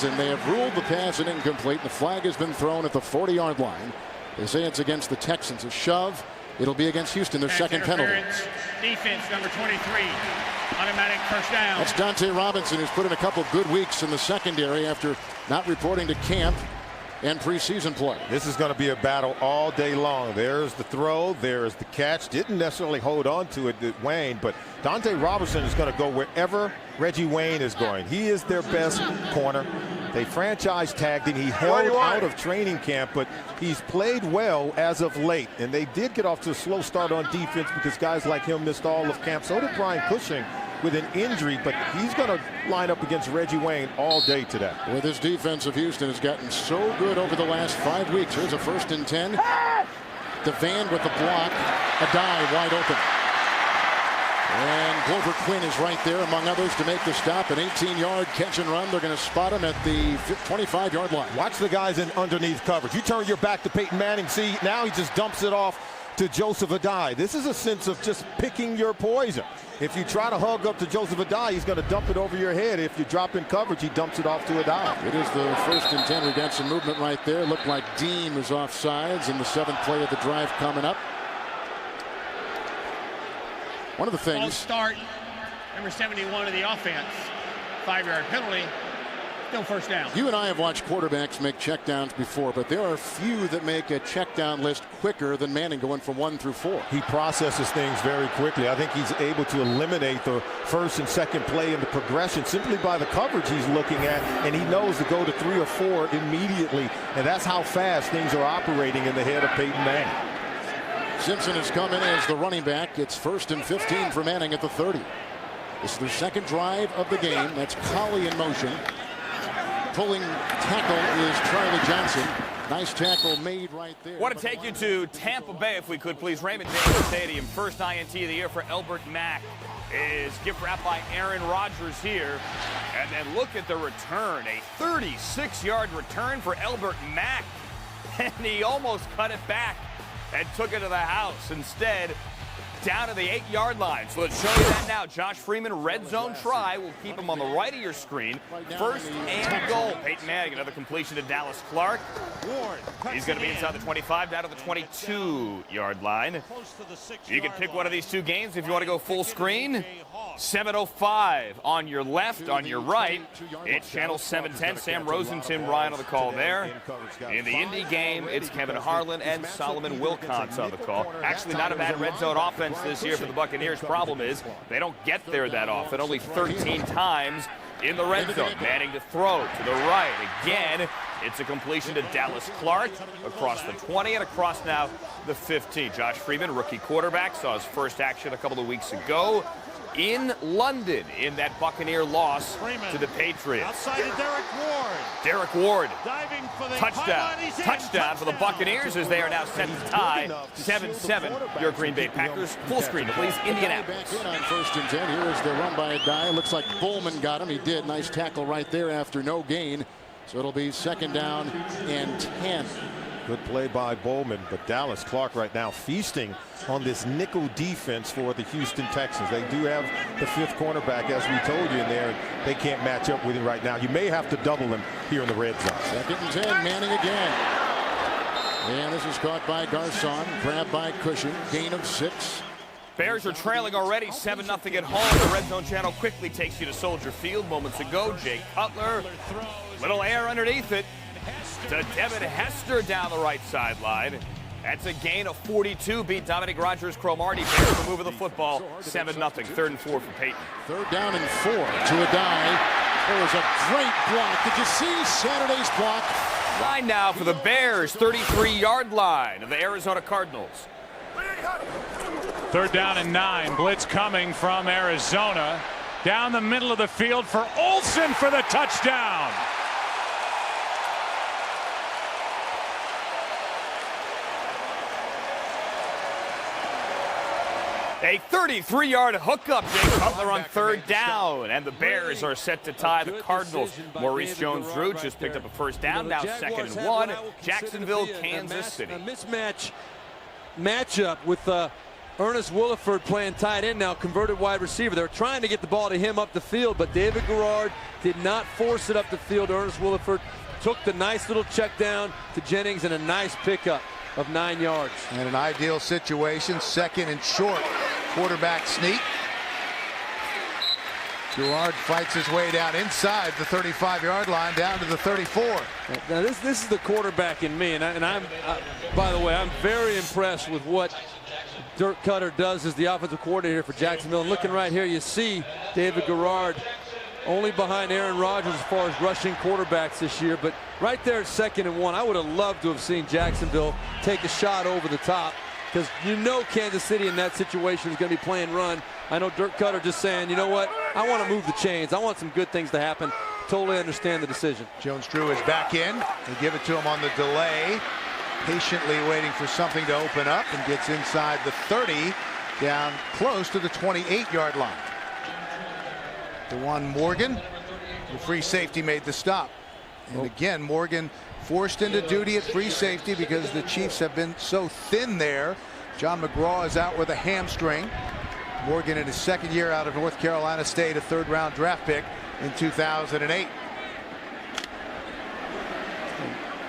And they have ruled the pass an incomplete. The flag has been thrown at the 40-yard line. They say it's against the Texans. A shove. It'll be against Houston, their second penalty. Defense number 23. Automatic first down. That's Dante Robinson, who's put in a couple good weeks in the secondary after not reporting to camp and preseason play. This is going to be a battle all day long. There's the throw, there's the catch. Didn't necessarily hold on to it, Wayne, but Dante Robinson is going to go wherever Reggie Wayne is going. He is their best corner. They franchise tagged him. He held out of training camp, but he's played well as of late. And they did get off to a slow start on defense because guys like him missed all of camp. So did Brian Cushing with an injury, but he's going to line up against Reggie Wayne all day today. With this defense of Houston has gotten so good over the last 5 weeks. Here's a 1st and 10. DeVan with the block. Addae wide open. And Glover Quinn is right there, among others, to make the stop. An 18-yard catch and run. They're going to spot him at the 25-yard line. Watch the guys in underneath coverage. You turn your back to Peyton Manning. See, now he just dumps it off to Joseph Addae. This is a sense of just picking your poison. If you try to hug up to Joseph Addae, he's going to dump it over your head. If you drop in coverage, he dumps it off to Addae. It is the 1st and 10. We got some movement right there. Looked like Dean was offsides in the 7th play of the drive coming up. One of the things. False start, number 71 of the offense. 5-yard penalty. Still first down. You and I have watched quarterbacks make checkdowns before, but there are few that make a checkdown list quicker than Manning, going from 1 through 4. He processes things very quickly. I think he's able to eliminate the 1st and 2nd play in the progression simply by the coverage he's looking at, and he knows to go to 3 or 4 immediately, and that's how fast things are operating in the head of Peyton Manning. Simpson has come in as the running back. It's 1st and 15 for Manning at the 30. This is their 2nd drive of the game. That's Collie in motion. Pulling tackle is Charlie Johnson. Nice tackle made right there. Want to take you to Tampa Bay, if we could, please. Raymond James Stadium. First INT of the year for Elbert Mack. Is gift wrapped by Aaron Rodgers here. And then look at the return. A 36-yard return for Elbert Mack. And he almost cut it back and took it to the house. Instead, down to the 8-yard line. So let's show you that now. Josh Freeman, red zone try. We'll keep him on the right of your screen. 1st and goal. Peyton Manning, another completion to Dallas Clark. He's going to be inside the 25, down to the 22-yard line. You can pick one of these two games if you want to go full screen. 7:05 on your left, on your right. It's channel 710. Sam Rosen, Tim Ryan on the call there. In the Indy game, it's Kevin Harlan and Solomon Wilcox on the call. Actually, not a bad red zone offense this year for the Buccaneers. Problem is, they don't get there that often. Only 13 times in the red zone. Manning to throw to the right. Again, it's a completion to Dallas Clark across the 20 and across now the 15. Josh Freeman, rookie quarterback, saw his first action a couple of weeks ago in London in that Buccaneer loss to the Patriots. Outside of Derek Ward. Derek Ward. Diving for the Touchdown. Touchdown for the Buccaneers as they are now set to tie 7-7. Your Green Bay Packers. Full screen, please. Indianapolis. On 1st and 10. Here is the run by Addae. Looks like Bowman got him. He did. Nice tackle right there after no gain. So it'll be 2nd down and 10. Good play by Bowman, but Dallas Clark right now feasting on this nickel defense for the Houston Texans. They do have the 5th cornerback, as we told you in there, and they can't match up with him right now. You may have to double him here in the red zone. 2nd and 10, Manning again. And this is caught by Garcon, grabbed by Cushing, gain of 6. Bears are trailing already 7-0 at home. The Red Zone channel quickly takes you to Soldier Field moments ago. Jay Cutler, little air underneath it. To Devin Hester down the right sideline. That's a gain of 42. Beat Dominic Rodgers-Cromartie. Bears are moving the football 7-0. 3rd and 4 for Peyton. 3rd down and 4 to Addae. There was a great block. Did you see Saturday's block? Line now for the Bears. 33-yard line of the Arizona Cardinals. 3rd down and 9. Blitz coming from Arizona. Down the middle of the field for Olsen for the touchdown. A 33-yard hookup, Jay Cutler on 3rd down, and the Bears are set to tie the Cardinals. Maurice Jones-Drew just picked up a 1st down, now 2nd and 1. Jacksonville, Kansas City. A mismatch matchup with Ernest Williford playing tight end now, converted wide receiver. They're trying to get the ball to him up the field, but David Garrard did not force it up the field. Ernest Williford took the nice little check down to Jennings and a nice pickup of 9 yards. And an ideal situation, second and short. Quarterback sneak. Garrard fights his way down inside the 35-yard line down to the 34. Now this is the quarterback in me, and I'm by the way, I'm very impressed with what Dirk Cutter does as the offensive coordinator for Jacksonville. And looking right here, you see David Garrard only behind Aaron Rodgers as far as rushing quarterbacks this year, but right there at 2nd and 1, I would have loved to have seen Jacksonville take a shot over the top, because you know Kansas City in that situation is going to be playing run. I know Dirk Cutter just saying, you know what, I want to move the chains. I want some good things to happen. Totally understand the decision. Jones-Drew is back in. They give it to him on the delay. Patiently waiting for something to open up, and gets inside the 30, down close to the 28-yard line. DeJuan Morgan, the free safety, made the stop. And again, Morgan forced into duty at free safety because the Chiefs have been so thin there. John McGraw is out with a hamstring. Morgan in his 2nd year out of North Carolina State, a 3rd-round draft pick in 2008.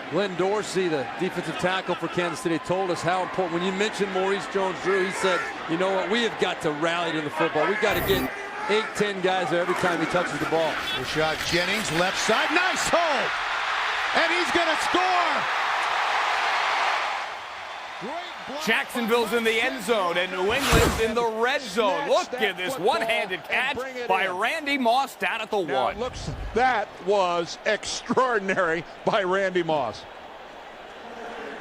Glenn Dorsey, the defensive tackle for Kansas City, told us how important. When you mentioned Maurice Jones-Drew, he said, you know what, we have got to rally to the football. We've got to get 8-10 guys there every time he touches the ball. Rashad Jennings, left side, nice hole! And he's going to score! Jacksonville's in the end zone, and New England's in the red zone. Look at this one-handed catch by Randy Moss down at the 1. That was extraordinary by Randy Moss.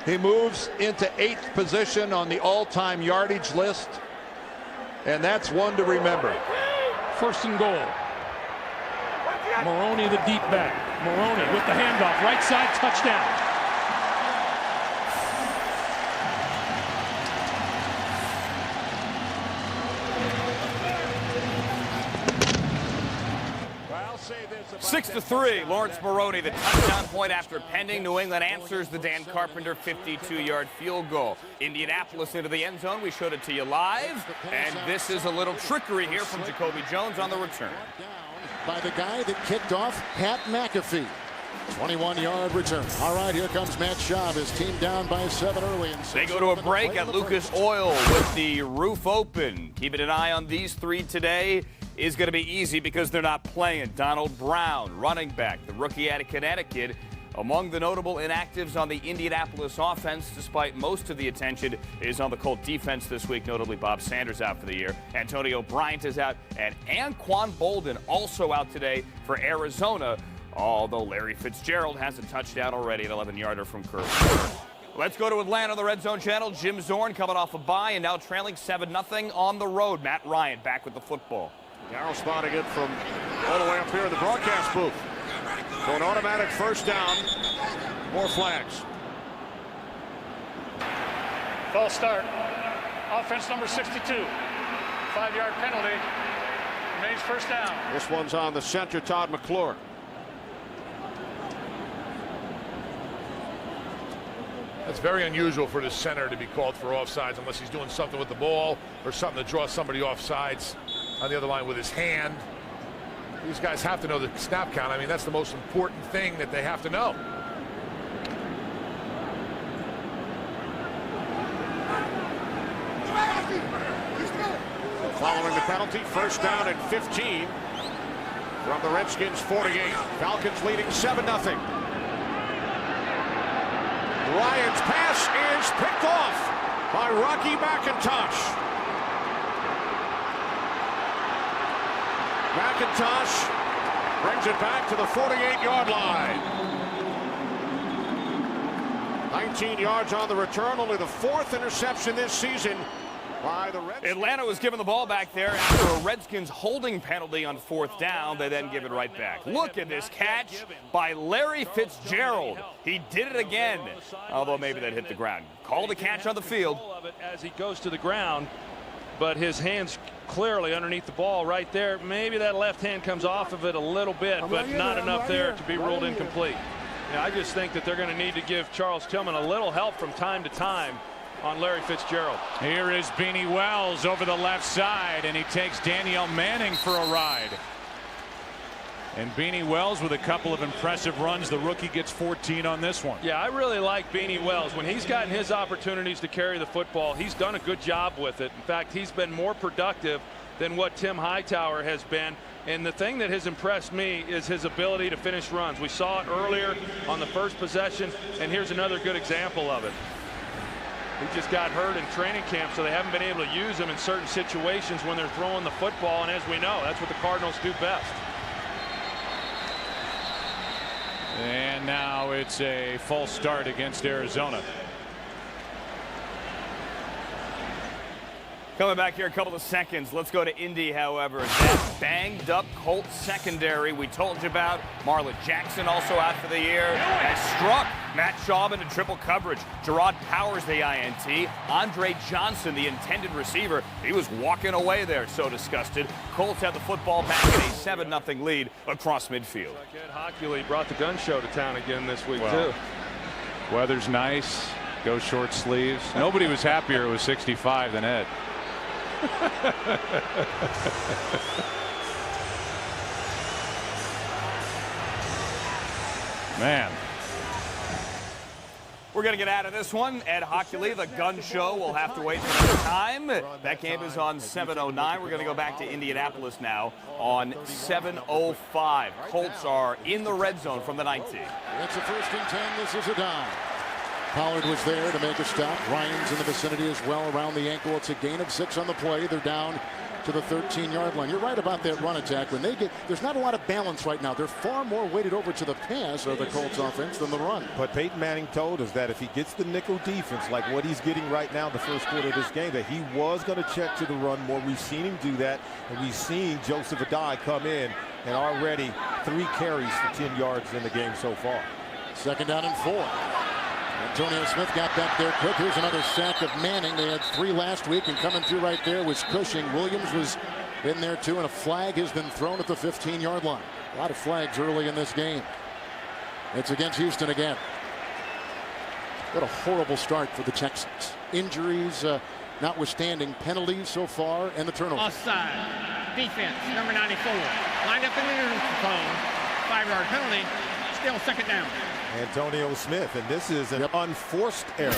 He moves into 8th position on the all-time yardage list, and that's one to remember. 1st and goal. Maroney, the deep back. Maroney with the handoff, right side, touchdown. I'll say this about 6-3, Lawrence Maroney, the touchdown point after pending. New England answers the Dan Carpenter 52-yard field goal. Indianapolis into the end zone. We showed it to you live. And this is a little trickery here from Jacoby Jones on the return. By the guy that kicked off, Pat McAfee. 21-yard return. All right, here comes Matt Schaub. His team down by 7 early. They go to a break at Lucas Oil with the roof open. Keeping an eye on these 3 today is going to be easy because they're not playing. Donald Brown, running back, the rookie out of Connecticut, among the notable inactives on the Indianapolis offense, despite most of the attention is on the Colt defense this week, notably Bob Sanders out for the year. Antonio Bryant is out, and Anquan Bolden also out today for Arizona, although Larry Fitzgerald has a touchdown already, an 11-yarder from Curve. Let's go to Atlanta, the Red Zone Channel. Jim Zorn coming off a bye and now trailing 7-0 on the road. Matt Ryan back with the football. Darrell spotting it from all the way up here in the broadcast booth. For an automatic 1st down. More flags. False start. Offense number 62. 5-yard penalty. Remains 1st down. This one's on the center, Todd McClure. That's very unusual for the center to be called for offsides unless he's doing something with the ball or something to draw somebody offsides on the other line with his hand. These guys have to know the snap count. I mean, that's the most important thing that they have to know. Following the penalty, 1st down and 15 from the Redskins 48. Falcons leading 7-0. Ryan's pass is picked off by Rocky McIntosh. McIntosh brings it back to the 48-yard line. 19 yards on the return, only the 4th interception this season by the Redskins. Atlanta was given the ball back there after a Redskins holding penalty on 4th down. They then give it right back. Look at this catch by Larry Fitzgerald. He did it again, although maybe that hit the ground. Call the catch on the field. As he goes to the ground, but his hand's clearly underneath the ball right there. Maybe that left hand comes off of it a little bit, but not enough there to be ruled incomplete. Yeah, I just think that they're going to need to give Charles Tillman a little help from time to time on Larry Fitzgerald. Here is Beanie Wells over the left side, and he takes Danielle Manning for a ride. And Beanie Wells with a couple of impressive runs. The rookie gets 14 on this one. Yeah, I really like Beanie Wells. When he's gotten his opportunities to carry the football, he's done a good job with it. In fact, he's been more productive than what Tim Hightower has been. And the thing that has impressed me is his ability to finish runs. We saw it earlier on the first possession, and here's another good example of it. He just got hurt in training camp, so they haven't been able to use him in certain situations when they're throwing the football. And as we know, that's what the Cardinals do best. And now it's a false start against Arizona. Coming back here a couple of seconds. Let's go to Indy, however. That banged up Colts secondary we told you about. Marlon Jackson also out for the year. And struck Matt Schaub into triple coverage. Gerard Powers, the INT. Andre Johnson, the intended receiver. He was walking away there, so disgusted. Colts have the football back in a 7-0 lead across midfield. Ed Hockley brought the gun show to town again this week, Well, too. Weather's nice. Go short sleeves. Nobody was happier it was 65 than Ed. Man. We're going to get out of this one. Ed Hockley, the gun show, will have to wait for another time. That game is on 7:09. We're going to go back to Indianapolis now on 7:05. Colts are in the red zone from the 19. It's a 1st and 10. This is a dime. Pollard was there to make a stop. Ryan's in the vicinity as well around the ankle. It's a gain of 6 on the play. They're down to the 13-yard line. You're right about that run attack. When they get, there's not a lot of balance right now. They're far more weighted over to the pass of the Colts offense than the run. But Peyton Manning told us that if he gets the nickel defense like what he's getting right now in the first quarter of this game, that he was going to check to the run more. We've seen him do that, and we've seen Joseph Adai come in and already 3 carries for 10 yards in the game so far. 2nd down and 4. Antonio Smith got back there quick. Here's another sack of Manning. They had 3 last week, and coming through right there was Cushing. Williams was in there too, and a flag has been thrown at the 15-yard line. A lot of flags early in this game. It's against Houston again. What a horrible start for the Texans. Injuries notwithstanding, penalties so far, and the turnover. Offside. Defense, number 94. Lined up in the neutral zone. 5-yard penalty. Still 2nd down. Antonio Smith, and this is an unforced error.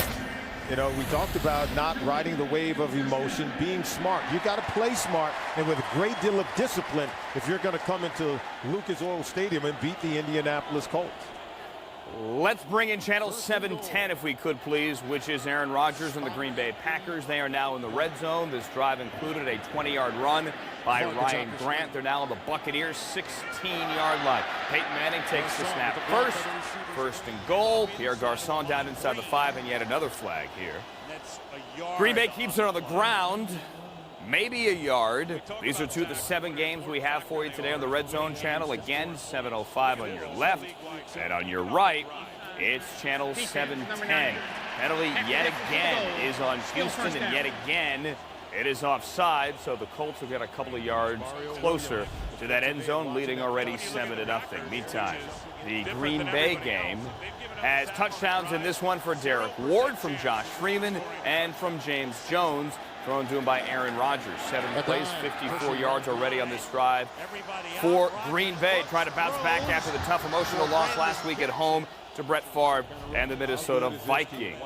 You know, we talked about not riding the wave of emotion, being smart. You got to play smart and with a great deal of discipline if you're going to come into Lucas Oil Stadium and beat the Indianapolis Colts. Let's bring in channel 710 if we could, please, which is Aaron Rodgers and the Green Bay Packers. They are now in the red zone. This drive included a 20-yard run by Ryan Grant. They're now on the Buccaneers' 16-yard line. Peyton Manning takes the snap first. 1st and goal. Pierre Garçon down inside the 5, and yet another flag here. Green Bay keeps it on the ground. Maybe a yard. These are 2 of the 7 games we have for you today on the Red Zone channel. Again, 7:05 on your left, and on your right, it's channel 710. Penalty yet again is on Houston, and yet again it is offside. So the Colts have got a couple of yards closer to that end zone, leading already 7-0. Meantime, the Green Bay game has touchdowns in this one for Derek Ward, from Josh Freeman, and from James Jones. Thrown to him by Aaron Rodgers. 7 plays, 54 yards already on this drive for Green Bay, trying to bounce back after the tough emotional loss last week at home to Brett Favre and the Minnesota Vikings.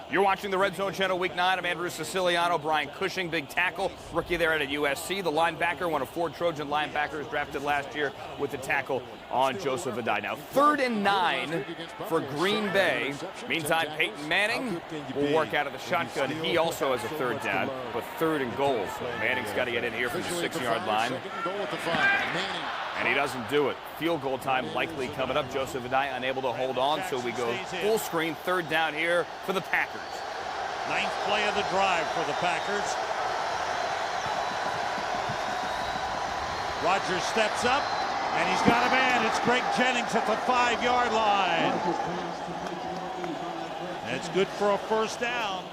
You're watching the Red Zone channel, Week 9. I'm Andrew Siciliano. Brian Cushing, big tackle, rookie there at USC. The linebacker, one of 4 Trojan linebackers drafted last year with the tackle on Joseph Adai. Now 3rd and 9 for Green Bay. Meantime, Peyton Manning will work out of the shotgun. He also has a 3rd down, but 3rd and goal. So Manning's got to get in here from the 6-yard line. And he doesn't do it. Field goal time likely coming up. Joseph Adai unable to hold on, so we go full screen. 3rd down here for the Packers. 9th play of the drive for the Packers. Rodgers steps up, and he's got a man. It's Greg Jennings at the 5-yard line. That's good for a 1st down.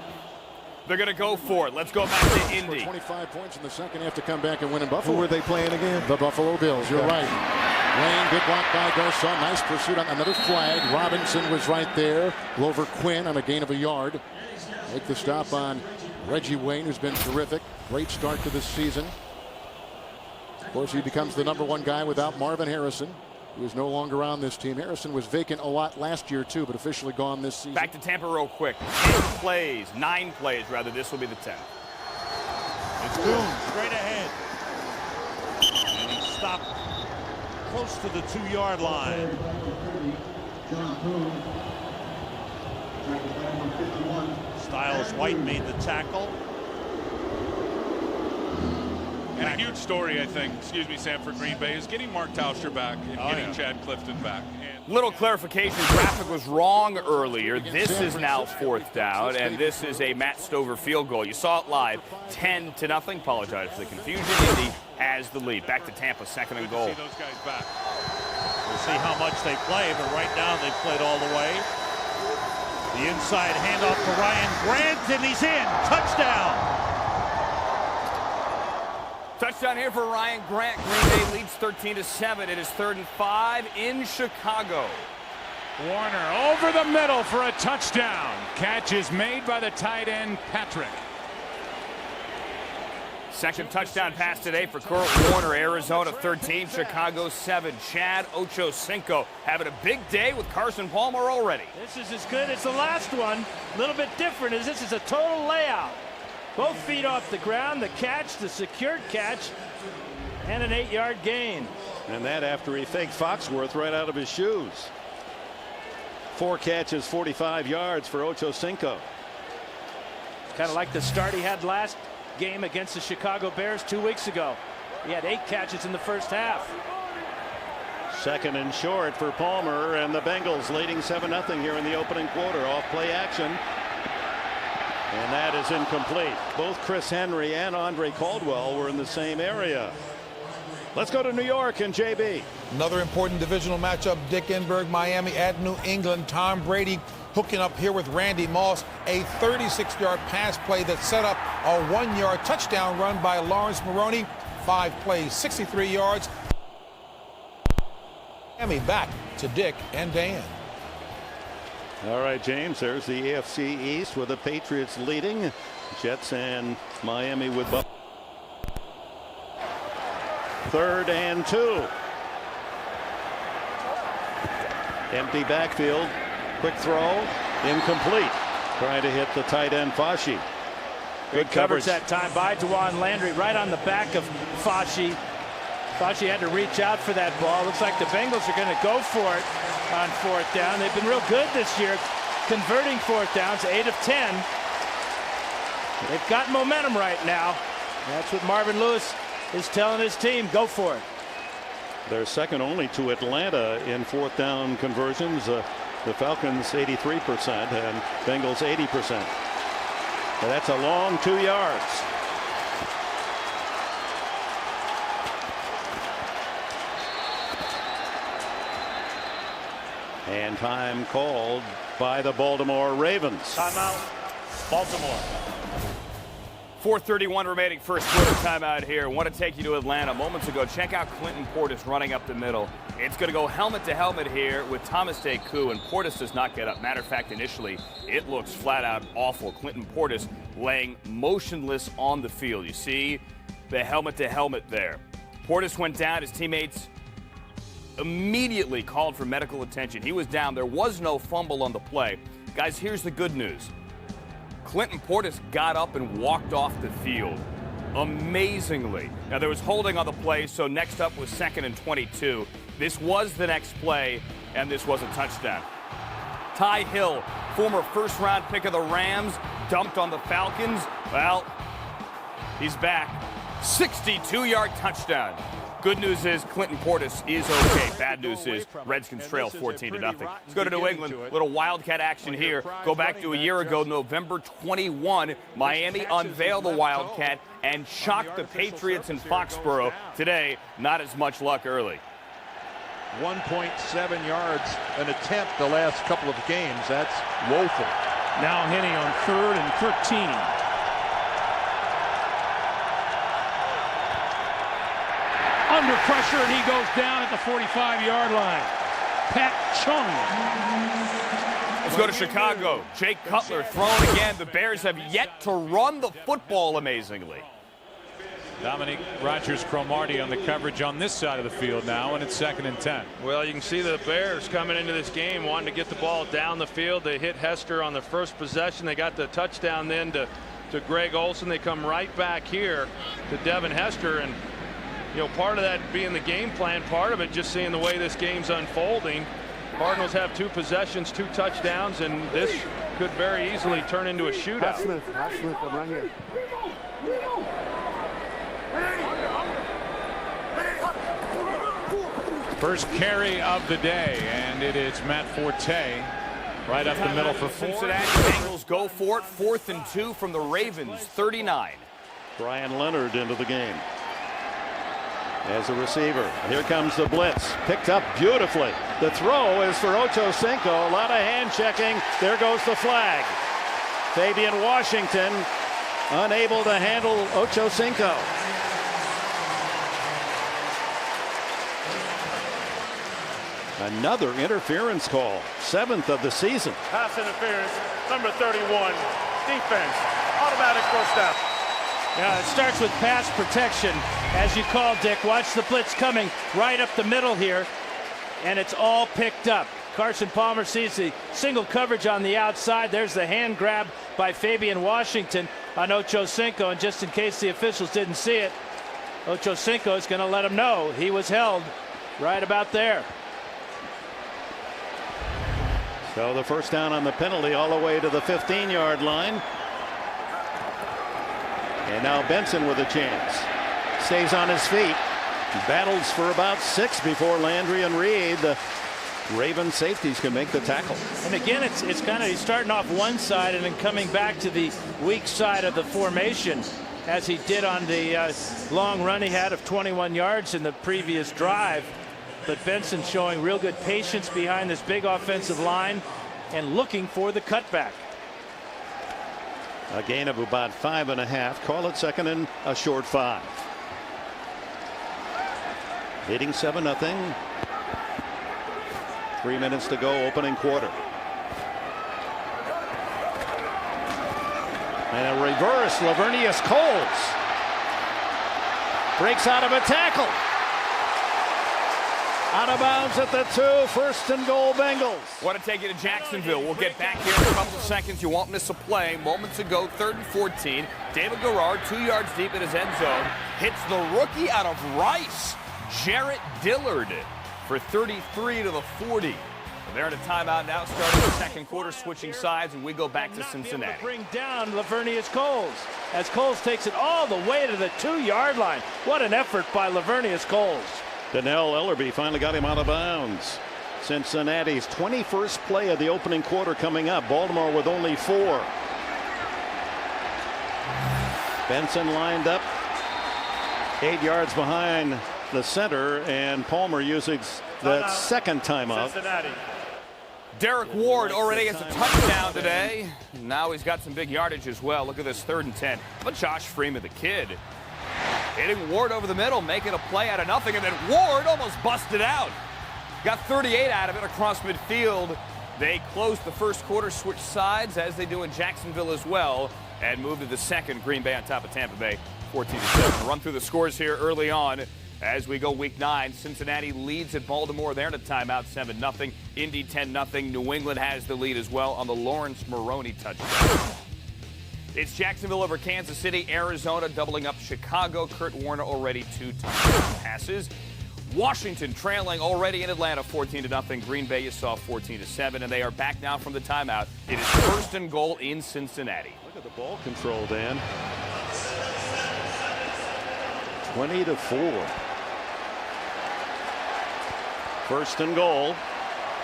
They're going to go for it. Let's go back to Indy. 25 points in the second half to come back and win in Buffalo. Who were they playing again? The Buffalo Bills. You're right. Wayne, big block by Garcon. Nice pursuit on another flag. Robinson was right there. Glover Quinn on a gain of a yard. Make the stop on Reggie Wayne, who's been terrific. Great start to this season. Of course, he becomes the #1 guy without Marvin Harrison, who is no longer on this team. Harrison was vacant a lot last year, too, but officially gone this season. Back to Tampa real quick. 9 plays, rather. This will be the 10th. It's Boone straight ahead. And he stopped close to the 2-yard line. Styles White made the tackle. And a huge story, I think, Sam, for Green Bay is getting Mark Tauscher back and getting Chad Clifton back. Little clarification, graphic was wrong earlier. This is now 4th down, and this is a Matt Stover field goal. You saw it live, 10-0. Apologize for the confusion. Indy has the lead. Back to Tampa, 2nd and goal. See those guys back. We'll see how much they play, but right now they've played all the way. The inside handoff to Ryan Grant, and he's in. Touchdown. Touchdown here for Ryan Grant. Green Bay leads 13-7. It is 3rd and 5 in Chicago. Warner over the middle for a touchdown. Catch is made by the tight end, Patrick. Second touchdown pass today for Kurt Warner. Arizona 13, Chicago 7. Chad Ochocinco having a big day with Carson Palmer already. This is as good as the last one. A little bit different as this is a total layout. Both feet off the ground, the catch, the secured catch, and an 8-yard gain. And that after he faked Foxworth right out of his shoes. 4 catches, 45 yards for Ochocinco. Kind of like the start he had last game against the Chicago Bears 2 weeks ago. He had 8 catches in the first half. 2nd and short for Palmer, and the Bengals leading 7-0 here in the opening quarter. Off play action. And that is incomplete. Both Chris Henry and Andre Caldwell were in the same area. Let's go to New York and JB. Another important divisional matchup. Dick Enberg, Miami at New England. Tom Brady hooking up here with Randy Moss. A 36-yard pass play that set up a 1-yard touchdown run by Lawrence Maroney. 5 plays, 63 yards. Miami back to Dick and Dan. All right, James, there's the AFC East with the Patriots leading. Jets and Miami with 3rd and 2. Empty backfield. Quick throw. Incomplete. Trying to hit the tight end, Fasci. Good coverage that time by Dewan Landry right on the back of Fasci. Fasci had to reach out for that ball. Looks like the Bengals are going to go for it on 4th down. They've been real good this year converting 4th downs, 8 of 10. They've got momentum right now. That's what Marvin Lewis is telling his team. Go for it. They're second only to Atlanta in 4th down conversions. The Falcons 83% and Bengals 80%. That's a long 2 yards. And time called by the Baltimore Ravens. Timeout, Baltimore. 4:31 remaining, first quarter timeout here. Want to take you to Atlanta. Moments ago, check out Clinton Portis running up the middle. It's going to go helmet to helmet here with Thomas Deku, and Portis does not get up. Matter of fact, initially, it looks flat out awful. Clinton Portis laying motionless on the field. You see the helmet to helmet there. Portis went down. His teammates immediately called for medical attention. He was down. There was no fumble on the play. Guys, here's the good news. Clinton Portis got up and walked off the field. Amazingly. Now, there was holding on the play, so next up was 2nd and 22. This was the next play, and this was a touchdown. Ty Hill, former first-round pick of the Rams, dumped on the Falcons. Well, he's back. 62-yard touchdown. Good news is Clinton Portis is okay. Bad news is Redskins trail 14-0. Let's go to New England. Little Wildcat action here. Go back to a year ago, November 21. Miami unveiled the Wildcat and shocked the Patriots in Foxborough. Today, not as much luck early. 1.7 yards an attempt the last couple of games. That's woeful. Now Henne on 3rd and 13. under pressure, and he goes down at the 45-yard line. Pat Chung. Let's go to Chicago. Jake Cutler throwing again. The Bears have yet to run the football amazingly. Dominique Rodgers-Cromartie on the coverage on this side of the field now, and it's 2nd and 10. Well, you can see the Bears coming into this game wanting to get the ball down the field. They hit Hester on the first possession. They got the touchdown then to Greg Olsen. They come right back here to Devin Hester, and part of that being the game plan, part of it just seeing the way this game's unfolding. Cardinals have 2 possessions, 2 touchdowns, and this could very easily turn into a shootout. Smith, I'm right here. First carry of the day, and it is Matt Forte right up the middle for 4. Cincinnati Bengals go for it. 4th and 2 from the Ravens, 39. Brian Leonard into the game as a receiver. Here comes the blitz, picked up beautifully. The throw is for Ocho Cinco. A lot of hand checking. There goes the flag. Fabian Washington unable to handle Ocho Cinco. Another interference call, 7th of the season. Pass interference, number 31, defense, automatic first down. Yeah, it starts with pass protection, as you call, Dick. Watch the blitz coming right up the middle here, and it's all picked up. Carson Palmer sees the single coverage on the outside. There's the hand grab by Fabian Washington on Ocho Cinco, and just in case the officials didn't see it, Ocho Cinco is going to let him know he was held right about there. So the first down on the penalty all the way to the 15-yard line. And now Benson with a chance. Stays on his feet. Battles for about 6 before Landry and Reed, the Raven safeties, can make the tackle. And again, it's kind of he's starting off one side and then coming back to the weak side of the formation, as he did on the long run he had of 21 yards in the previous drive. But Benson showing real good patience behind this big offensive line and looking for the cutback. A gain of about 5.5. Call it 2nd and a short 5. Leading 7-0. 3 minutes to go, opening quarter. And a reverse. Lavernius Coles breaks out of a tackle. Out of bounds at the 2, 1st and goal Bengals. Want to take you to Jacksonville. We'll get back here in a couple of seconds. You won't miss a play. Moments ago, 3rd and 14. David Garrard, 2 yards deep in his end zone, hits the rookie out of Rice, Jarrett Dillard, for 33 to the 40. They're in a timeout now, starting the 2nd quarter, switching sides, and we go back to Cincinnati. Bring down Lavernius Coles as Coles takes it all the way to the 2-yard line. What an effort by Lavernius Coles. Donnell Ellerby finally got him out of bounds. Cincinnati's 21st play of the opening quarter coming up. Baltimore with only 4. Benson lined up 8 yards behind the center, and Palmer using that 2nd timeout. Derek Ward already gets a touchdown today. Now he's got some big yardage as well. Look at this 3rd and 10. But Josh Freeman, the kid, hitting Ward over the middle, making a play out of nothing, and then Ward almost busted out. Got 38 out of it across midfield. They closed the 1st quarter, switched sides, as they do in Jacksonville as well, and moved to the 2nd. Green Bay on top of Tampa Bay, 14-7. Run through the scores here early on as we go week 9. Cincinnati leads at Baltimore. They're in a timeout, 7-0. Indy 10-0. New England has the lead as well on the Lawrence Maroney touchdown. It's Jacksonville over Kansas City, Arizona doubling up Chicago. Kurt Warner already 2 touchdown passes. Washington trailing already in Atlanta, 14-0. Green Bay, you saw, 14-7, and they are back now from the timeout. It is 1st and goal in Cincinnati. Look at the ball control, Dan. 20-4. 1st and goal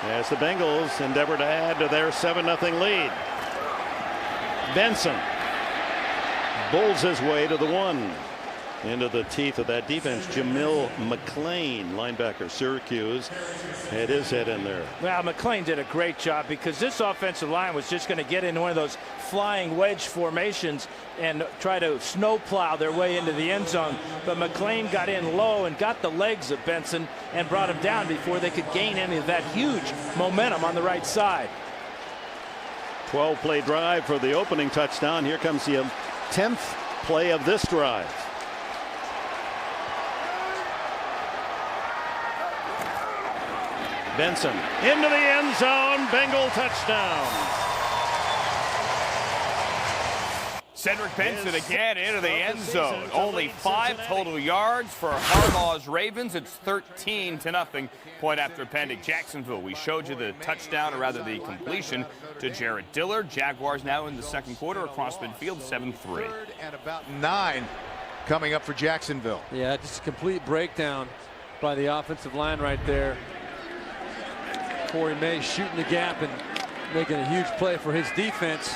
as the Bengals endeavor to add to their 7-0 lead. Benson bulls his way to the 1. into the teeth of that defense. Jamil McClain, linebacker, Syracuse, had his head in there. Well, McClain did a great job because this offensive line was just going to get into one of those flying wedge formations and try to snowplow their way into the end zone. But McClain got in low and got the legs of Benson and brought him down before they could gain any of that huge momentum on the right side. 12-play drive for the opening touchdown. Here comes the 10th play of this drive. Benson into the end zone. Bengal touchdown. Cedric Benson again into the end zone. Only 5 total yards for Harbaugh's Ravens. It's 13-0. Point after pending. Jacksonville, we showed you the touchdown, or rather the completion to Jared Dillard. Jaguars now in the second quarter across midfield, 7-3. And about 9 coming up for Jacksonville. Yeah, just a complete breakdown by the offensive line right there. Corey May shooting the gap and making a huge play for his defense.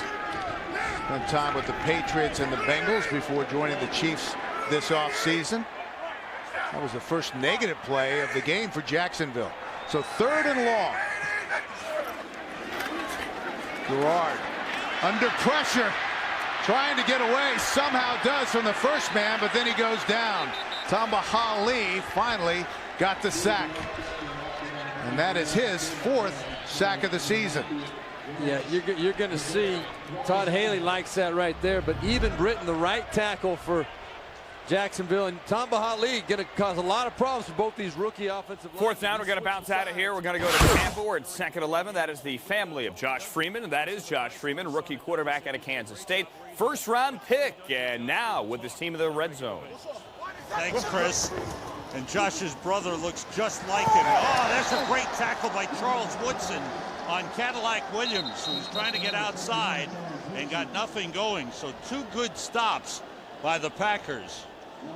Spent time with the Patriots and the Bengals before joining the Chiefs this offseason. That was the first negative play of the game for Jacksonville. So 3rd and long. Garrard under pressure, trying to get away, somehow does from the first man, but then he goes down. Tamba Hali finally got the sack. And that is his 4th sack of the season. Yeah, you're going to see Todd Haley likes that right there, but even Britton, the right tackle for Jacksonville, and Tamba Hali going to cause a lot of problems for both these rookie offensive linemen. 4th down, we're going to bounce out of here. We're going to go to Tampa. We're at 2nd 11. That is the family of Josh Freeman, and that is Josh Freeman, rookie quarterback out of Kansas State. 1st-round pick, and now with this team in the red zone. Thanks, Chris. And Josh's brother looks just like him. Oh, that's a great tackle by Charles Woodson on Cadillac Williams, who was trying to get outside and got nothing going. So 2 good stops by the Packers.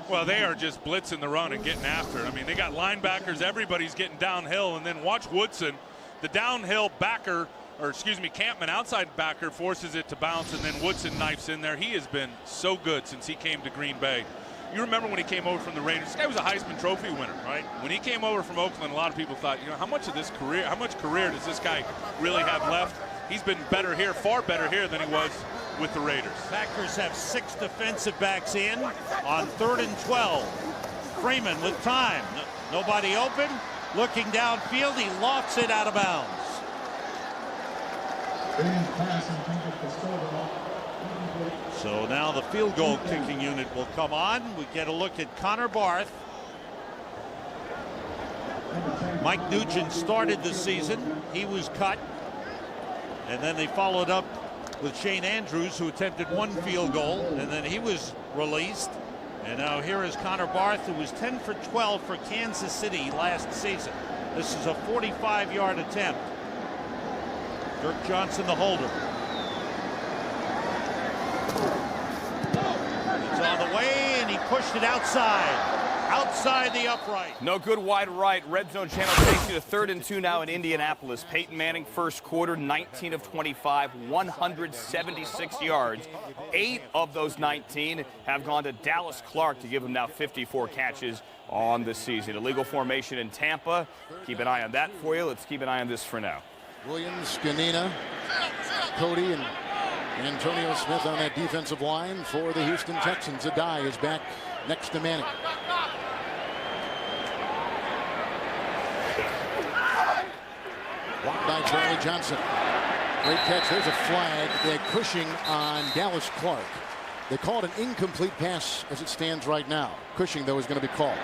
Well, they are just blitzing the run and getting after it. I mean, they got linebackers. Everybody's getting downhill. And then watch Woodson, the downhill backer, or excuse me, Campman, outside backer, forces it to bounce, and then Woodson knifes in there. He has been so good since he came to Green Bay. You remember when he came over from the Raiders? This guy was a Heisman Trophy winner, right? When he came over from Oakland, a lot of people thought, you know, how much career does this guy really have left? He's been better here, far better here than he was with the Raiders. Packers have 6 defensive backs in on 3rd and 12. Freeman with time. Nobody open. Looking downfield, he lofts it out of bounds. So now the field goal kicking unit will come on. We get a look at Connor Barth. Mike Nugent started the season. He was cut. And then they followed up with Shane Andrews, who attempted 1 field goal, and then he was released. And now here is Connor Barth, who was 10 for 12 for Kansas City last season. This is a 45-yard attempt. Dirk Johnson, the holder. It's on the way, and he pushed it outside the upright. No good wide right. Red Zone Channel takes you to 3rd and 2 now in Indianapolis. Peyton Manning, 1st quarter, 19 of 25, 176 yards. 8 of those 19 have gone to Dallas Clark to give him now 54 catches on the season. Illegal formation in Tampa. Keep an eye on that for you. Let's keep an eye on this for now. Williams, Ganina, Cody, and Antonio Smith on that defensive line for the Houston Texans. Adai is back next to Manning. Blocked by Charlie Johnson. Great catch. There's a flag. They're Cushing on Dallas Clark. They called an incomplete pass as it stands right now. Cushing, though, is going to be called.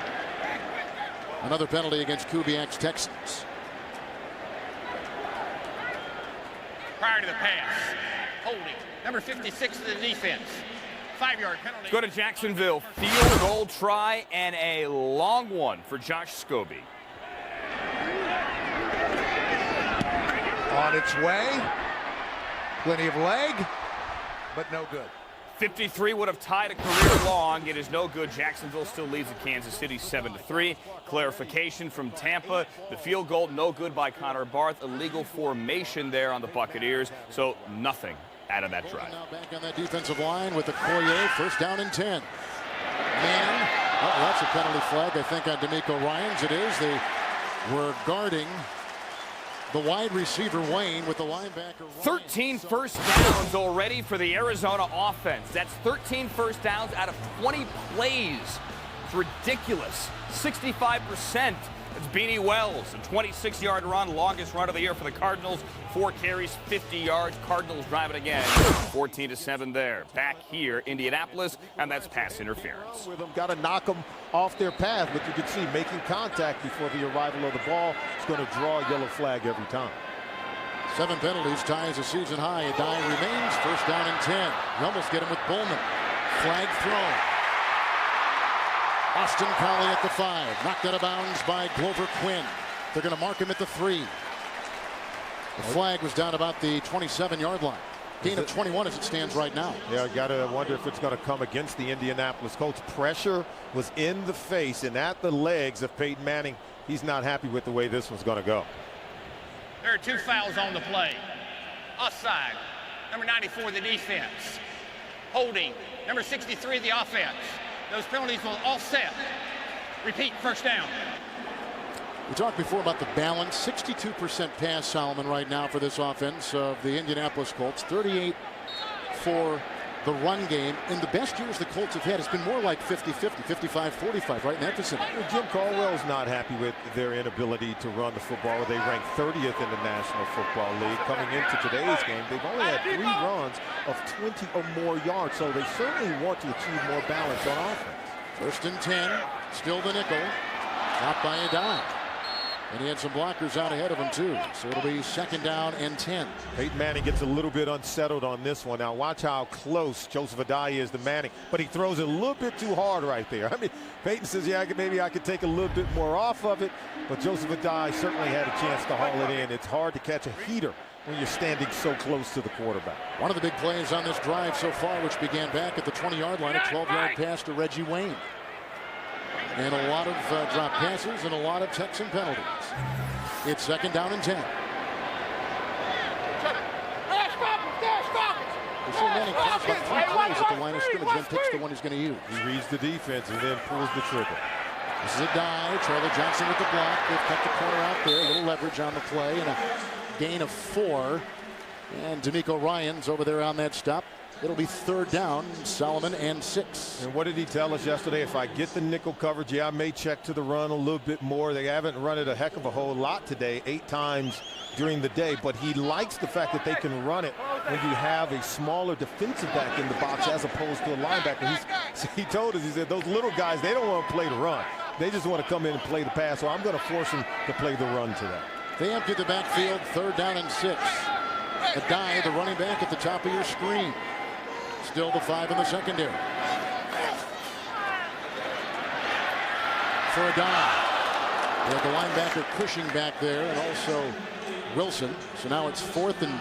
Another penalty against Kubiak's Texans. Prior to the pass, holding number 56 of the defense. 5-yard penalty. Go to Jacksonville. Field goal try and a long one for Josh Scobie. On its way. Plenty of leg, but no good. 53 would have tied a career long. It is no good. Jacksonville still leads at Kansas City 7-3. Clarification from Tampa. The field goal no good by Connor Barth. Illegal formation there on the Buccaneers. So nothing out of that drive. Now back on that defensive line with the Coyer. 1st down and 10. Manning Oh, that's a penalty flag, I think, on D'Amico Ryans. It is. They were guarding the wide receiver Wayne with the linebacker. 13 first downs already for the Arizona offense. That's 13 first downs out of 20 plays. It's ridiculous. 65%. It's Beanie Wells, a 26-yard run, longest run of the year for the Cardinals. 4 carries, 50 yards. Cardinals drive it again. 14-7 there. Back here, Indianapolis, and that's pass interference. With them, got to knock them off their path, but you can see making contact before the arrival of the ball is going to draw a yellow flag every time. 7 penalties, ties a season high. A die remains. First down and 10. You almost get him with Bowman. Flag thrown. Austin Collie at the 5. Knocked out of bounds by Glover Quinn. They're going to mark him at the 3. The flag was down about the 27-yard line. Gain of 21 as it stands right now. Yeah, I got to wonder if it's going to come against the Indianapolis Colts. Pressure was in the face and at the legs of Peyton Manning. He's not happy with the way this one's going to go. There are 2 fouls on the play. Offside, number 94, the defense. Holding, number 63, the offense. Those penalties will offset. Repeat, first down. We talked before about the balance. 62% pass, Solomon, right now for this offense of the Indianapolis Colts. 38 for the run game. In the best years the Colts have had, it's been more like 50-50, 55-45, right in that vicinity. Jim Caldwell's not happy with their inability to run the football. They ranked 30th in the National Football League. Coming into today's game, they've only had 3 runs of 20 or more yards, so they certainly want to achieve more balance on offense. First and 10, still the nickel, not by a dime. And he had some blockers out ahead of him, too. So it'll be second down and 10. Peyton Manning gets a little bit unsettled on this one. Now, watch how close Joseph Adai is to Manning. But he throws it a little bit too hard right there. I mean, Peyton says, yeah, maybe I could take a little bit more off of it. But Joseph Adai certainly had a chance to haul it in. It's hard to catch a heater when you're standing so close to the quarterback. One of the big plays on this drive so far, which began back at the 20-yard line, a 12-yard pass to Reggie Wayne. And a lot of drop passes and a lot of Texan penalties. It's second down and 10. We're seeing Manning pass about 3 plays at the line of scrimmage, then picks the one he's going to use. He reads the defense and then pulls the trigger. This is a dive. Charlie Johnson with the block. They've cut the corner out there. A little leverage on the play and a gain of 4. And D'Amico Ryans over there on that stop. It'll be third down, Solomon, and 6. And what did he tell us yesterday? If I get the nickel coverage, yeah, I may check to the run a little bit more. They haven't run it a heck of a whole lot today, 8 times during the day. But he likes the fact that they can run it when you have a smaller defensive back in the box as opposed to a linebacker. He told us, he said, those little guys, they don't want to play the run. They just want to come in and play the pass. So I'm going to force them to play the run today. They emptied the backfield, third down and 6. Adai, the running back, at the top of your screen. Still the 5 in the secondary. For a dive. We have the linebacker Cushing back there and also Wilson. So now it's 4th and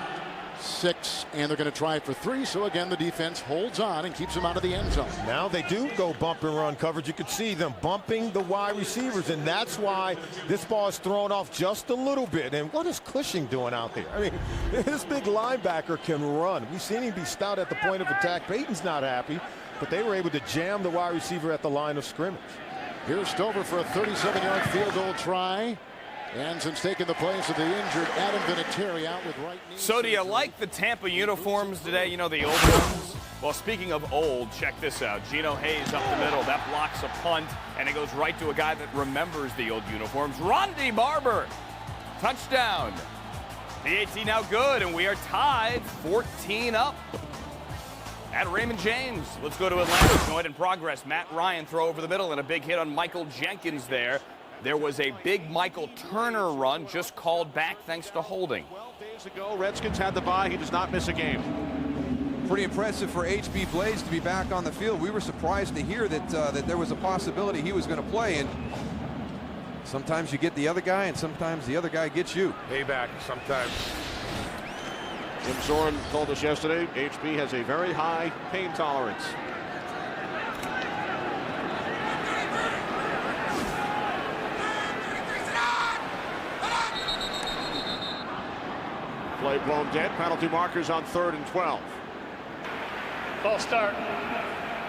6, and they're going to try for 3. So again, the defense holds on and keeps them out of the end zone. Now they do go bump and run coverage. You can see them bumping the wide receivers, and that's why this ball is thrown off just a little bit. And what is Cushing doing out there? I mean, this big linebacker can run. We've seen him be stout at the point of attack. Peyton's not happy, but they were able to jam the wide receiver at the line of scrimmage. Here's Stover for a 37-yard field goal try. And since taking the place of the injured Adam Vinatieri out with right knee. So do you like the Tampa uniforms today? You know, the old ones? Well, speaking of old, check this out. Geno Hayes up the middle. That blocks a punt, and it goes right to a guy that remembers the old uniforms. Ronde Barber. Touchdown. PAT now good, and we are tied 14 up at Raymond James. Let's go to Atlanta. Joined in progress. Matt Ryan throw over the middle and a big hit on Michael Jenkins there. There was a big Michael Turner run just called back thanks to holding. 12 days ago, Redskins had the bye. He does not miss a game. Pretty impressive for H.B. Blades to be back on the field. We were surprised to hear that that there was a possibility he was going to play. And sometimes you get the other guy, and sometimes the other guy gets you. Payback sometimes. Jim Zorn told us yesterday, HB has a very high pain tolerance. Play blown dead. Penalty markers on 3rd and 12. False start.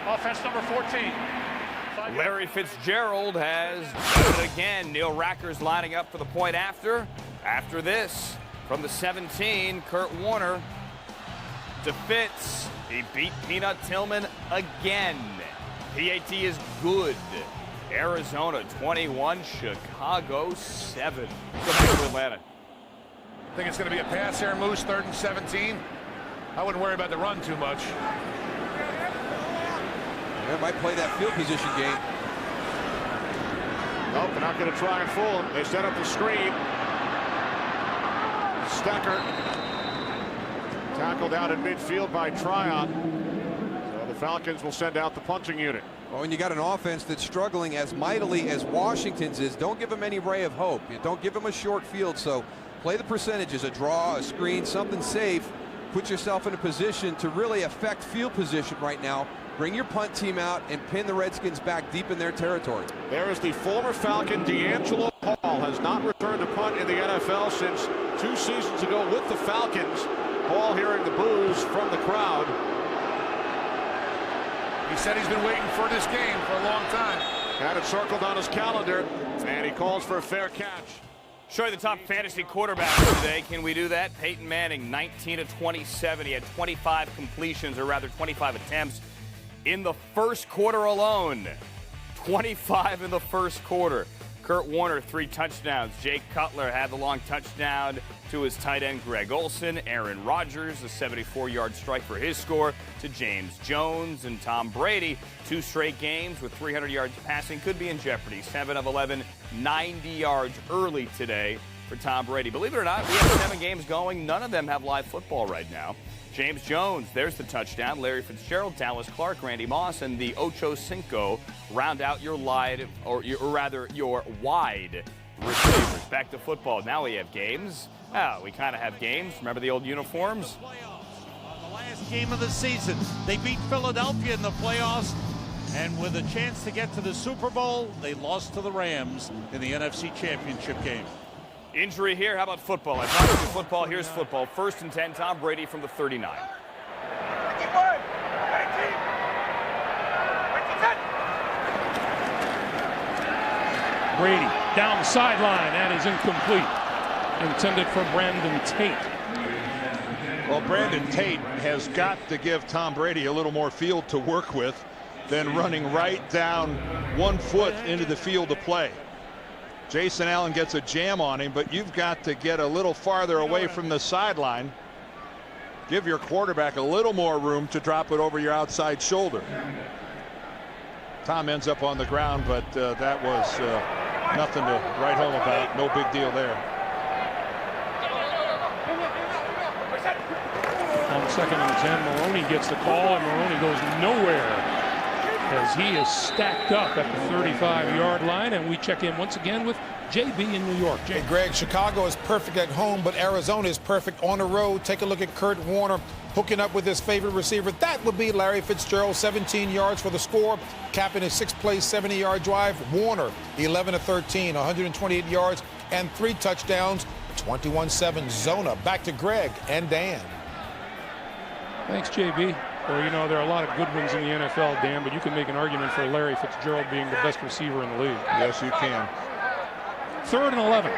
Offense number 14. Larry Fitzgerald has done it again. Neil Racker's lining up for the point after. After this, from the 17, Kurt Warner to Fitz. He beat Peanut Tillman again. PAT is good. Arizona 21, Chicago 7. Go back to Atlanta. I think it's going to be a pass here, Moose, 3rd and 17. I wouldn't worry about the run too much. They might play that field position game. Nope, they're not going to try and fool him. They set up the screen. Stecker tackled out in midfield by Tryon. So the Falcons will send out the punting unit. Well, when you got an offense that's struggling as mightily as Washington's is, don't give them any ray of hope. You don't give them a short field. So play the percentages, a draw, a screen, something safe. Put yourself in a position to really affect field position right now. Bring your punt team out and pin the Redskins back deep in their territory. There is the former Falcon, D'Angelo Hall, has not returned to punt in the NFL since 2 seasons ago with the Falcons. Hall hearing the boos from the crowd. He said he's been waiting for this game for a long time. Had it circled on his calendar, and he calls for a fair catch. Show you the top fantasy quarterbacks today. Can we do that? Peyton Manning, 19 of 27. He had 25 completions, or rather 25 attempts in the first quarter alone. 25 in the first quarter. Kurt Warner, 3 touchdowns. Jay Cutler had the long touchdown to his tight end Greg Olsen. Aaron Rodgers, a 74-yard strike for his score to James Jones. And Tom Brady, 2 straight games with 300 yards passing, could be in jeopardy. 7 of 11, 90 yards early today for Tom Brady. Believe it or not, we have 7 games going. None of them have live football right now. James Jones, there's the touchdown. Larry Fitzgerald, Dallas Clark, Randy Moss, and the Ocho Cinco round out your wide receivers. Back to football. Now we have games. We kind of have games. Remember the old uniforms? On the last game of the season, they beat Philadelphia in the playoffs, and with a chance to get to the Super Bowl, they lost to the Rams in the NFC Championship game. Injury here. How about football? I promised you football. Here's football. 1st and 10. Tom Brady from the 39. Brady down the sideline. That is incomplete. Intended for Brandon Tate. Well, Brandon Tate has got to give Tom Brady a little more field to work with than running right down 1 foot into the field of play. Jason Allen gets a jam on him, but you've got to get a little farther away from the sideline. Give your quarterback a little more room to drop it over your outside shoulder. Tom ends up on the ground, but that was nothing to write home about. No big deal there. On 2nd and 10, Maroney gets the call, and Maroney goes nowhere as he is stacked up at the 35-yard line. And we check in once again with JB in New York. Hey, Greg, Chicago is perfect at home, but Arizona is perfect on the road. Take a look at Kurt Warner hooking up with his favorite receiver. That would be Larry Fitzgerald, 17 yards for the score, capping his 6-play, 70-yard drive. Warner, 11 of 13, 128 yards and 3 touchdowns, 21-7 Zona. Back to Greg and Dan. Thanks, JB. Well, you know, there are a lot of good ones in the NFL, Dan, but you can make an argument for Larry Fitzgerald being the best receiver in the league. Yes, you can. 3rd and 11.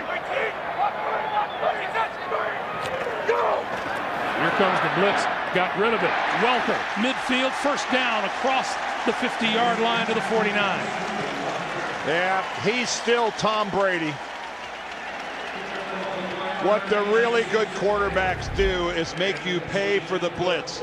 Here comes the blitz. Got rid of it. Welker, midfield, 1st down across the 50-yard line to the 49. Yeah, he's still Tom Brady. What the really good quarterbacks do is make you pay for the blitz.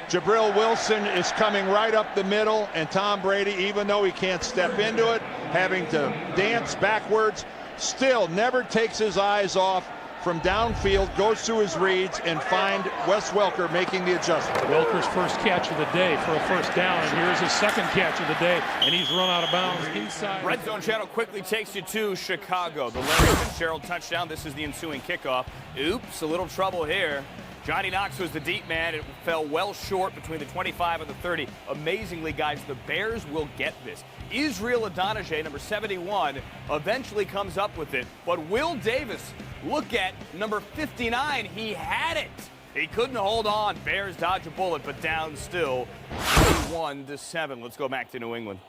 Jabril Wilson is coming right up the middle, and Tom Brady, even though he can't step into it, having to dance backwards, still never takes his eyes off from downfield, goes through his reads, and find Wes Welker making the adjustment. Welker's first catch of the day for a 1st down, and here's his 2nd catch of the day, and he's run out of bounds inside. Red Zone Channel quickly takes you to Chicago. The Larry Fitzgerald touchdown. This is the ensuing kickoff. Oops, a little trouble here. Johnny Knox was the deep man. It fell well short between the 25 and the 30. Amazingly, guys, the Bears will get this. Israel Adonijah, number 71, eventually comes up with it. But Will Davis, look at number 59. He had it. He couldn't hold on. Bears dodge a bullet, but down still 21-7. Let's go back to New England.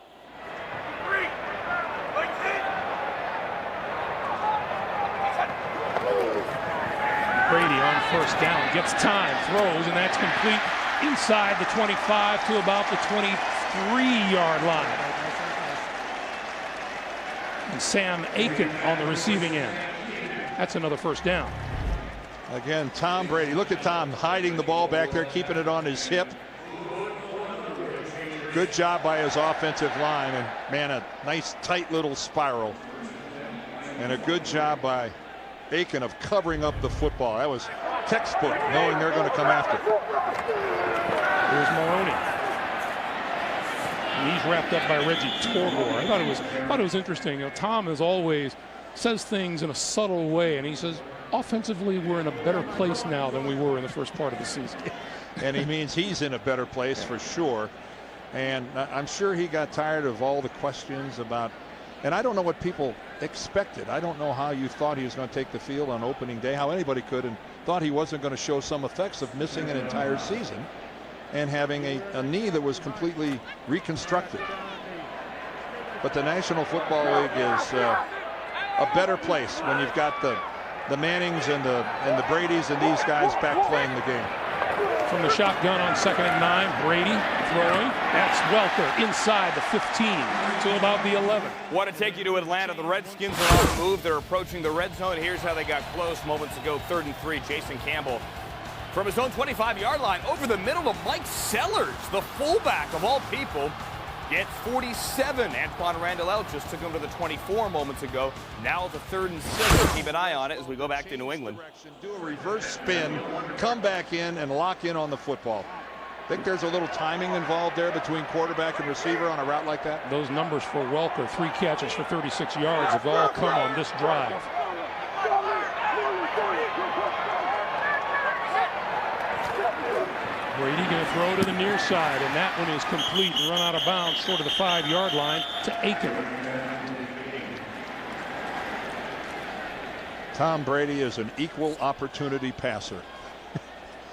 Brady on first down. Gets time, throws, and that's complete inside the 25 to about the 23-yard line. And Sam Aiken on the receiving end. That's another first down. Again, Tom Brady. Look at Tom hiding the ball back there, keeping it on his hip. Good job by his offensive line, and man, a nice tight little spiral. And a good job by Aiken of covering up the football. That was textbook, knowing they're going to come after. Here's Maroney. And he's wrapped up by Reggie Torgor. I thought it was interesting. You know, Tom as always says things in a subtle way, and he says, offensively, we're in a better place now than we were in the first part of the season. And he means he's in a better place for sure. And I'm sure he got tired of all the questions about, and I don't know what people expected. I don't know how you thought he was going to take the field on opening day, how anybody could, and thought he wasn't going to show some effects of missing an entire season and having a knee that was completely reconstructed. But the National Football League is a better place when you've got the Mannings and the Bradys and these guys back playing the game. From the shotgun on 2nd and 9, Brady throwing. That's Welker inside the 15 to about the 11. Want to take you to Atlanta. The Redskins are on the move. They're approaching the red zone. Here's how they got close moments ago. 3rd and 3. Jason Campbell from his own 25-yard line over the middle to Mike Sellers, the fullback of all people. Gets 47. Antoine Randall just took him to the 24 moments ago. Now it's a 3rd and 6. Keep an eye on it as we go back to New England. Do a reverse spin, come back in, and lock in on the football. Think there's a little timing involved there between quarterback and receiver on a route like that? Those numbers for Welker, 3 catches for 36 yards, have all come on this drive. Brady going to throw to the near side, and that one is complete and run out of bounds short of the 5-yard line to Aiken. Tom Brady is an equal opportunity passer.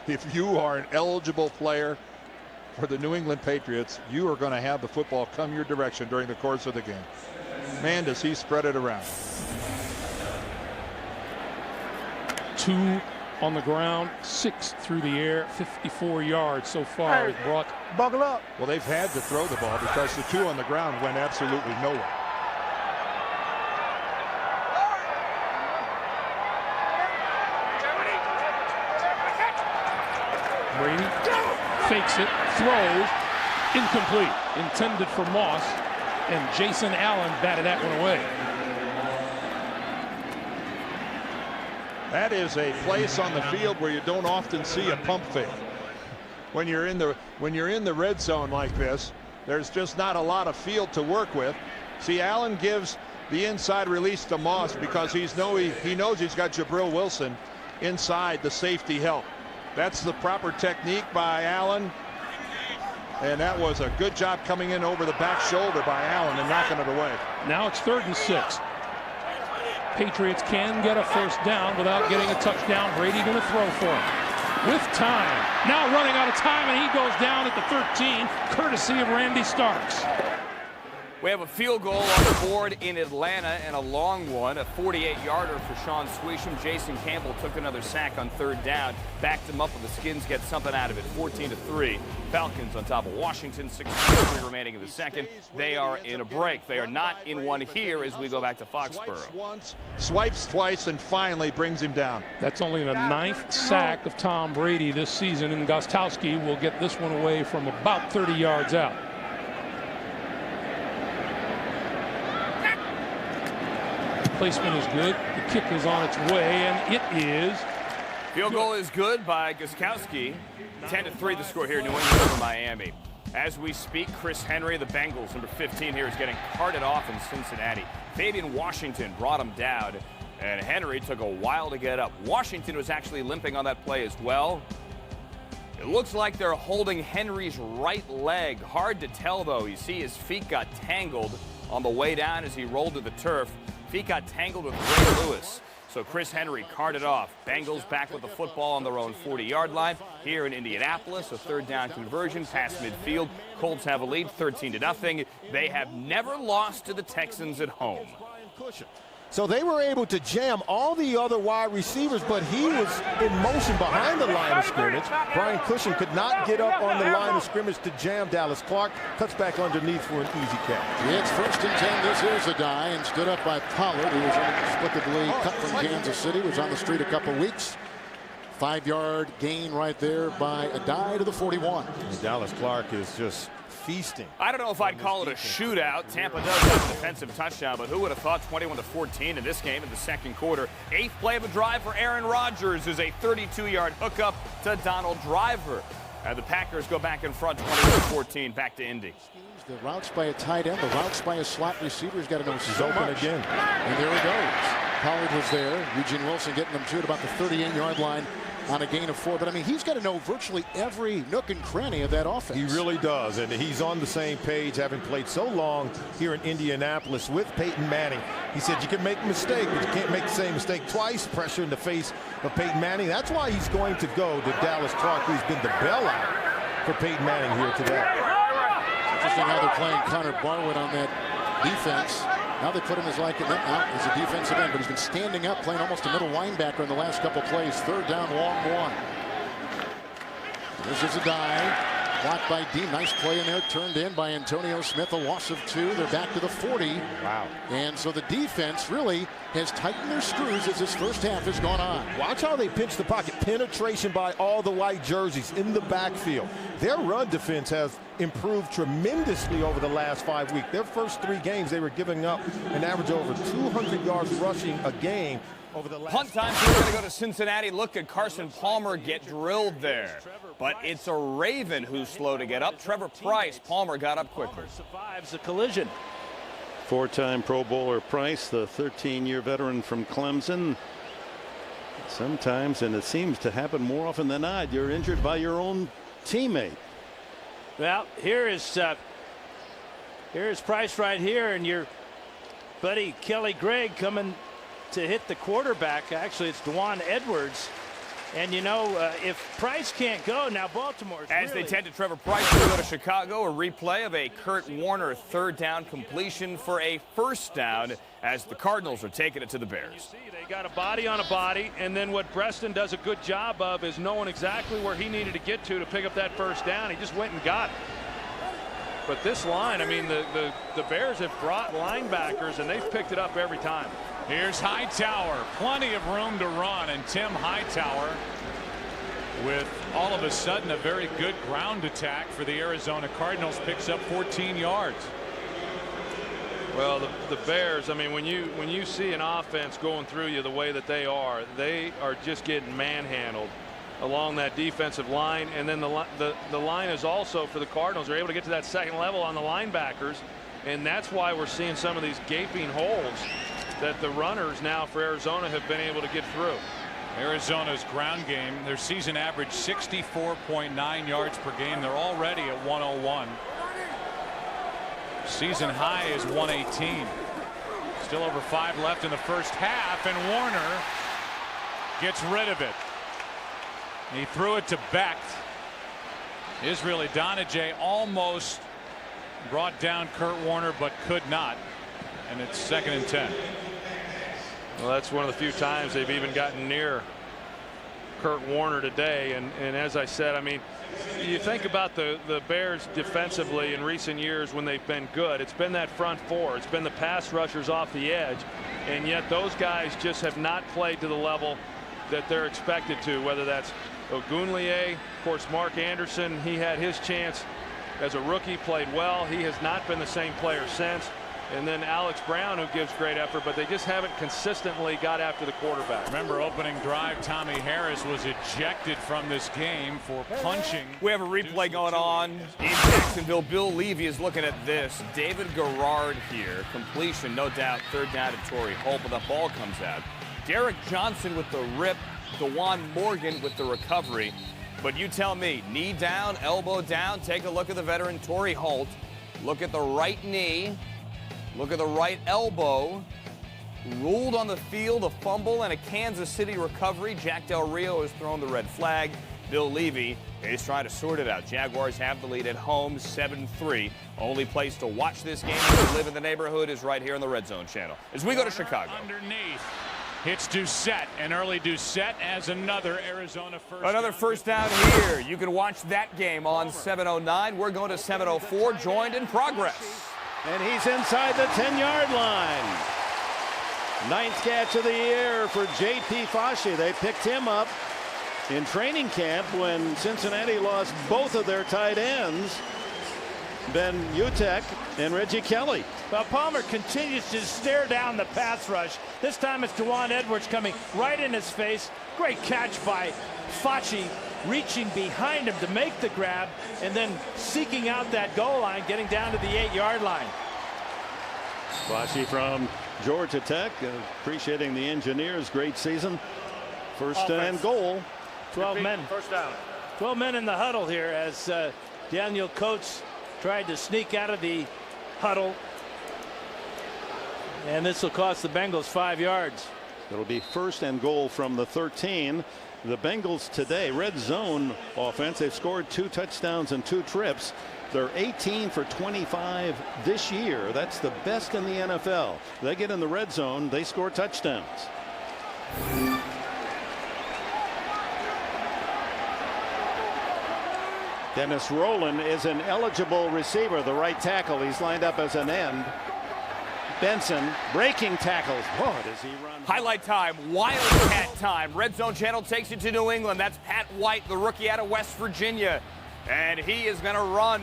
If you are an eligible player for the New England Patriots, you are going to have the football come your direction during the course of the game. Man, does he spread it around. 2 on the ground, 6 through the air, 54 yards so far. Hey, brought. Buckle up. Well, they've had to throw the ball because the 2 on the ground went absolutely nowhere. Brady fakes it, throws, incomplete, intended for Moss, and Jason Allen batted that one away. That is a place on the field where you don't often see a pump fake. When you're in the red zone like this, there's just not a lot of field to work with. See, Allen gives the inside release to Moss because he knows he's got Jabril Wilson inside the safety help. That's the proper technique by Allen. And that was a good job coming in over the back shoulder by Allen and knocking it away. Now it's 3rd and 6. Patriots can get a first down without getting a touchdown. Brady going to throw for him with time. Now running out of time, and he goes down at the 13, courtesy of Randy Starks. We have a field goal on the board in Atlanta and a long one, a 48-yarder for Sean Swisham. Jason Campbell took another sack on 3rd down, backed him up, and the Skins get something out of it. 14-3. Falcons on top of Washington. 6:3 remaining in the second. They are in a break. They are not in one here as we go back to Foxborough. Swipes once, swipes twice, and finally brings him down. That's only the 9th sack of Tom Brady this season, and Gostkowski will get this one away from about 30 yards out. Placement is good. The kick is on its way, and it is. Field goal is good by Gostkowski. 10-3 the score here, New England over Miami. As we speak, Chris Henry, the Bengals, number 15 here, is getting carted off in Cincinnati. Fabian Washington brought him down, and Henry took a while to get up. Washington was actually limping on that play as well. It looks like they're holding Henry's right leg. Hard to tell, though. You see his feet got tangled on the way down as he rolled to the turf. Feet got tangled with Ray Lewis. So Chris Henry carted off. Bengals back with the football on their own 40-yard line. Here in Indianapolis, a 3rd down conversion past midfield. Colts have a lead, 13-0. They have never lost to the Texans at home. So they were able to jam all the other wide receivers, but he was in motion behind the line of scrimmage. Brian Cushing could not get up on the line of scrimmage to jam Dallas Clark. Cuts back underneath for an easy catch. It's 1st and 10. This is a die, and stood up by Pollard, who was inexplicably cut from Kansas City, was on the street a couple weeks. 5-yard gain right there by a die to the 41. And Dallas Clark is just feasting. I don't know if I'd call it a shootout. Tampa does have a defensive touchdown, but who would have thought 21-14 in this game in the second quarter. 8th play of a drive for Aaron Rodgers is a 32-yard hookup to Donald Driver. The Packers go back in front 21-14, back to Indy. The routes by a tight end, the routes by a slot receiver. He's got to know so open much. again. And there he goes. Pollard was there. Eugene Wilson getting them to at about the 38-yard line on a gain of 4. But I mean, he's got to know virtually every nook and cranny of that offense. He really does, and he's on the same page, having played so long here in Indianapolis with Peyton Manning. He said you can make a mistake, but you can't make the same mistake twice. Pressure in the face of Peyton Manning. That's why he's going to go to Dallas Clark, who's been the bailout for Peyton Manning here today. Interesting how they're playing Connor Barwin on that defense. Now they put him as like out as a defensive end, but he's been standing up, playing almost a middle linebacker in the last couple plays. 3rd down, long 1. This is a dive. Blocked by Dean. Nice play in there. Turned in by Antonio Smith. A loss of 2. They're back to the 40. Wow. And so the defense really has tightened their screws as this first half has gone on. Watch how they pinch the pocket. Penetration by all the white jerseys in the backfield. Their run defense has improved tremendously over the last 5 weeks. Their first 3 games, they were giving up an average of over 200 yards rushing a game. Over the last punt time, so we're going to go to Cincinnati. Look at Carson Palmer get drilled there. But it's a Raven who's slow to get up. Trevor Price. Palmer got up quickly. Survives the collision. 4-time Pro Bowler Price, the 13-year veteran from Clemson. Sometimes, and it seems to happen more often than not, you're injured by your own teammate. Well, here is Price right here, and your buddy Kelly Gregg coming to hit the quarterback. Actually, it's Dwan Edwards. And, you know, if Price can't go, now Baltimore's As they tend to Trevor Price to go to Chicago, a replay of a Kurt Warner 3rd down completion for a 1st down as the Cardinals are taking it to the Bears. You see, they got a body on a body, and then what Breston does a good job of is knowing exactly where he needed to get to pick up that 1st down. He just went and got it. But this line, I mean, the Bears have brought linebackers, and they've picked it up every time. Here's Hightower. Plenty of room to run, and Tim Hightower with all of a sudden a very good ground attack for the Arizona Cardinals, picks up 14 yards. Well, the Bears, I mean, when you see an offense going through you the way that they are just getting manhandled along that defensive line. And then the line is also, for the Cardinals, they're able to get to that second level on the linebackers, and that's why we're seeing some of these gaping holes that the runners now for Arizona have been able to get through. Arizona's ground game, their season average 64.9 yards per game. They're already at 101. Season high is 118. Still over 5 left in the first half, and Warner gets rid of it. He threw it to Becht. Israel Idonije almost brought down Kurt Warner, but could not. And it's 2nd and 10. Well, that's one of the few times they've even gotten near Kurt Warner today. And as I said, I mean, you think about the Bears defensively in recent years when they've been good. It's been that front 4. It's been the pass rushers off the edge. And yet those guys just have not played to the level that they're expected to, whether that's Ogunleye, of course, Mark Anderson. He had his chance as a rookie, played well. He has not been the same player since. And then Alex Brown, who gives great effort, but they just haven't consistently got after the quarterback. Remember, opening drive, Tommy Harris was ejected from this game for punching. We have a replay going on in Jacksonville. Bill Levy is looking at this. David Garrard here. Completion, no doubt. 3rd down to Torrey Holt, but the ball comes out. Derek Johnson with the rip. DeJuan Morgan with the recovery. But you tell me, knee down, elbow down. Take a look at the veteran Torrey Holt. Look at the right knee. Look at the right elbow. Ruled on the field, a fumble and a Kansas City recovery. Jack Del Rio has thrown the red flag. Bill Levy is trying to sort it out. Jaguars have the lead at home, 7-3. Only place to watch this game if you live in the neighborhood is right here on the Red Zone channel. As we go to Chicago. Underneath. Hits Doucette, and early Doucette as another Arizona first down. Another first down here. You can watch that game on 709. We're going to 704, joined in progress. And he's inside the 10-yard line. 9th catch of the year for J.P. Fauci. They picked him up in training camp when Cincinnati lost both of their tight ends, Ben Utek and Reggie Kelly. Well, Palmer continues to stare down the pass rush. This time it's Dewan Edwards coming right in his face. Great catch by Fauci, reaching behind him to make the grab and then seeking out that goal line, getting down to the 8-yard line. Fauci from Georgia Tech, appreciating the engineers. Great season. First and goal. 12 men. First down. 12 men in the huddle here as Daniel Coates tried to sneak out of the huddle. And this will cost the Bengals 5 yards. It'll be first and goal from the 13. The Bengals today, red zone offense. They've scored 2 touchdowns and 2 trips. They're 18 for 25 this year. That's the best in the NFL. They get in the red zone, they score touchdowns. Dennis Rowland is an eligible receiver, the right tackle. He's lined up as an end. Benson breaking tackles. What does he run? Highlight time, Wildcat time. Red Zone Channel takes you to New England. That's Pat White, the rookie out of West Virginia. And he is going to run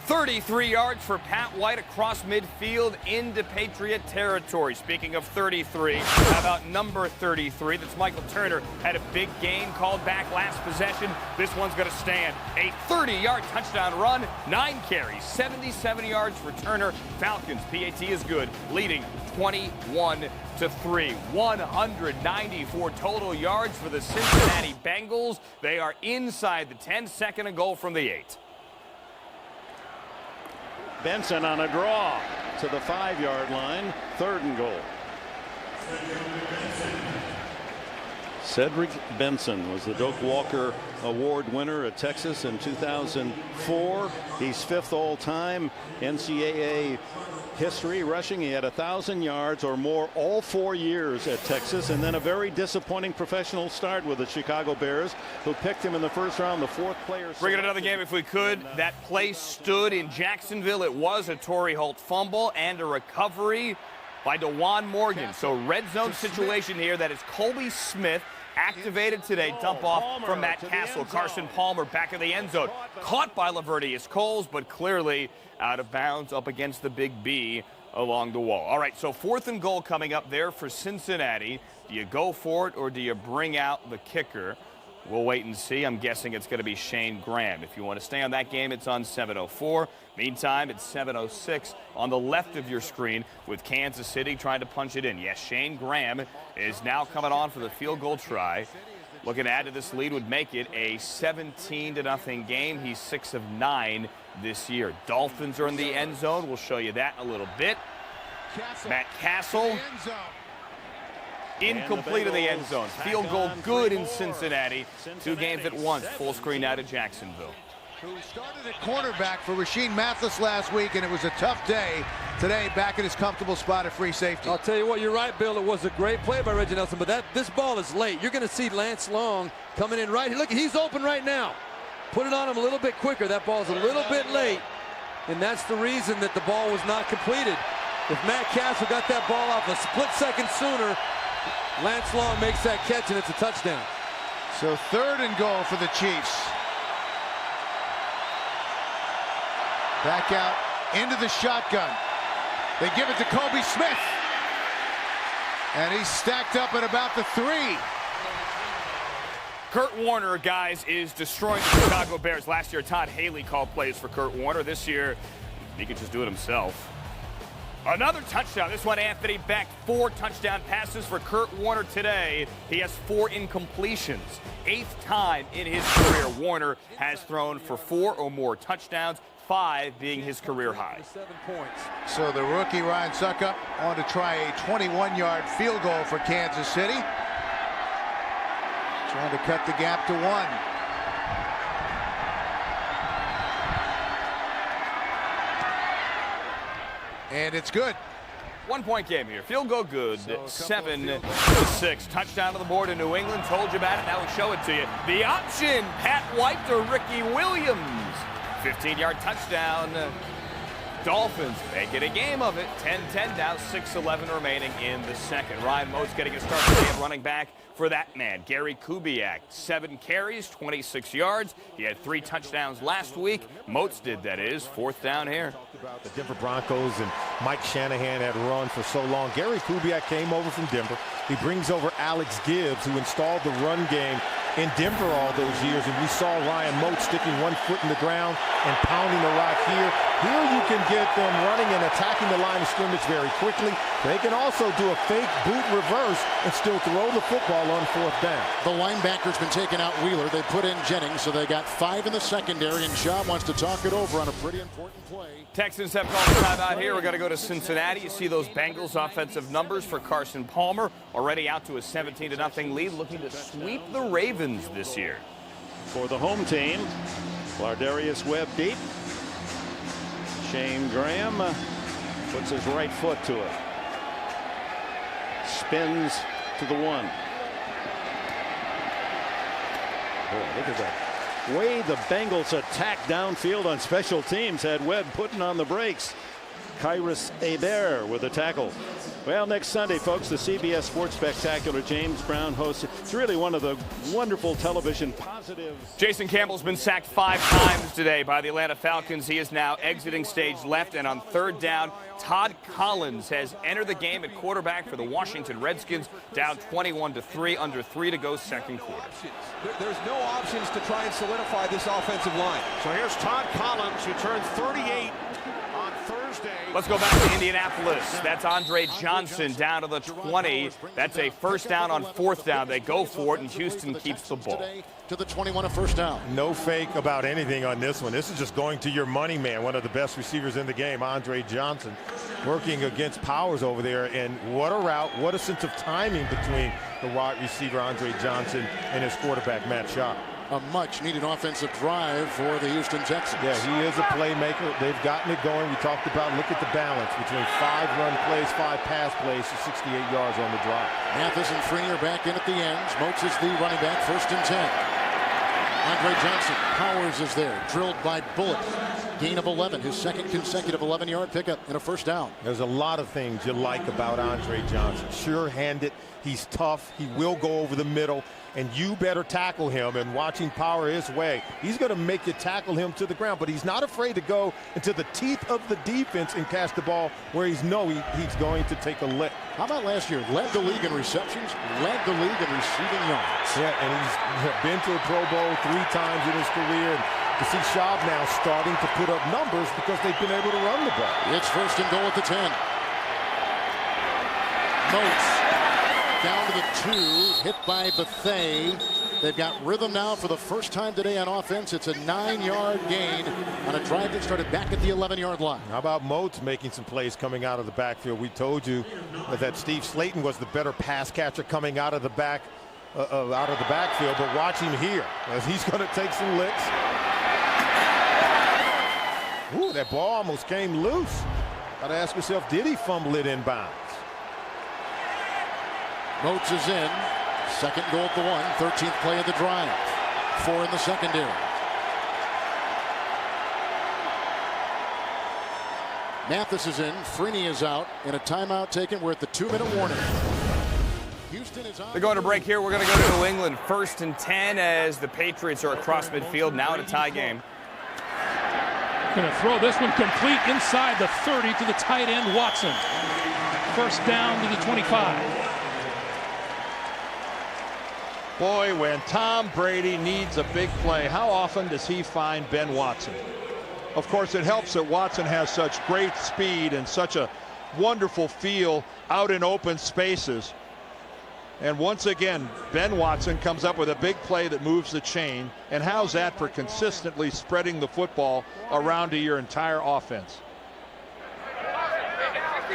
33 yards for Pat White across midfield into Patriot territory. Speaking of 33, how about number 33? That's Michael Turner. Had a big gain called back last possession. This one's going to stand. A 30-yard touchdown run, 9 carries, 77 yards for Turner. Falcons, PAT is good, leading 21-3. 194 total yards for the Cincinnati Bengals. They are inside the 10, second and goal from the 8. Benson on a draw to the 5-yard line, 3rd and goal. Cedric Benson was the Doak Walker Award winner at Texas in 2004. He's 5th all-time NCAA history rushing. He had 1,000 yards or more all 4 years at Texas, and then a very disappointing professional start with the Chicago Bears, who picked him in the 1st round, the 4th player. Bring it another game if we could. That play stood in Jacksonville. It was a Torrey Holt fumble and a recovery by DeJuan Morgan. So red zone situation here. That is Colby Smith activated today. Dump off from Matt Castle. Carson Palmer back in the end zone. Caught by Lavertius Coles, but clearly out of bounds up against the big B along the wall. All right, so 4th and goal coming up there for Cincinnati. Do you go for it or do you bring out the kicker? We'll wait and see. I'm guessing it's going to be Shane Graham. If you want to stay on that game, it's on 704. Meantime, it's 706 on the left of your screen with Kansas City trying to punch it in. Yes, Shane Graham is now coming on for the field goal try. Looking to add to this lead would make it a 17-0 game. He's 6 of 9 this year. Dolphins are in the end zone. We'll show you that in a little bit. Matt Castle. Incomplete in the end zone. Field goal good in Cincinnati. 2 games at once. Full screen out of Jacksonville. Who started at cornerback for Rasheed Mathis last week, and it was a tough day today back in his comfortable spot at free safety. I'll tell you what, you're right, Bill. It was a great play by Reggie Nelson, but this ball is late. You're going to see Lance Long coming in right here. Look, he's open right now. Put it on him a little bit quicker. That ball's a little bit late, and that's the reason that the ball was not completed. If Matt Castle got that ball off a split second sooner, Lance Long makes that catch, and it's a touchdown. So 3rd and goal for the Chiefs. Back out into the shotgun. They give it to Colby Smith. And he's stacked up at about the 3. Kurt Warner, guys, is destroying the Chicago Bears. Last year, Todd Haley called plays for Kurt Warner. This year, he could just do it himself. Another touchdown. This one, Anthony Beck. 4 touchdown passes for Kurt Warner today. He has 4 incompletions. 8th time in his career, Warner has thrown for 4 or more touchdowns, 5 being his career high. 7 points. So the rookie Ryan Succop on to try a 21-yard field goal for Kansas City. Trying to cut the gap to 1. And it's good. 1 point game here. Field goal good. 7-6. Touchdown to the board in New England. Told you about it. Now we show it to you. The option. Pat White to Ricky Williams. 15-yard touchdown. Dolphins make it a game of it. 10-10 now, 6:11 remaining in the second. Ryan Moats getting a start today at running back for that man, Gary Kubiak. 7 carries, 26 yards. He had 3 touchdowns last week. Moats did, that is. 4th down here. The Denver Broncos and Mike Shanahan had run for so long. Gary Kubiak came over from Denver. He brings over Alex Gibbs, who installed the run game in Denver all those years, and we saw Ryan Moats sticking 1 foot in the ground and pounding the rock here. Here you can get them running and attacking the line of scrimmage very quickly. They can also do a fake boot reverse and still throw the football on 4th down. The linebacker's been taking out Wheeler. They put in Jennings, so they got 5 in the secondary, and Schaub wants to talk it over on a pretty important play. Texans have called a timeout here. We're going to go to Cincinnati. You see those Bengals offensive numbers for Carson Palmer. Already out to a 17-0 lead, looking to sweep the Ravens this year. For the home team, Lardarius Webb deep. Shane Graham puts his right foot to it. Spins to the 1. Boy, look at that. Way the Bengals attack downfield on special teams had Webb putting on the brakes. Kyrus Hebert with a tackle. Well, next Sunday, folks, the CBS Sports Spectacular. James Brown hosts. It's really one of the wonderful television positives. Jason Campbell's been sacked 5 times today by the Atlanta Falcons. He is now exiting stage left, and on 3rd down, Todd Collins has entered the game at quarterback for the Washington Redskins, down 21-3, under 3 to go, second quarter. There's no options to try and solidify this offensive line. So here's Todd Collins, who turned 38 on Thursday. Let's go back to Indianapolis. That's Andre Johnson down to the 20. That's a 1st down on 4th down. They go for it, and Houston keeps the ball. To the 21, a 1st down. No fake about anything on this one. This is just going to your money man, one of the best receivers in the game, Andre Johnson, working against Powers over there. And what a route, what a sense of timing between the wide receiver, Andre Johnson, and his quarterback, Matt Schaub. A much-needed offensive drive for the Houston Texans. Yeah, he is a playmaker. They've gotten it going. We talked about, look at the balance between 5 run plays, 5 pass plays, so 68 yards on the drive. Mathis and Freeney are back in at the ends. Moats is the running back, 1st and 10. Andre Johnson, Powers is there, drilled by Bullock. Gain of 11, his 2nd consecutive 11-yard pickup and a 1st down. There's a lot of things you like about Andre Johnson. Sure-handed, he's tough, he will go over the middle, and you better tackle him. And watching Power his way, he's going to make you tackle him to the ground, but he's not afraid to go into the teeth of the defense and catch the ball where he's going to take a lick. How about last year? Led the league in receptions, led the league in receiving yards. Yeah, and he's been to a Pro Bowl 3 times in his career. And to see Schaub now starting to put up numbers because they've been able to run the ball. It's 1st and goal at the 10. Moats down to the 2, hit by Bethea. They've got rhythm now for the first time today on offense. It's a 9-yard gain on a drive that started back at the 11-yard line. How about Moats making some plays coming out of the backfield? We told you that Steve Slayton was the better pass catcher coming out of the backfield, but watch him here as he's going to take some licks. Ooh, that ball almost came loose. Got to ask yourself, did he fumble it inbounds? Moats is in. 2nd goal at the 1. 13th play of the drive. 4 in the secondary. Mathis is in. Freeney is out. And a timeout taken. We're at the 2-minute warning. Houston is on. They're going to break here. We're going to go to New England. 1st and 10 as the Patriots are across midfield. Now in a tie game. Going to throw this one complete inside the 30 to the tight end, Watson. 1st down to the 25. Boy, when Tom Brady needs a big play, how often does he find Ben Watson? Of course, it helps that Watson has such great speed and such a wonderful feel out in open spaces. And once again, Ben Watson comes up with a big play that moves the chain. And how's that for consistently spreading the football around to your entire offense?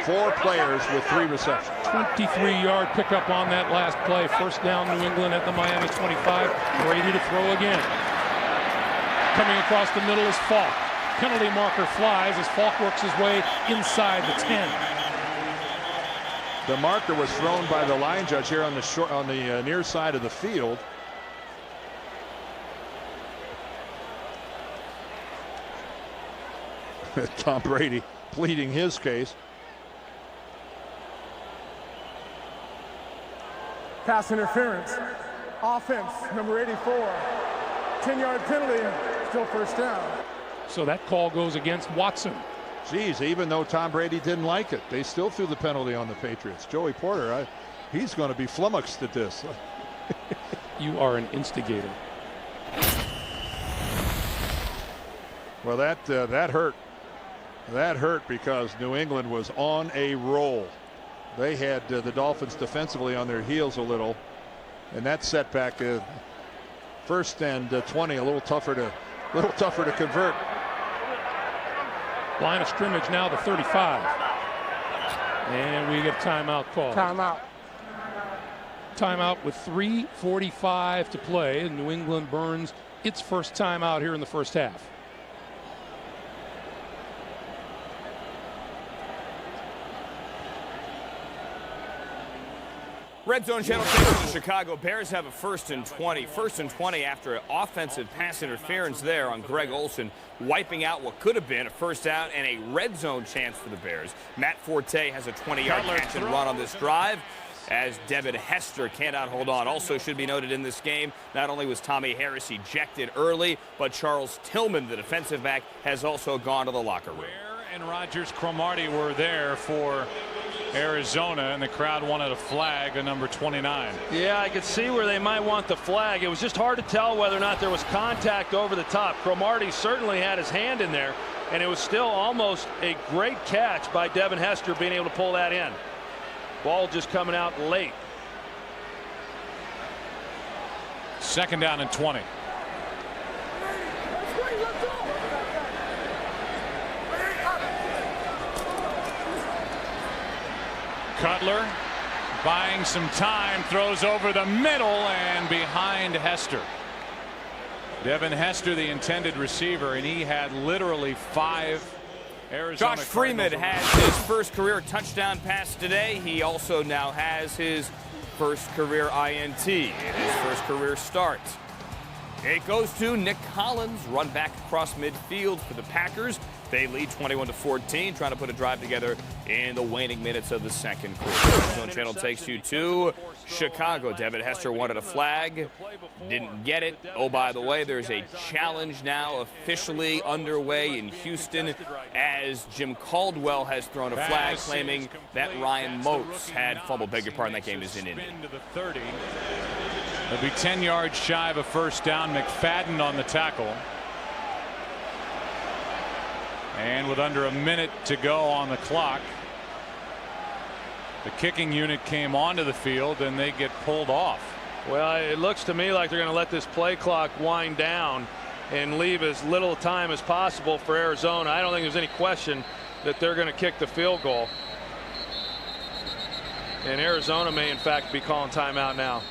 4 players with 3 receptions. 23-yard pickup on that last play. First down, New England at the Miami 25. Brady to throw again. Coming across the middle is Falk. Penalty marker flies as Falk works his way inside the 10. The marker was thrown by the line judge here on the near side of the field. Tom Brady pleading his case. Pass interference. Offense, number 84. 10-yard penalty, still first down. So that call goes against Watson. Geez, even though Tom Brady didn't like it, they still threw the penalty on the Patriots. Joey Porter, he's going to be flummoxed at this. You are an instigator. Well, that hurt. That hurt because New England was on a roll. They had the Dolphins defensively on their heels a little, and that setback, first and 20, a little tougher to convert. Line of scrimmage now the 35, and we get timeout call. Timeout with 3:45 to play. New England burns its first timeout here in the first half. Red Zone Channel takes the Chicago Bears have a 1st and 20. 1st and 20 after an offensive pass interference there on Greg Olsen, wiping out what could have been a first out and a red zone chance for the Bears. Matt Forte has a 20-yard catch and run on this drive as Devin Hester cannot hold on. Also should be noted in this game, not only was Tommy Harris ejected early, but Charles Tillman, the defensive back, has also gone to the locker room. And Rogers Cromartie were there for Arizona, and the crowd wanted a flag on number 29. Yeah, I could see where they might want the flag. It was just hard to tell whether or not there was contact over the top. Cromartie certainly had his hand in there, and it was still almost a great catch by Devin Hester being able to pull that in. Ball just coming out late. 2nd down and 20. Cutler buying some time, throws over the middle and behind Hester. Devin Hester, the intended receiver, and he had literally 5 Arizona Josh Freeman has his first career touchdown pass today. He also now has his first career INT in his first career start. It goes to Nick Collins, run back across midfield for the Packers. They lead 21-14, trying to put a drive together in the waning minutes of the second quarter. Red Zone Channel takes you to Chicago. Devin Hester wanted a flag, didn't get it. Oh, by the way, there's a challenge now officially underway in Houston as Jim Caldwell has thrown a flag claiming that Ryan Moats had fumbled. Beg your pardon, that game is in Indy. They'll be 10 yards shy of a first down. McFadden on the tackle. And with under a minute to go on the clock, the kicking unit came onto the field and they get pulled off. Well, it looks to me like they're going to let this play clock wind down and leave as little time as possible for Arizona. I don't think there's any question that they're going to kick the field goal. And Arizona may, in fact, be calling timeout now.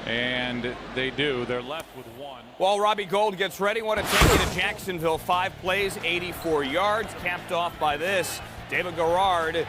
And they do. They're left with 1. While Robbie Gould gets ready, want to take you to Jacksonville. 5 plays, 84 yards, capped off by this. David Garrard, a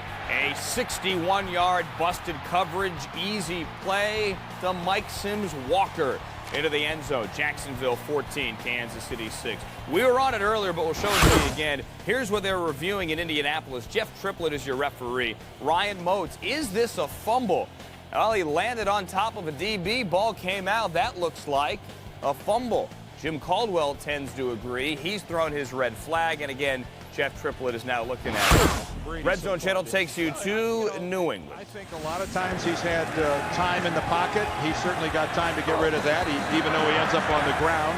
61-yard busted coverage, easy play to Mike Sims Walker into the end zone. Jacksonville 14, Kansas City 6. We were on it earlier, but we'll show it to you again. Here's what they're reviewing in Indianapolis. Jeff Triplett is your referee. Ryan Moats, is this a fumble? Well, he landed on top of a DB. Ball came out. That looks like a fumble. Jim Caldwell tends to agree. He's thrown his red flag, and again, Jeff Triplett is now looking at it. Red Zone Channel takes you to New England. I think a lot of times he's had time in the pocket. He certainly got time to get rid of that, even though he ends up on the ground.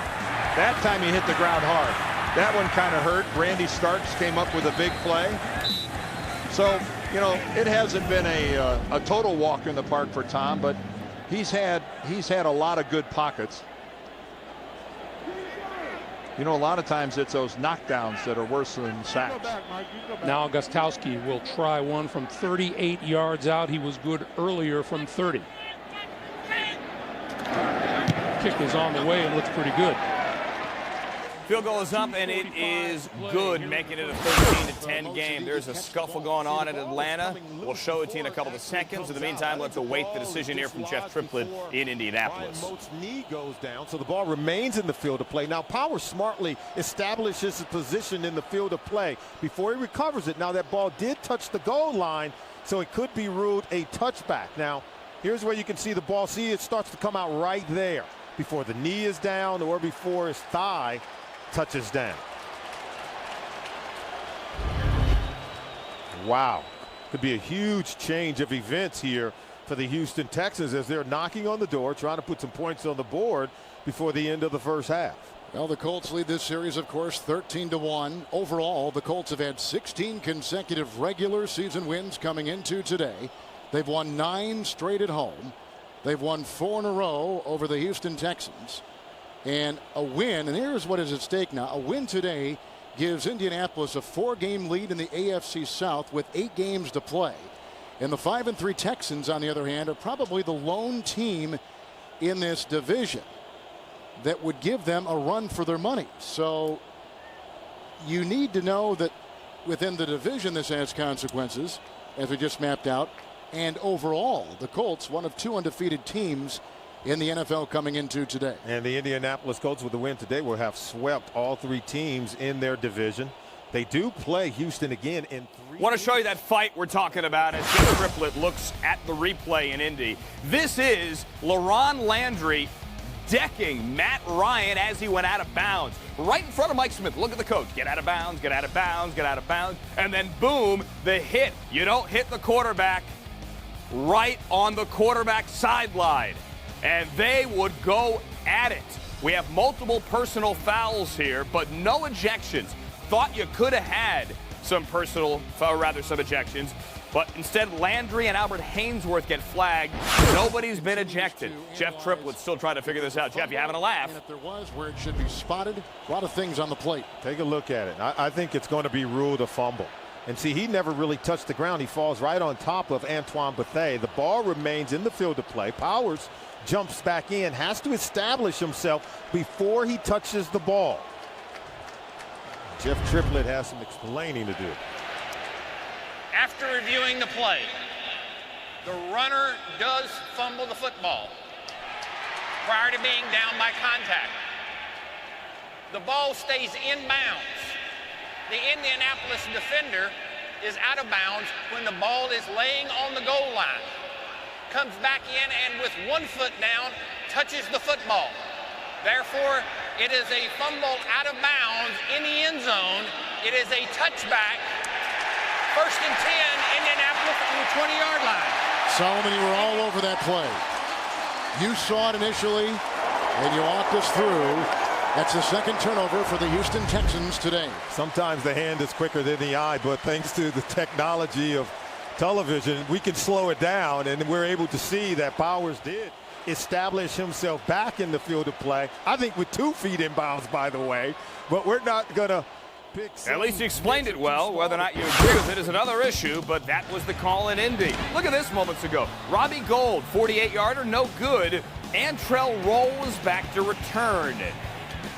That time he hit the ground hard. That one kind of hurt. Randy Starks came up with a big play. So, you know, it hasn't been a total walk in the park for Tom, but he's had a lot of good pockets. You know, a lot of times it's those knockdowns that are worse than sacks. Now Gostowski will try one from 38 yards out. He was good earlier from 30. Kick is on the way and looks pretty good. Field goal is up, and it is good, making it a 13-10 game. There's a scuffle going on in Atlanta. We'll show it to you in a couple of seconds. In the meantime, let's await the decision here from Jeff Triplett in Indianapolis. Ryan Moat's knee goes down, so the ball remains in the field of play. Now, Powers smartly establishes his position in the field of play before he recovers it. Now, that ball did touch the goal line, so it could be ruled a touchback. Now, here's where you can see the ball. See, it starts to come out right there before the knee is down or before his thigh touches down. Wow. Could be a huge change of events here for the Houston Texans as they're knocking on the door, trying to put some points on the board before the end of the first half. Well, the Colts lead this series, of course, 13-1. Overall, the Colts have had 16 consecutive regular season wins coming into today. They've won 9 straight at home. They've won 4 in a row over the Houston Texans. And a win, and here's what is at stake now. A win today gives Indianapolis a 4-game lead in the AFC South with 8 games to play. And the 5-3 Texans, on the other hand, are probably the lone team in this division that would give them a run for their money. So you need to know that within the division this has consequences, as we just mapped out. And overall, the Colts, one of 2 undefeated teams in the NFL coming into today. And the Indianapolis Colts with the win today will have swept all 3 teams in their division. They do play Houston again in 3. Want to show you that fight we're talking about as Jeff Triplett looks at the replay in Indy. This is LaRon Landry decking Matt Ryan as he went out of bounds. Right in front of Mike Smith. Look at the coach. Get out of bounds, get out of bounds, get out of bounds. And then boom, the hit. You don't hit the quarterback right on the quarterback sideline. And they would go at it. We have multiple personal fouls here, but no ejections. Thought you could have had some some ejections, but instead Landry and Albert Hainsworth get flagged. Nobody's been ejected. Jeff Triplett still trying to figure this out. Jeff, you having a laugh? And if there was where it should be spotted, a lot of things on the plate. Take a look at it. I think it's going to be ruled a fumble. And see, he never really touched the ground. He falls right on top of Antoine Bethea. The ball remains in the field of play. Powers jumps back in, has to establish himself before he touches the ball. Jeff Triplett has some explaining to do. After reviewing the play, the runner does fumble the football prior to being down by contact. The ball stays in bounds. The Indianapolis defender is out of bounds when the ball is laying on the goal line. Comes back in and with 1 foot down, touches the football. Therefore, it is a fumble out of bounds in the end zone. It is a touchback. 1st and 10, Indianapolis on the 20-yard line. Solomon, you were all over that play. You saw it initially, and you walked us through. That's the 2nd turnover for the Houston Texans today. Sometimes the hand is quicker than the eye, but thanks to the technology of television, we can slow it down, and we're able to see that Powers did establish himself back in the field of play. I think with 2 feet in bounds, by the way, but we're not going to pick. At least you explained it well. Whether or not you agree with it is another issue, but that was the call in Indy. Look at this moments ago. Robbie Gould, 48-yarder, no good. Antrell Roll is back to return.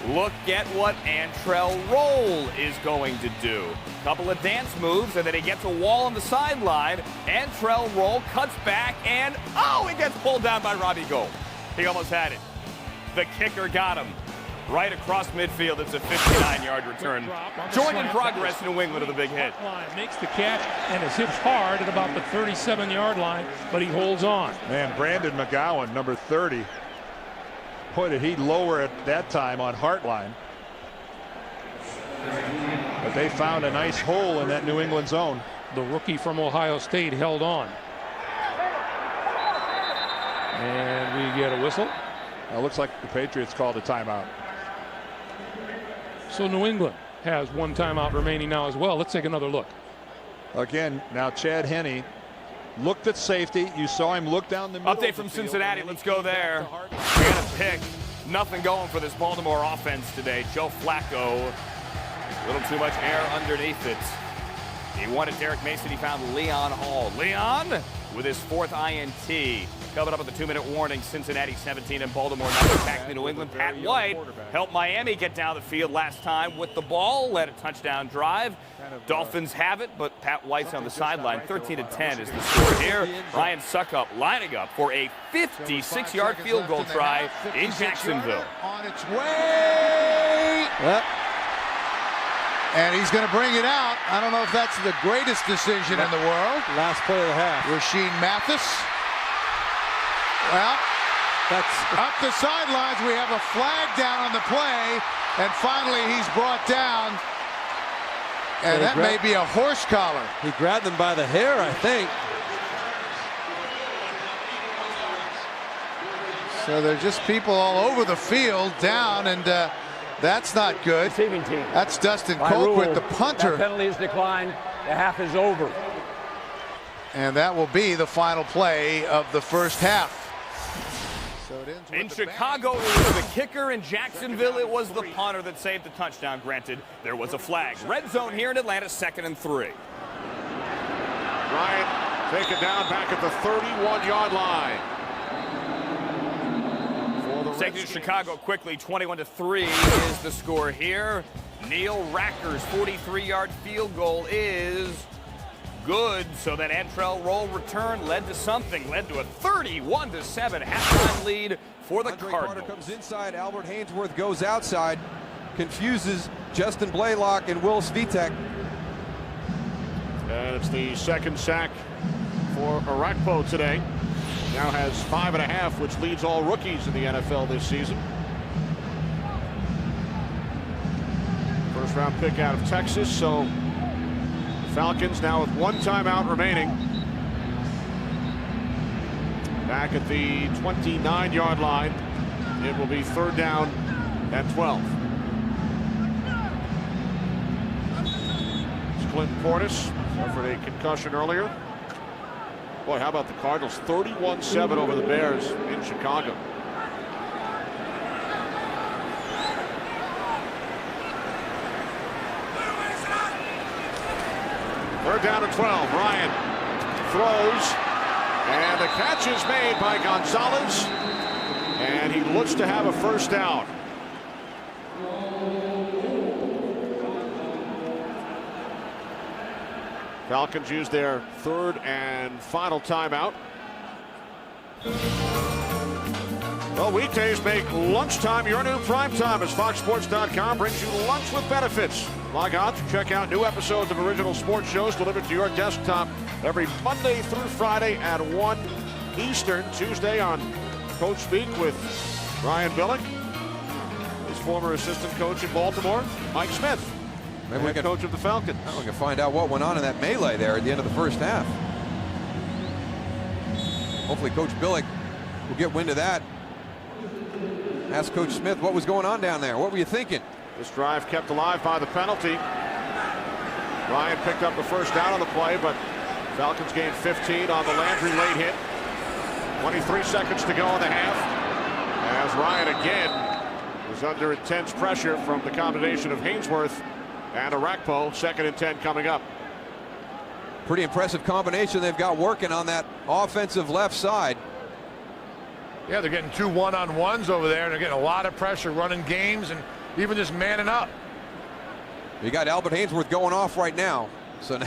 Look at what Antrell Roll is going to do. Couple of dance moves, and then he gets a wall on the sideline. Antrell Roll cuts back, and he gets pulled down by Robbie Gould. He almost had it. The kicker got him. Right across midfield, it's a 59-yard return. Joined in progress, New England with a big hit. Makes the catch and is hit hard at about the 37-yard line, but he holds on. Man, Brandon McGowan, number 30. Boy, did he lower at that time on Hartline. But they found a nice hole in that New England zone. The rookie from Ohio State held on. And we get a whistle. It looks like the Patriots called a timeout. So New England has 1 timeout remaining now as well. Let's take another look. Again, now Chad Henne looked at safety. You saw him look down the middle. Update from Cincinnati. Let's go there. We got a pick. nothing going for this Baltimore offense today. Joe Flacco, a little too much air underneath it. He wanted Derek Mason. He found Leon Hall. Leon with his 4th INT. Coming up with the 2-minute warning. Cincinnati 17 and Baltimore 9 attacking New England. Pat White helped Miami get down the field last time with the ball. Led a touchdown drive. Dolphins have it, but Pat White's on the sideline. 13-10 is the score here. Ryan Succop lining up for a 56-yard field goal try in Jacksonville. On its way. And he's going to bring it out. I don't know if that's the greatest decision in the world. Last play of the half. Rasheed Mathis. Well, that's up the sidelines. We have a flag down on the play. And finally, he's brought down. And that may be a horse collar. He grabbed them by the hair, I think. So there's just people all over the field down, and that's not good. Receiving team. That's Dustin Colquitt, the punter. That penalty is declined. The half is over. And that will be the final play of the first half. So it ends in Chicago, it was the kicker. In Jacksonville, it was the punter that saved the touchdown. Granted, there was a flag. Red zone here in Atlanta, 2nd and 3. Bryant taken down back at the 31-yard line. Taking to Chicago quickly, 21-3 is the score here. Neil Racker's 43-yard field goal is good, so that Antrell Roll return led to something, led to a 31-7 halftime lead for the Cardinals. Carter comes inside, Albert Hainsworth goes outside, confuses Justin Blaylock and Will Svitek. And it's the 2nd sack for Orakpo today. Now has 5.5, which leads all rookies in the NFL this season. First round pick out of Texas, so Falcons now with 1 timeout remaining. Back at the 29-yard line. It will be 3rd down at 12. It's Clinton Portis, suffered a concussion earlier. Boy, how about the Cardinals? 31-7 over the Bears in Chicago. Third down at 12. Ryan throws, and the catch is made by Gonzalez, and he looks to have a first down. Falcons use their 3rd and final timeout. Well, weekdays make lunchtime your new prime time as FoxSports.com brings you lunch with benefits. Log on to check out new episodes of original sports shows delivered to your desktop every Monday through Friday at 1 Eastern. Tuesday on Coach Speak with Brian Billick, his former assistant coach in Baltimore, Mike Smith. Maybe we can, coach of the Falcons. We can find out what went on in that melee there at the end of the first half. Hopefully Coach Billick will get wind of that. Ask Coach Smith what was going on down there. What were you thinking? This drive kept alive by the penalty. Ryan picked up the first down on the play, but Falcons gained 15 on the Landry late hit. 23 seconds to go in the half. As Ryan again was under intense pressure from the combination of Hainsworth and Orakpo. 2nd and 10 coming up. Pretty impressive combination they've got working on that offensive left side. Yeah, they're getting 2 one-on-ones over there, and they're getting a lot of pressure running games and even just manning up. You got Albert Hainsworth going off right now. So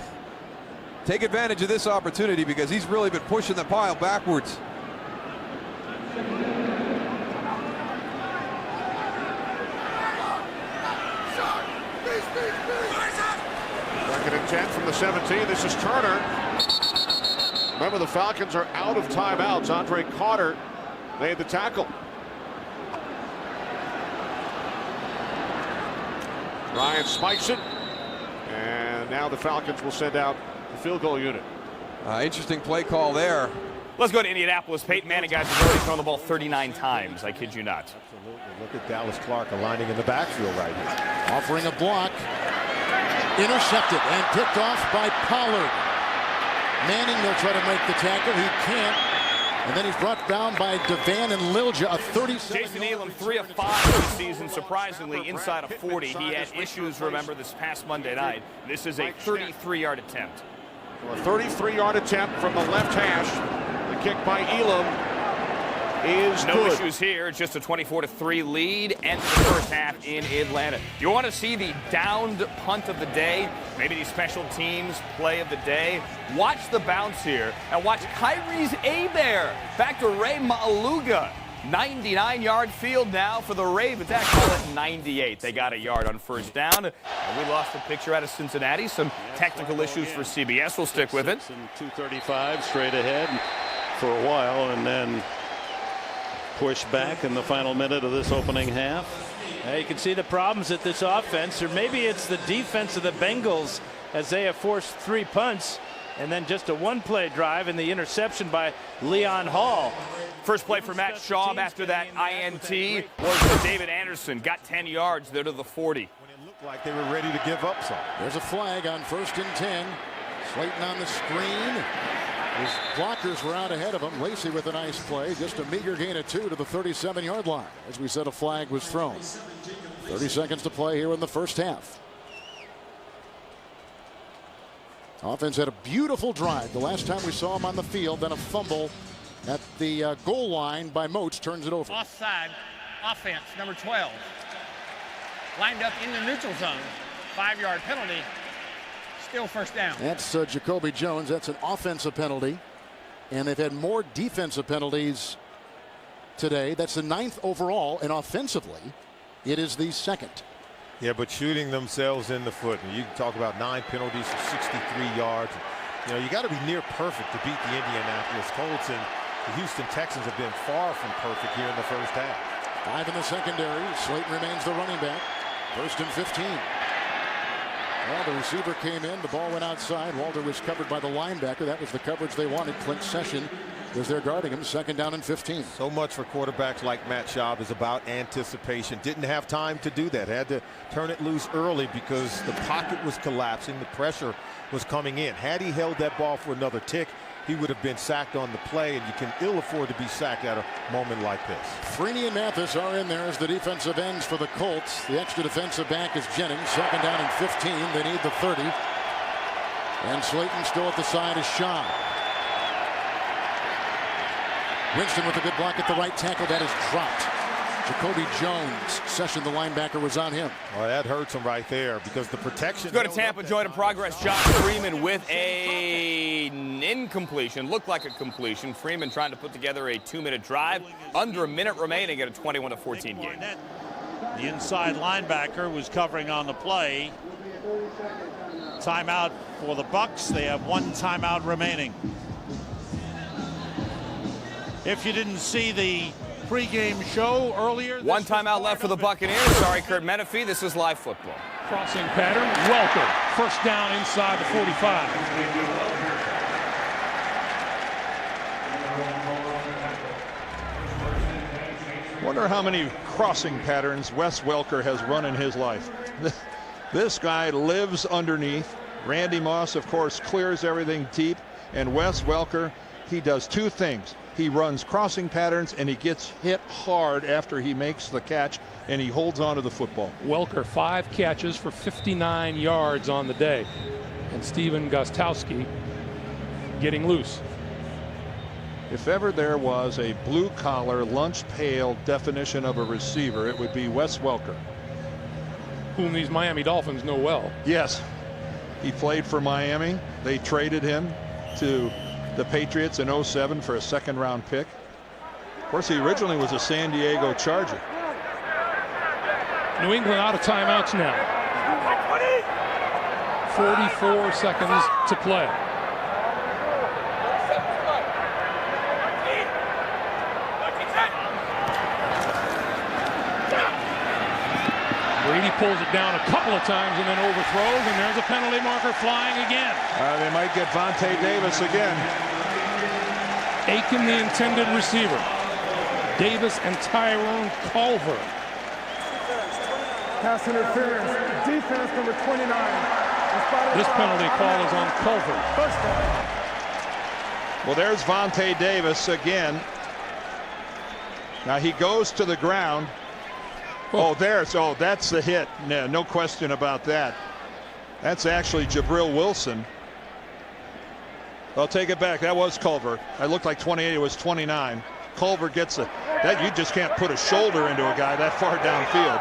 take advantage of this opportunity because he's really been pushing the pile backwards. Second and 10 from the 17. This is Turner. Remember, the Falcons are out of timeouts. Andre Carter made the tackle. Ryan spikes it. And now the Falcons will send out the field goal unit. Interesting play call there. Let's go to Indianapolis. Peyton Manning, guys, has already thrown the ball 39 times. I kid you not. Absolutely. Look at Dallas Clark aligning in the backfield right here. Offering a block. Intercepted and picked off by Pollard. Manning will try to make the tackle. He can't. And then he's brought down by Devan and Lilja, a 37. Jason Elam, 3 of 5 this season, surprisingly inside of 40. He had issues, remember, this past Monday night. This is a 33-yard attempt. A 33-yard attempt from the left hash. The kick by Elam is no good. issues here. Just a 24-3 lead and the first half in Atlanta. You want to see the downed punt of the day, maybe the special teams play of the day. Watch the bounce here and watch Kyrie's Abear back to Ray Maaluga. 99-yard field now for the Ravens. I call it 98. They got a yard on first down. And we lost the picture out of Cincinnati. Some technical issues for CBS. We'll stick with it. And 2:35 straight ahead for a while, and then push back in the final minute of this opening half. You can see the problems at this offense, or maybe it's the defense of the Bengals as they have forced 3 punts and then just a one-play drive and the interception by Leon Hall. First play for Matt Schaub after that INT was David Anderson. Got 10 yards there to the 40. When it looked like they were ready to give up some. There's a flag on 1st and 10. Slayton on the screen. His blockers were out ahead of him. Lacey with a nice play. Just a meager gain of 2 to the 37-yard line. As we said, a flag was thrown. 30 seconds to play here in the first half. Offense had a beautiful drive. The last time we saw him on the field, then a fumble at the goal line by Moats turns it over. Offside offense, number 12. Lined up in the neutral zone. 5-yard penalty. Still first down. That's Jacoby Jones. That's an offensive penalty. And they've had more defensive penalties today. That's the 9th overall. And offensively, it is the 2nd. Yeah, but shooting themselves in the foot. And you can talk about 9 penalties for 63 yards. You know, you got to be near perfect to beat the Indianapolis Colts. And the Houston Texans have been far from perfect here in the first half. 5 in the secondary. Slayton remains the running back. 1st and 15. Well, the receiver came in. The ball went outside. Walter was covered by the linebacker. That was the coverage they wanted. Clint Session was there guarding him. 2nd down and 15. So much for quarterbacks like Matt Schaub is about anticipation. Didn't have time to do that. Had to turn it loose early because the pocket was collapsing. The pressure was coming in. Had he held that ball for another tick, he would have been sacked on the play, and you can ill afford to be sacked at a moment like this. Freeney and Mathis are in there as the defensive ends for the Colts. The extra defensive back is Jennings. 2nd down and 15. They need the 30. And Slayton still at the side is Shaw. Winston with a good block at the right tackle. That is dropped. Jacoby Jones. Session, the linebacker, was on him. Well, that hurts him right there because the protection. Let's go to Tampa. Joy to progress. Josh Freeman with an incompletion. Looked like a completion. Freeman trying to put together a 2-minute drive. Under a minute remaining at a 21-14 game. The inside linebacker was covering on the play. Timeout for the Bucks. They have 1 timeout remaining. If you didn't see the pregame show earlier. 1 timeout left for the Buccaneers. Sorry, Kurt Menefee. This is live football. Crossing pattern. Welker. First down inside the 45. Wonder how many crossing patterns Wes Welker has run in his life. This guy lives underneath. Randy Moss, of course, clears everything deep. And Wes Welker, he does 2 things. He runs crossing patterns and he gets hit hard after he makes the catch and he holds on to the football. Welker 5 catches for 59 yards on the day. And Steven Gostkowski getting loose. If ever there was a blue-collar, lunch-pail definition of a receiver, it would be Wes Welker. Whom these Miami Dolphins know well. Yes. He played for Miami. They traded him to the Patriots in 07 for a 2nd-round pick. Of course, he originally was a San Diego Charger. New England out of timeouts now. 44 seconds to play. Brady pulls it down a couple of times and then overthrows, and there's a penalty marker flying again. They might get Vontae Davis again. Aiken, the intended receiver. Davis and Tyrone Culver. Pass interference. Defense number 29. This penalty call is on Culver. First down. Well, there's Vontae Davis again. Now he goes to the ground. Oh, that's the hit. No question about that. That's actually Jabril Wilson. I'll take it back. That was Culver. I looked like 28. It was 29. Culver gets that. You just can't put a shoulder into a guy that far downfield.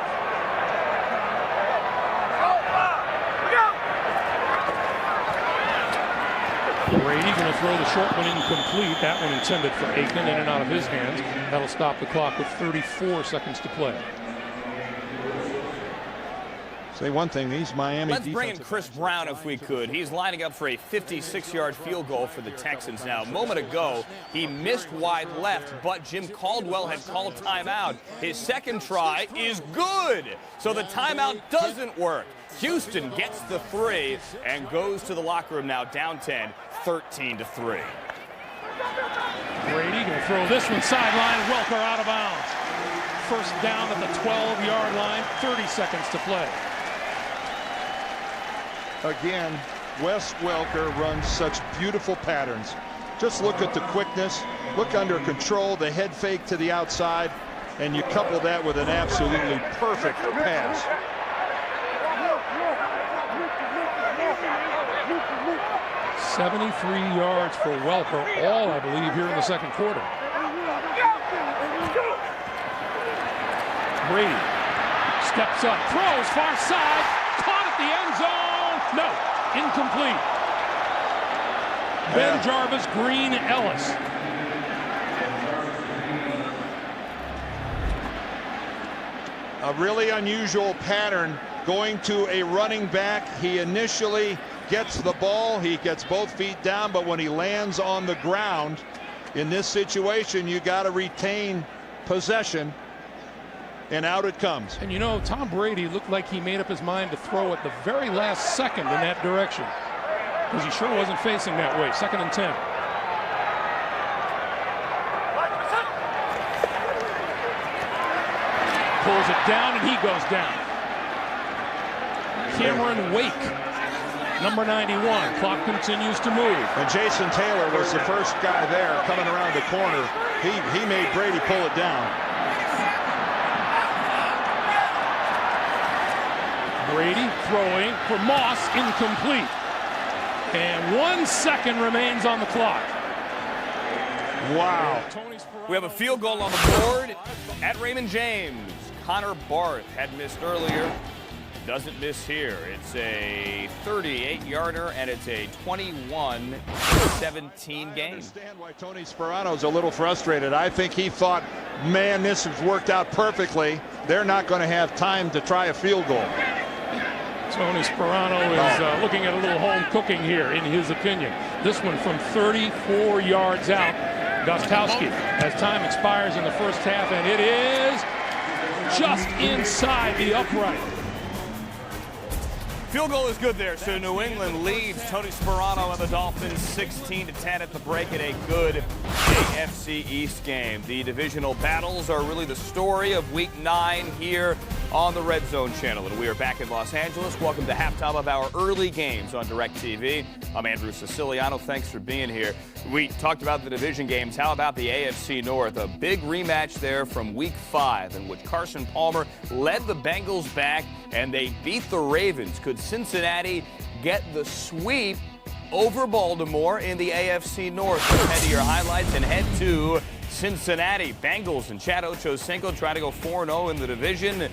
Brady going to throw the short one incomplete. That one intended for Aikman, in and out of his hands. That'll stop the clock with 34 seconds to play. Say one thing, these Miami Let's bring in Chris Brown if we could. He's lining up for a 56-yard field goal for the Texans now. A moment ago, he missed wide left, but Jim Caldwell had called timeout. His second try is good, so the timeout doesn't work. Houston gets the 3 and goes to the locker room now down 10, 13-3. Brady going to throw this one sideline. Welker out of bounds. First down at the 12-yard line, 30 seconds to play. Again, Wes Welker runs such beautiful patterns. Just look at the quickness, look under control, the head fake to the outside, and you couple that with an absolutely perfect pass. 73 yards for Welker, all I believe here in the second quarter. Brady steps up, throws far side, caught at the end zone. No, incomplete. Ben Jarvis, Green, Ellis. A really unusual pattern going to a running back. He initially gets the ball, he gets both feet down, but when he lands on the ground in this situation, you got to retain possession, and out it comes. And you know, Tom Brady looked like he made up his mind to throw at the very last second in that direction, because he sure wasn't facing that way. 2nd and 10. Pulls it down, and he goes down. Cameron Wake, number 91. Clock continues to move. And Jason Taylor was the first guy there coming around the corner. He made Brady pull it down. Brady throwing for Moss, incomplete. And 1 second remains on the clock. Wow. We have a field goal on the board at Raymond James. Connor Barth had missed earlier. Doesn't miss here. It's a 38-yarder, and it's a 21-17 game. I understand why Tony Sperano's a little frustrated. I think he thought, man, this has worked out perfectly. They're not going to have time to try a field goal. Tony Sperano is looking at a little home cooking here, in his opinion. This one from 34 yards out. Gostkowski, as time expires in the first half, and it is just inside the upright. Field goal is good there, so New England leads Tony Sperano and the Dolphins 16-10 at the break in a good AFC East game. The divisional battles are really the story of Week 9 here on the Red Zone channel. And we are back in Los Angeles. Welcome to halftime of our early games on DirecTV. I'm Andrew Siciliano. Thanks for being here. We talked about the division games. How about the AFC North? A big rematch there from Week 5 in which Carson Palmer led the Bengals back and they beat the Ravens. Could Cincinnati get the sweep over Baltimore in the AFC North? Let's head to your highlights and head to Cincinnati. Bengals and Chad Ochocinco trying to go 4-0 in the division.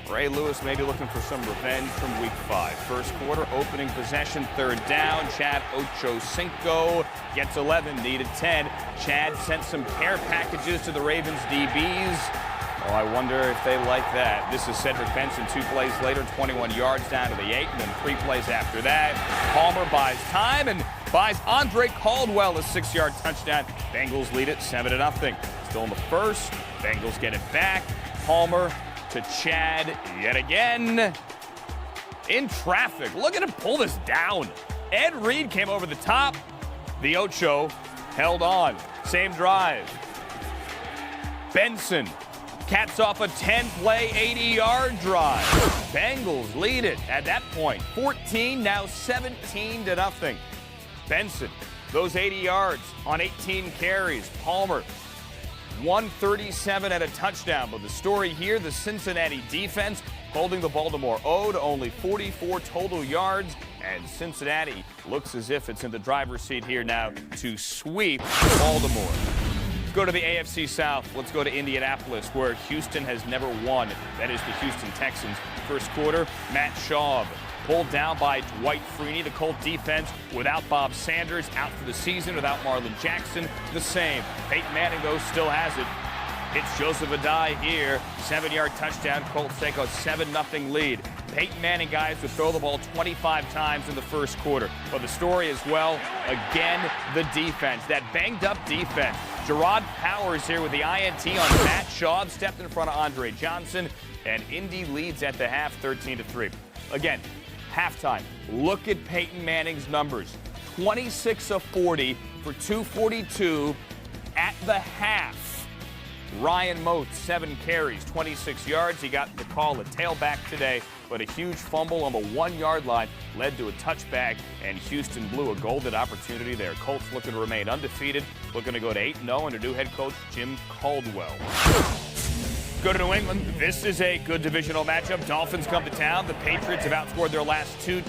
Ray Lewis maybe looking for some revenge from Week 5. First quarter, opening possession, 3rd down. Chad Ochocinco gets 11, needed 10. Chad sent some care packages to the Ravens DBs. Oh, I wonder if they like that. This is Cedric Benson 2 plays later, 21 yards down to the 8, and then 3 plays after that. Palmer buys time and buys Andre Caldwell a 6-yard touchdown. Bengals lead it 7-0. Still in the first. Bengals get it back. Palmer to Chad yet again. In traffic. Look at him pull this down. Ed Reed came over the top. The Ocho held on. Same drive. Benson caps off a 10-play, 80-yard drive. Bengals lead it at that point. 14, now 17-0. Benson those 80 yards on 18 carries. Palmer, 137 and a touchdown. But the story here, the Cincinnati defense holding the Baltimore O to only 44 total yards. And Cincinnati looks as if it's in the driver's seat here now to sweep Baltimore. Let's go to the AFC South. Let's go to Indianapolis, where Houston has never won. That is the Houston Texans. First quarter, Matt Schaub pulled down by Dwight Freeney. The Colt defense without Bob Sanders out for the season, without Marlon Jackson, the same. Peyton Manning, though, still has it. It's Joseph Adai here. 7-yard touchdown. Colts take a 7-0 lead. Peyton Manning, guys, would throw the ball 25 times in the first quarter. But the story as well, again, the defense. That banged-up defense. Gerard Powers here with the INT on Matt Schaub. Stepped in front of Andre Johnson. And Indy leads at the half, 13-3. Again, halftime. Look at Peyton Manning's numbers. 26 of 40 for 242 at the half. Ryan Moats, 7 carries, 26 yards. He got the call at tailback today, but a huge fumble on the 1-yard line led to a touchback, and Houston blew a golden opportunity there. Colts looking to remain undefeated, looking to go to 8-0 under new head coach Jim Caldwell. Go to New England. This is a good divisional matchup. Dolphins come to town. The Patriots have outscored their last two,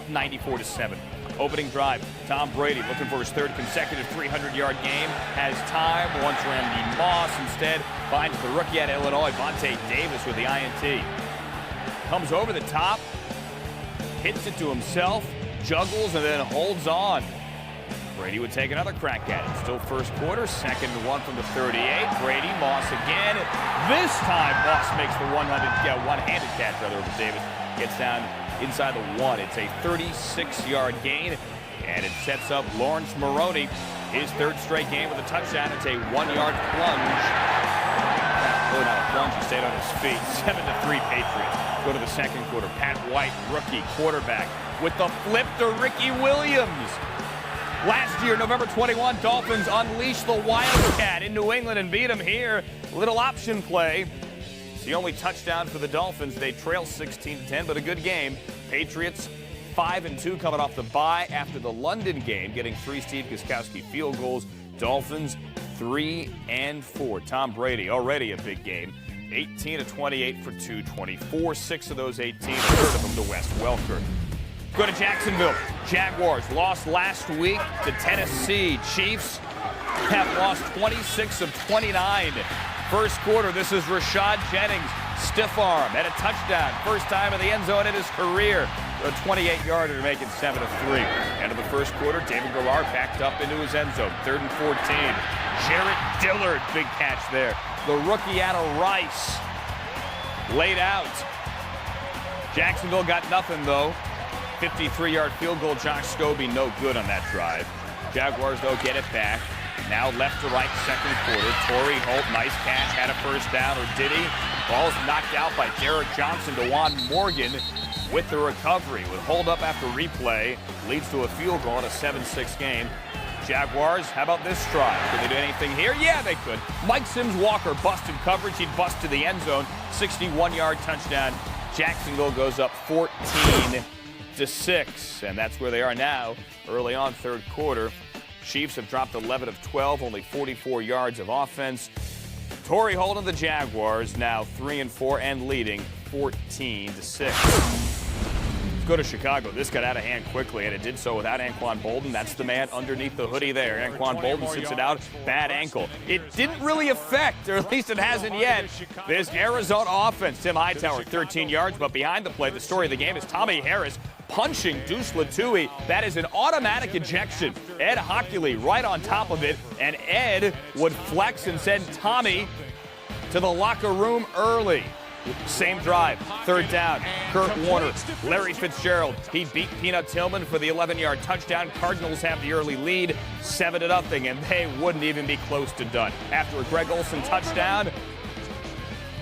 94-7. Opening drive, Tom Brady looking for his 3rd consecutive 300-yard game. Has time, wants Randy Moss. Instead, finds the rookie out of Illinois, Vontae Davis with the INT. Comes over the top, hits it to himself, juggles, and then holds on. Brady would take another crack at it. Still first quarter, 2nd and 1 from the 38. Brady, Moss again. This time, Moss makes the one-handed catch, over Davis. Gets down inside the 1. It's a 36-yard gain, and it sets up Lawrence Maroney, his 3rd straight game with a touchdown. It's a 1-yard plunge. Really not a plunge, he stayed on his feet. 7-3 Patriots. Go to the second quarter. Pat White, rookie quarterback, with the flip to Ricky Williams. Last year, November 21, Dolphins unleashed the Wildcat in New England and beat them here. Little option play. It's the only touchdown for the Dolphins. They trail 16-10, but a good game. Patriots 5-2 coming off the bye after the London game, getting 3 Steve Gostkowski field goals. Dolphins 3-4. Tom Brady, already a big game. 18-28 for 224. 6 of those 18, a third of them to Wes Welker. Go to Jacksonville. Jaguars lost last week to Tennessee. Chiefs have lost 26 of 29. First quarter, this is Rashad Jennings. Stiff arm and a touchdown. First time in the end zone in his career. A 28-yarder to make it 7-3. End of the first quarter, David Garrard backed up into his end zone. 3rd and 14. Jarrett Dillard, big catch there. The rookie out of Rice. Laid out. Jacksonville got nothing, though. 53-yard field goal. Josh Scobie, no good on that drive. Jaguars, though, get it back. Now left to right, second quarter. Torrey Holt, nice catch, had a first down, or did he? Ball's knocked out by Derek Johnson. DeJuan Morgan with the recovery. With hold up after replay, leads to a field goal in a 7-6 game. Jaguars, how about this try? Could they do anything here? Yeah, they could. Mike Sims-Walker busted coverage. He'd bust to the end zone. 61-yard touchdown. Jacksonville goes up 14-6, and that's where they are now. Early on, third quarter. Chiefs have dropped 11 of 12, only 44 yards of offense. Torrey Holt of the Jaguars now 3-4 and leading 14-6. Go to Chicago. This got out of hand quickly, and it did so without Anquan Boldin. That's the man underneath the hoodie there. Anquan Boldin sits it out. Bad ankle. It didn't really affect, or at least it hasn't yet, this Arizona offense. Tim Hightower, 13 yards, but behind the play, the story of the game is Tommy Harris punching Deuce Latui. That is an automatic ejection. Ed Hockley right on top of it, and Ed would flex and send Tommy to the locker room early. Same drive, third down, Kurt Warner, Larry Fitzgerald. He beat Peanut Tillman for the 11-yard touchdown. Cardinals have the early lead, 7-0, and they wouldn't even be close to done. After a Greg Olsen touchdown,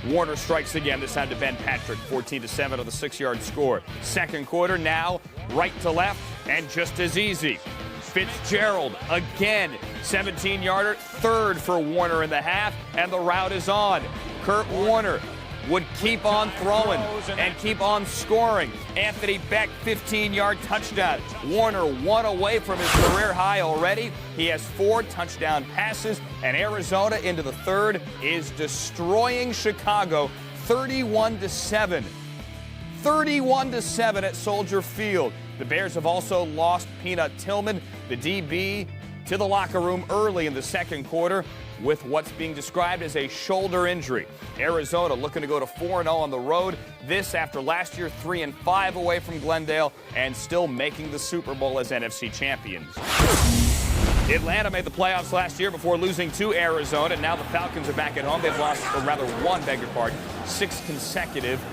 Warner strikes again, this time to Ben Patrick, 14-7 on the 6-yard score. Second quarter now, right to left, and just as easy. Fitzgerald again, 17-yarder, third for Warner in the half, and the route is on. Kurt Warner would keep on throwing and keep on scoring. Anthony Beck, 15-yard touchdown. Warner 1 away from his career high already. He has 4 touchdown passes, and Arizona into the third is destroying Chicago 31-7. 31-7 at Soldier Field. The Bears have also lost Peanut Tillman, the DB, to the locker room early in the second quarter with what's being described as a shoulder injury. Arizona looking to go to 4-0 on the road. This after last year 3-5 away from Glendale and still making the Super Bowl as NFC champions. Atlanta made the playoffs last year before losing to Arizona. Now the Falcons are back at home. They've lost, or rather won, 6 consecutive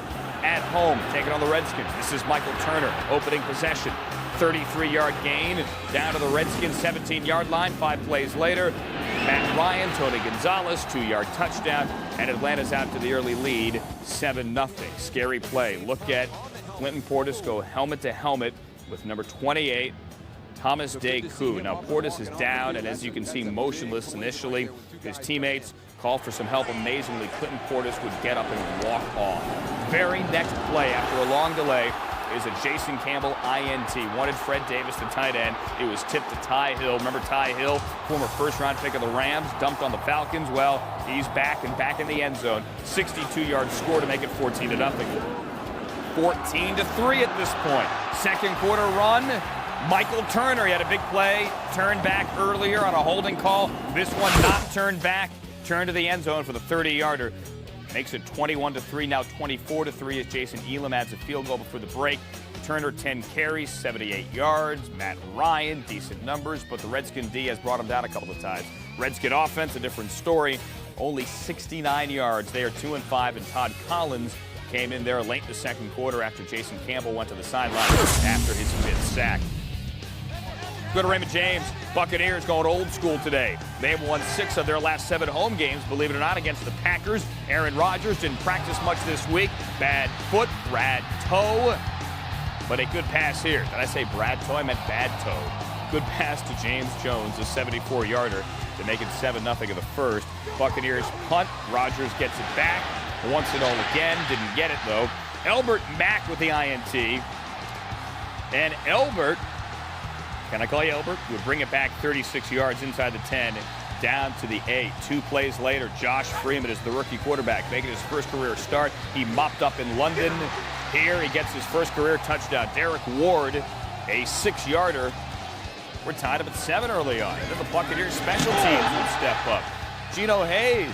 at home, taking on the Redskins. This is Michael Turner, opening possession. 33-yard gain down to the Redskins 17-yard line. 5 plays later, Matt Ryan, Tony Gonzalez, 2-yard touchdown, and Atlanta's out to the early lead, 7-0. Scary play. Look at Clinton Portis go helmet to helmet with number 28, Thomas Deku. Now Portis is down, and as you can see, motionless initially. His teammates call for some help. Amazingly, Clinton Portis would get up and walk off. Very next play after a long delay is a Jason Campbell INT. Wanted Fred Davis, the tight end. It was tipped to Ty Hill. Remember Ty Hill, former first-round pick of the Rams, dumped on the Falcons. Well, he's back and back in the end zone. 62-yard score to make it 14-0. 14-3 at this point. Second quarter run. Michael Turner, he had a big play, turned back earlier on a holding call. This one not turned back, turned to the end zone for the 30-yarder. Makes it 21-3, now 24-3 as Jason Elam adds a field goal before the break. Turner 10 carries, 78 yards. Matt Ryan, decent numbers, but the Redskin D has brought him down a couple of times. Redskin offense, a different story. Only 69 yards. They are 2-5, and Todd Collins came in there late in the second quarter after Jason Campbell went to the sideline after his 5th sack. Go to Raymond James. Buccaneers going old school today. They have won 6 of their last 7 home games, believe it or not, against the Packers. Aaron Rodgers didn't practice much this week. Bad foot, Brad toe. But a good pass here. Did I say Brad toe? I meant bad toe. Good pass to James Jones, a 74-yarder, to make it 7-0 in the first. Buccaneers punt. Rodgers gets it back. Wants it all again. Didn't get it, though. Elbert Mack with the INT. And Elbert, can I call you Elbert? Would bring it back 36 yards inside the 10, down to the 8. 2 plays later, Josh Freeman is the rookie quarterback, making his first career start. He mopped up in London. Here he gets his first career touchdown. Derek Ward, a 6-yarder. We're tied up at 7 early on. And then the Buccaneers special teams would step up. Gino Hayes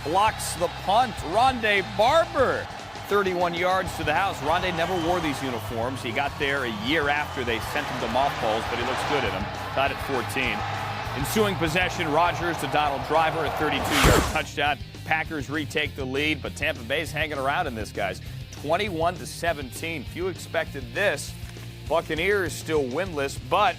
blocks the punt. Rondé Barber, 31 yards to the house. Rondé never wore these uniforms. He got there a year after they sent him to mothballs, but he looks good in them. Tied at 14. Ensuing possession, Rodgers to Donald Driver, a 32-yard touchdown. Packers retake the lead, but Tampa Bay's hanging around in this, guys. 21-17. Few expected this. Buccaneers still winless, but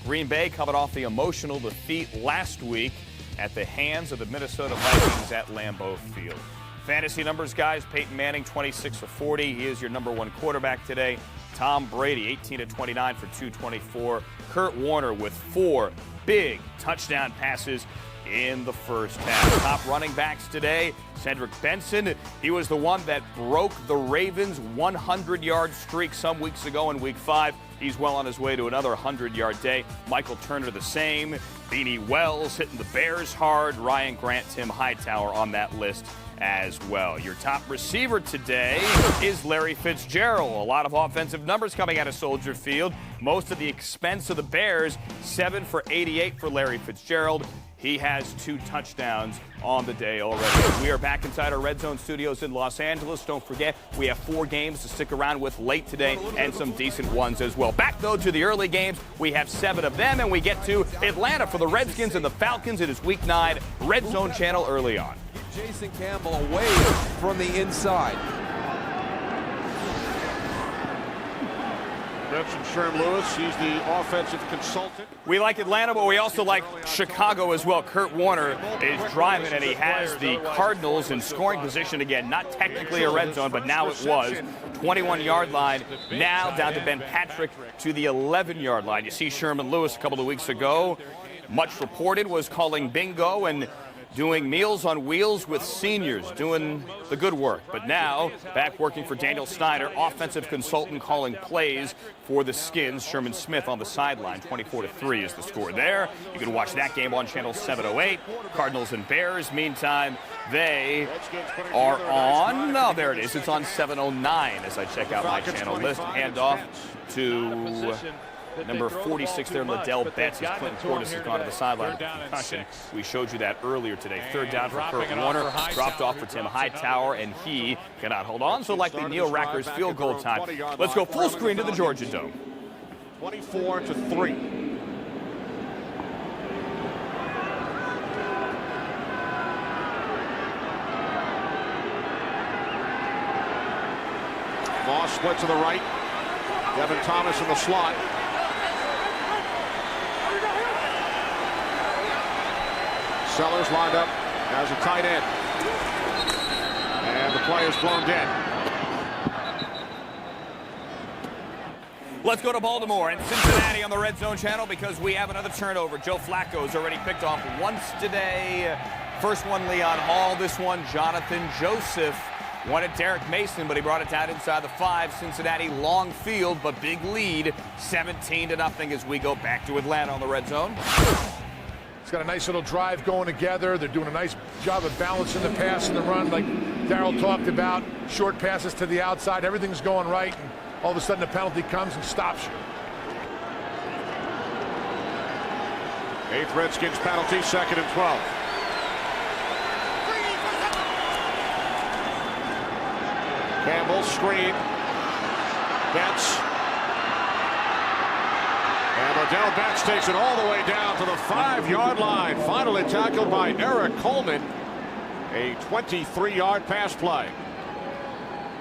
Green Bay coming off the emotional defeat last week at the hands of the Minnesota Vikings at Lambeau Field. Fantasy numbers, guys. Peyton Manning, 26 for 40. He is your #1 quarterback today. Tom Brady, 18-29 for 224. Kurt Warner with 4 big touchdown passes in the first half. Top running backs today, Cedric Benson. He was the one that broke the Ravens' 100-yard streak some weeks ago in Week 5. He's well on his way to another 100-yard day. Michael Turner the same. Beanie Wells hitting the Bears hard. Ryan Grant, Tim Hightower on that list as well. Your top receiver today is Larry Fitzgerald. A lot of offensive numbers coming out of Soldier Field. Most at the expense of the Bears. 7 for 88 for Larry Fitzgerald. He has 2 touchdowns on the day already. We are back inside our Red Zone studios in Los Angeles. Don't forget, we have 4 games to stick around with late today and some decent ones as well. Back, though, to the early games. We have 7 of them, and we get to Atlanta for the Redskins and the Falcons. It is Week 9, Red Zone channel early on. Jason Campbell away from the inside. Benson Sherm Lewis, he's the offensive consultant. We like Atlanta, but we also like Chicago as well. Kurt Warner is driving, and he has the Cardinals in scoring position again. Not technically a red zone, but now it was. 21-yard line, now down to Ben Patrick to the 11-yard line. You see Sherman Lewis a couple of weeks ago, much reported, was calling bingo, and doing Meals on Wheels with seniors, doing the good work. But now, back working for Daniel Snyder, offensive consultant, calling plays for the Skins. Sherman Smith on the sideline. 24-3 is the score there. You can watch that game on channel 708. Cardinals and Bears. Meantime, they are on, no, there it is. It's on 709 as I check out my channel list. Hand off to number 46 there, Liddell Betts, as Clinton Portis has gone to the sideline with concussion. We showed you that earlier today. Third down for Kurt Warner, dropped off for Tim Hightower, and he cannot hold on, so likely Neil Racker's field goal time. Let's go full screen to the Georgia Dome. 24-3. Moss split to the right. Devin Thomas in the slot. Sellers lined up as a tight end. And the play is blown dead. Let's go to Baltimore and Cincinnati on the Red Zone channel because we have another turnover. Joe Flacco's already picked off once today. First one, Leon Hall. This one, Jonathan Joseph. Wanted Derek Mason, but he brought it down inside the 5. Cincinnati long field, but big lead, 17-0 as we go back to Atlanta on the Red Zone. It's got a nice little drive going together. They're doing a nice job of balancing the pass and the run, like Darryl talked about. Short passes to the outside. Everything's going right, and all of a sudden the penalty comes and stops you. 8th Redskins penalty, 2nd and 12. Campbell screen. Betts. And Liddell Betts takes it all the way down to the 5-yard line. Finally tackled by Eric Coleman. A 23-yard pass play.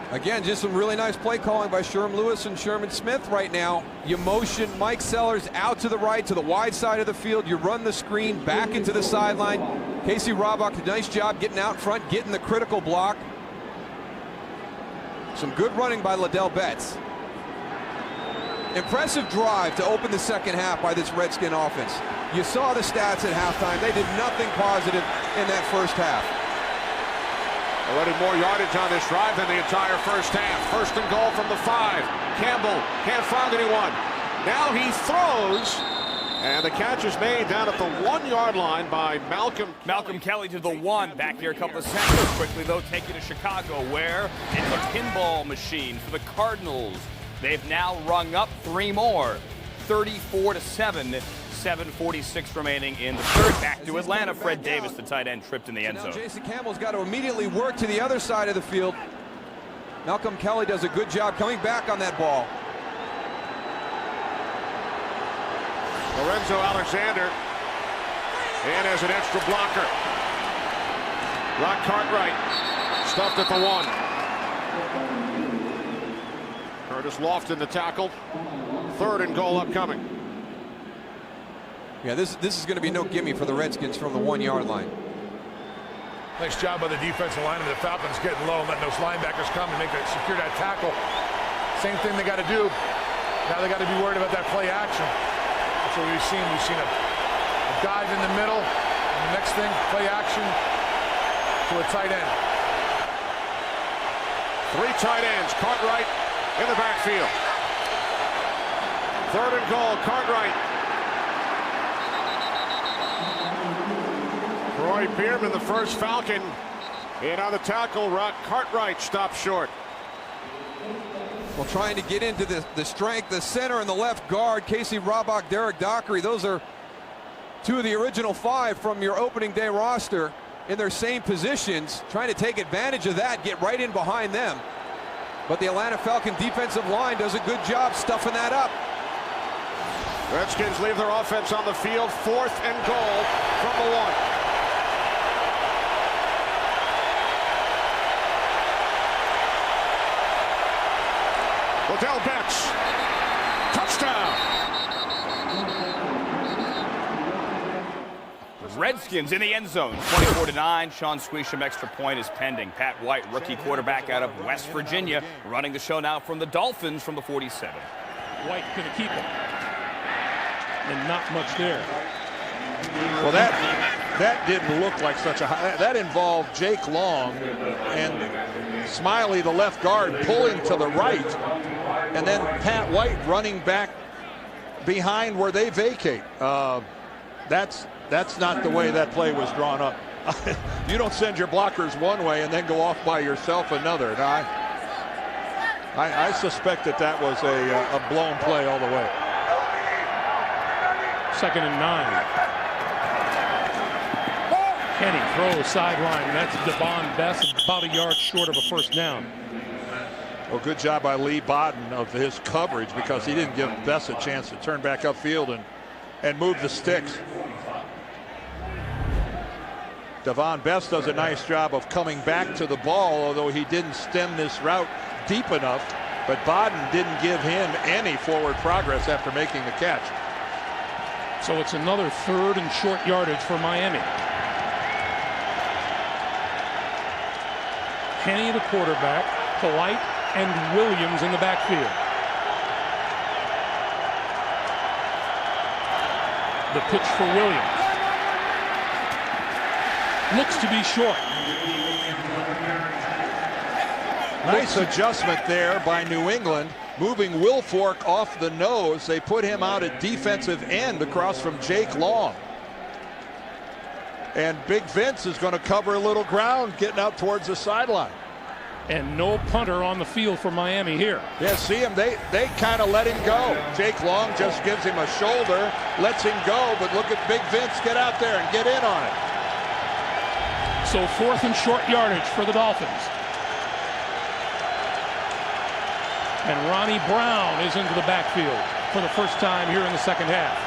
Again, just some really nice play calling by Sherm Lewis and Sherman Smith right now. You motion Mike Sellers out to the right, to the wide side of the field. You run the screen back into the sideline. Casey Robach did a nice job getting out front, getting the critical block. Some good running by Liddell Betts. Impressive drive to open the second half by this Redskin offense. You saw the stats at halftime. They did nothing positive in that first half. Already more yardage on this drive than the entire first half. 1st and goal from the 5. Campbell can't find anyone. Now he throws. And the catch is made down at the 1-yard line by Malcolm Kelly to the 1. Back here a couple of seconds. Quickly, though, take you to Chicago, where it's a pinball machine for the Cardinals. They've now rung up 3 more. 34-7. 7:46 remaining in the third. Back to Atlanta. Fred Davis, the tight end, tripped in the end zone. Jason Campbell's got to immediately work to the other side of the field. Malcolm Kelly does a good job coming back on that ball. Lorenzo Alexander in as an extra blocker. Rock Cartwright stuffed at the 1. Curtis Lofton the tackle. 3rd and goal upcoming. Yeah, this is going to be no gimme for the Redskins from the 1-yard line. Nice job by the defensive line of the Falcons getting low and letting those linebackers come and secure that tackle. Same thing they got to do. Now they got to be worried about that play action. That's what we've seen. We've seen a dive in the middle, and the next thing, play action to a tight end. 3 tight ends. Cartwright in the backfield. 3rd and goal. Cartwright. Roy Pearman, the first Falcon, in on the tackle. Rock Cartwright stopped short. Well, trying to get into the strength, the center and the left guard, Casey Robach, Derek Dockery. Those are 2 of the original 5 from your opening day roster in their same positions. Trying to take advantage of that, get right in behind them. But the Atlanta Falcon defensive line does a good job stuffing that up. Redskins leave their offense on the field. 4th and goal from the 1. Liddell Betts, touchdown. Redskins in the end zone, 24-9. Sean Sweesham extra point is pending. Pat White, rookie quarterback out of West Virginia, running the show now from the Dolphins from the 47. White going to keep it. And not much there. Well, that That didn't look like such a high. That involved Jake Long and Smiley, the left guard, pulling to the right, and then Pat White running back behind where they vacate. That's not the way that play was drawn up. You don't send your blockers one way and then go off by yourself another. And I suspect that was a blown play all the way. 2nd and 9. Kenny throws sideline. That's Devon Best, about a yard short of a first down. Well, good job by Lee Bodden of his coverage, because he didn't give Best a chance to turn back upfield and move the sticks. Devon Best does a nice job of coming back to the ball, although he didn't stem this route deep enough. But Bodden didn't give him any forward progress after making the catch. So it's another 3rd and short yardage for Miami. Kenny, the quarterback, Polite, and Williams in the backfield. The pitch for Williams. Looks to be short. Nice adjustment there by New England, moving Wilfork off the nose. They put him out at defensive end across from Jake Long. And Big Vince is going to cover a little ground getting out towards the sideline. And no punter on the field for Miami here. Yeah, see him, they kind of let him go. Jake Long just gives him a shoulder, lets him go, but look at Big Vince get out there and get in on it. So 4th and short yardage for the Dolphins. And Ronnie Brown is into the backfield for the first time here in the second half.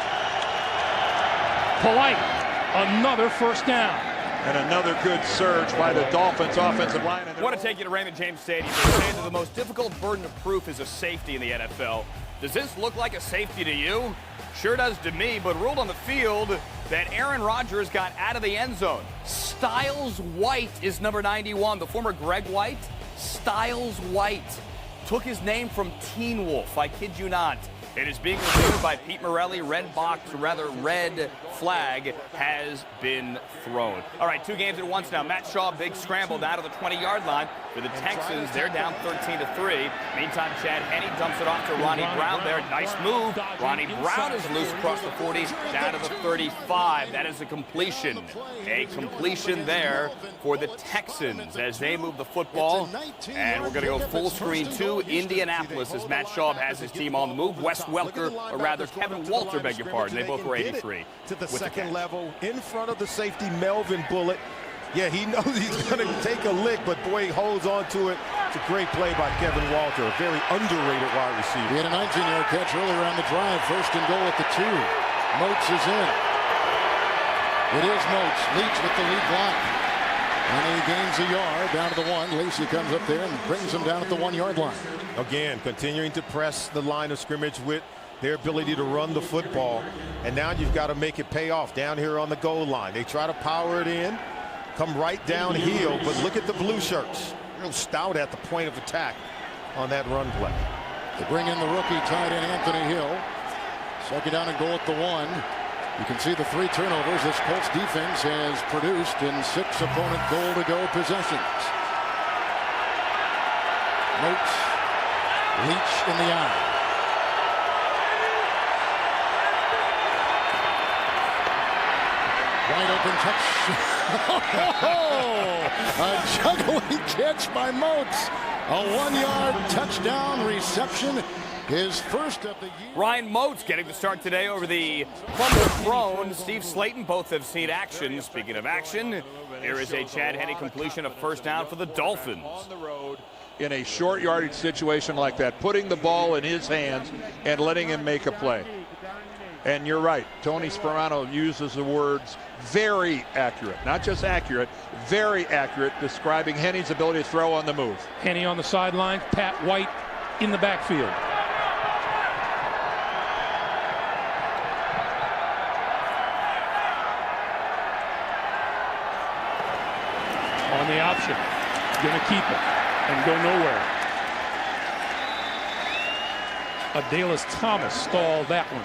Polite. Another first down. And another good surge by the Dolphins offensive line. I want to take you to Raymond James Stadium. They say that the most difficult burden of proof is a safety in the NFL. Does this look like a safety to you? Sure does to me, but ruled on the field that Aaron Rodgers got out of the end zone. Styles White is number 91, the former Greg White. Styles White took his name from Teen Wolf. I kid you not. It is being reviewed by Pete Morelli. Red flag has been thrown. All right, 2 games at once now. Matt Shaw, big scramble down to the 20-yard line for the Texans. They're down 13-3. Meantime, Chad Henne dumps it off to Ronnie Brown there. Nice move. Ronnie Brown is loose across the 40, down to the 35. That is a completion. A completion there for the Texans as they move the football. And we're going to go full screen to Indianapolis as Matt Shaw has his team on the move. Wes Welker, or rather Kevin Walter, beg your pardon. They both were 83. To the second level, in front of the safety, Melvin Bullitt. Yeah, he knows he's going to take a lick, but boy, he holds on to it. It's a great play by Kevin Walter, a very underrated wide receiver. He had a 19-yard catch earlier on the drive. 1st and goal at the 2. Moats is in. It is Moats. Leach with the lead block. And he gains a yard down to the 1. Lacey comes up there and brings him down at the 1-yard line. Again, continuing to press the line of scrimmage with their ability to run the football. And now you've got to make it pay off down here on the goal line. They try to power it in, come right downhill, but look at the blue shirts. Real stout at the point of attack on that run play. They bring in the rookie tight end Anthony Hill. 2nd down and goal at the 1. You can see the 3 turnovers this Colts defense has produced in 6 opponent goal-to-go possessions. Moats, Leach in the eye. Wide open touch. A juggling catch by Moats. A 1-yard touchdown reception. His first of the year. Ryan Moats getting the start today over the fumble thrown. Steve Slayton, both have seen action. Speaking of action, here is a Chad Henne completion, a first down for the Dolphins. On the road in a short yardage situation like that, putting the ball in his hands and letting him make a play. And you're right, Tony Sperano uses the words very accurate, not just accurate, very accurate, describing Henne's ability to throw on the move. Henne on the sideline, Pat White in the backfield. On the option, gonna keep it and go nowhere. Adalis Thomas stalled that one.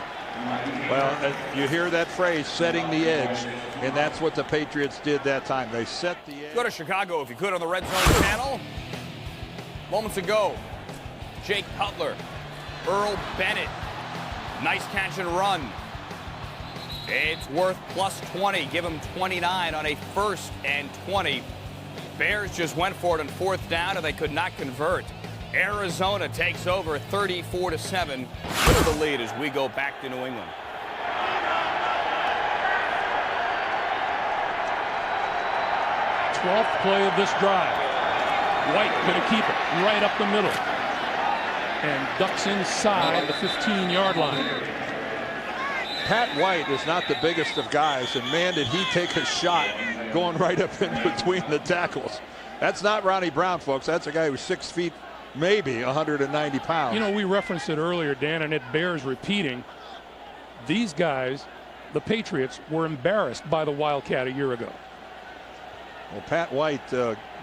Well, you hear that phrase, setting the edge, and that's what the Patriots did that time. They set the edge. Go to Chicago if you could on the Red Zone channel. Moments ago, Jake Cutler, Earl Bennett, nice catch and run. It's worth plus 20. Give them 29 on a 1st and 20. Bears just went for it on 4th down, and they could not convert. Arizona takes over 34-7 with the lead as we go back to New England. Twelfth play of this drive. White going to keep it right up the middle. And ducks inside the 15-yard line. Pat White is not the biggest of guys, and man, did he take a shot going right up in between the tackles. That's not Ronnie Brown, folks. That's a guy who's 6 feet, maybe 190 pounds. You know, we referenced it earlier, Dan, and it bears repeating. These guys, the Patriots, were embarrassed by the Wildcat a year ago. Well, Pat White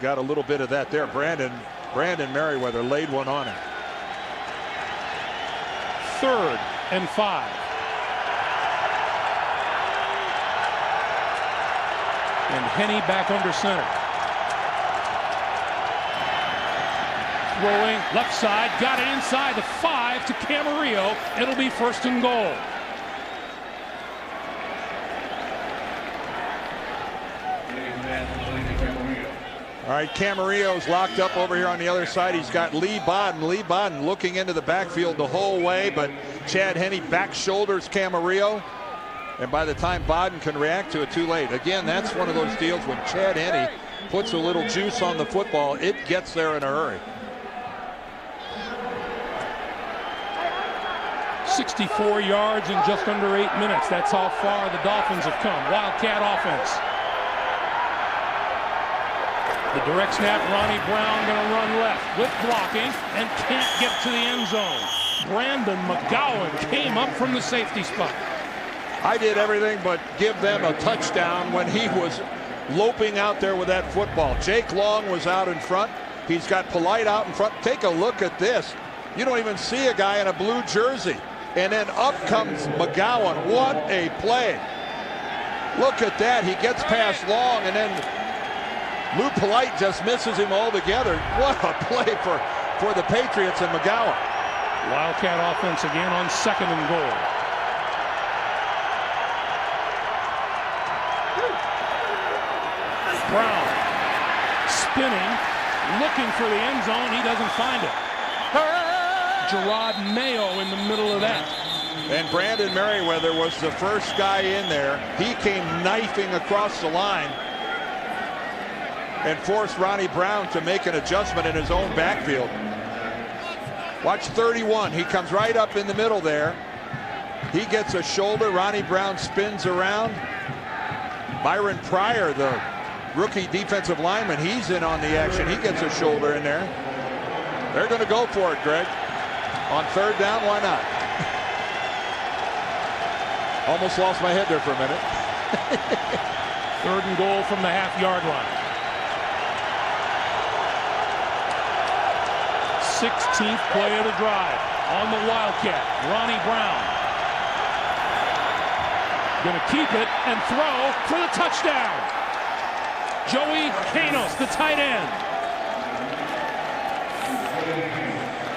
got a little bit of that there. Brandon Merriweather laid one on him. 3rd and 5. And Henne back under center. Throwing left side, got it inside the 5 to Camarillo. It'll be 1st and goal. All right, Camarillo's locked up over here on the other side. He's got Lee Bodden. Lee Bodden looking into the backfield the whole way, but Chad Henne back shoulders Camarillo. And by the time Bodden can react to it, too late. Again, that's one of those deals when Chad Henne puts a little juice on the football, it gets there in a hurry. 64 yards in just under 8 minutes. That's how far the Dolphins have come. Wildcat offense. The direct snap, Ronnie Brown going to run left with blocking and can't get to the end zone. Brandon McGowan came up from the safety spot. I did everything but give them a touchdown when he was loping out there with that football. Jake Long was out in front. He's got Polite out in front. Take a look at this. You don't even see a guy in a blue jersey. And then up comes McGowan. What a play. Look at that. He gets past Long, and then Lou Polite just misses him altogether. What a play for the Patriots and McGowan. Wildcat offense again on 2nd and goal. Brown spinning, looking for the end zone. He doesn't find it. Gerard Mayo in the middle of that. And Brandon Merriweather was the first guy in there. He came knifing across the line and forced Ronnie Brown to make an adjustment in his own backfield. Watch 31. He comes right up in the middle there. He gets a shoulder. Ronnie Brown spins around. Byron Pryor, the rookie defensive lineman, he's in on the action. He gets a shoulder in there. They're going to go for it, Greg. On 3rd down, why not? Almost lost my head there for a minute. 3rd and goal from the half-yard line. 16th play of the drive on the Wildcat. Ronnie Brown going to keep it and throw for the touchdown. Joey Canos, the tight end.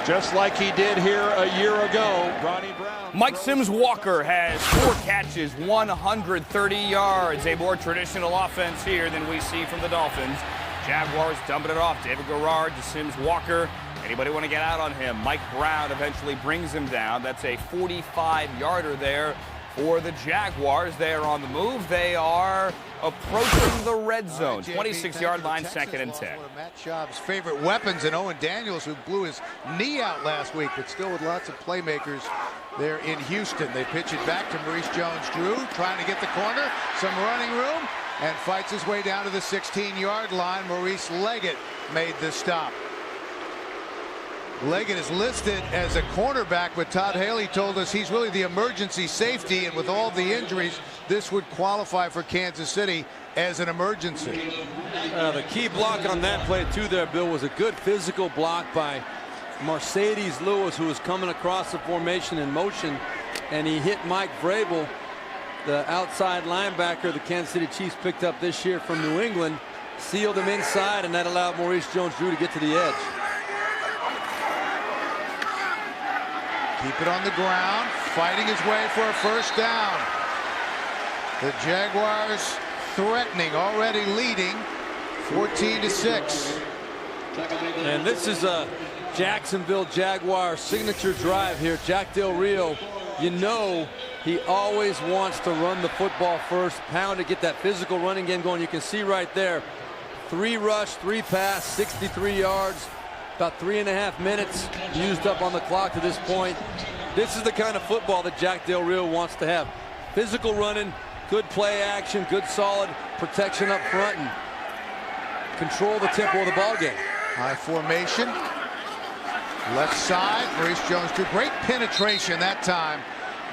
Just like he did here a year ago, Ronnie Brown. Mike Sims Walker has 4 catches, 130 yards. A more traditional offense here than we see from the Dolphins. Jaguars dumping it off. David Garrard to Sims Walker. Anybody want to get out on him? Mike Brown eventually brings him down. That's a 45-yarder there for the Jaguars. They are on the move. They are approaching the red zone. 26-yard line, 2nd and 10. One of Matt Schaub's favorite weapons, and Owen Daniels, who blew his knee out last week, but still with lots of playmakers there in Houston. They pitch it back to Maurice Jones-Drew, trying to get the corner, some running room, and fights his way down to the 16-yard line. Maurice Leggett made the stop. Leggett is listed as a cornerback, but Todd Haley told us he's really the emergency safety, and with all the injuries, this would qualify for Kansas City as an emergency. The key block on that play, too, there, Bill, was a good physical block by Mercedes Lewis, who was coming across the formation in motion and he hit Mike Vrabel, the outside linebacker the Kansas City Chiefs picked up this year from New England, sealed him inside, and that allowed Maurice Jones-Drew to get to the edge. Keep it on the ground, fighting his way for a first down. The Jaguars threatening, already leading 14-6. And this is a Jacksonville Jaguars signature drive here. Jack Del Rio, you know he always wants to run the football first, pound it, get that physical running game going. You can see right there, 3 rush, 3 pass, 63 yards, about 3.5 minutes used up on the clock to this point. This is the kind of football that Jack Del Rio wants to have. Physical running, good play action, good solid protection up front, and control the tempo of the ball game. High formation. Left side, Maurice Jones-Drew. Great penetration that time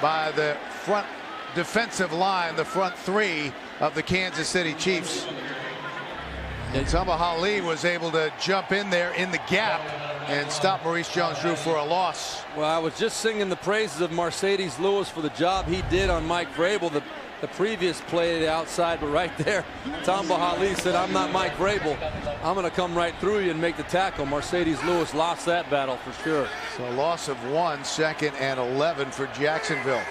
by the front defensive line, the front 3 of the Kansas City Chiefs. And Tamba was able to jump in there in the gap and stop Maurice Jones-Drew for a loss. Well, I was just singing the praises of Mercedes Lewis for the job he did on Mike Vrabel, the previous play outside, but right there, Tamba Hali said, I'm not Mike Vrabel. I'm going to come right through you and make the tackle. Mercedes Lewis lost that battle for sure. So a loss of 1, 2nd and 11 for Jacksonville.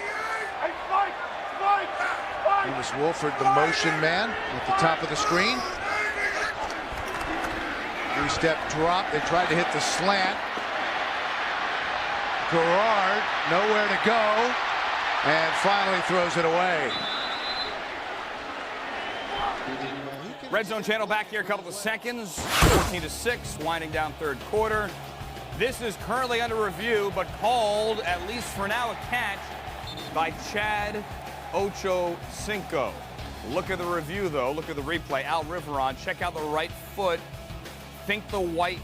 Remus Wolford, the motion man at the top of the screen. 3-step drop. They tried to hit the slant. Garrard nowhere to go, and finally throws it away. Red Zone Channel back here, a couple of seconds. 14-6, winding down third quarter. This is currently under review, but called, at least for now, a catch by Chad Ochocinco. Look at the review, though. Look at the replay. Al Riveron, check out the right foot. Think the right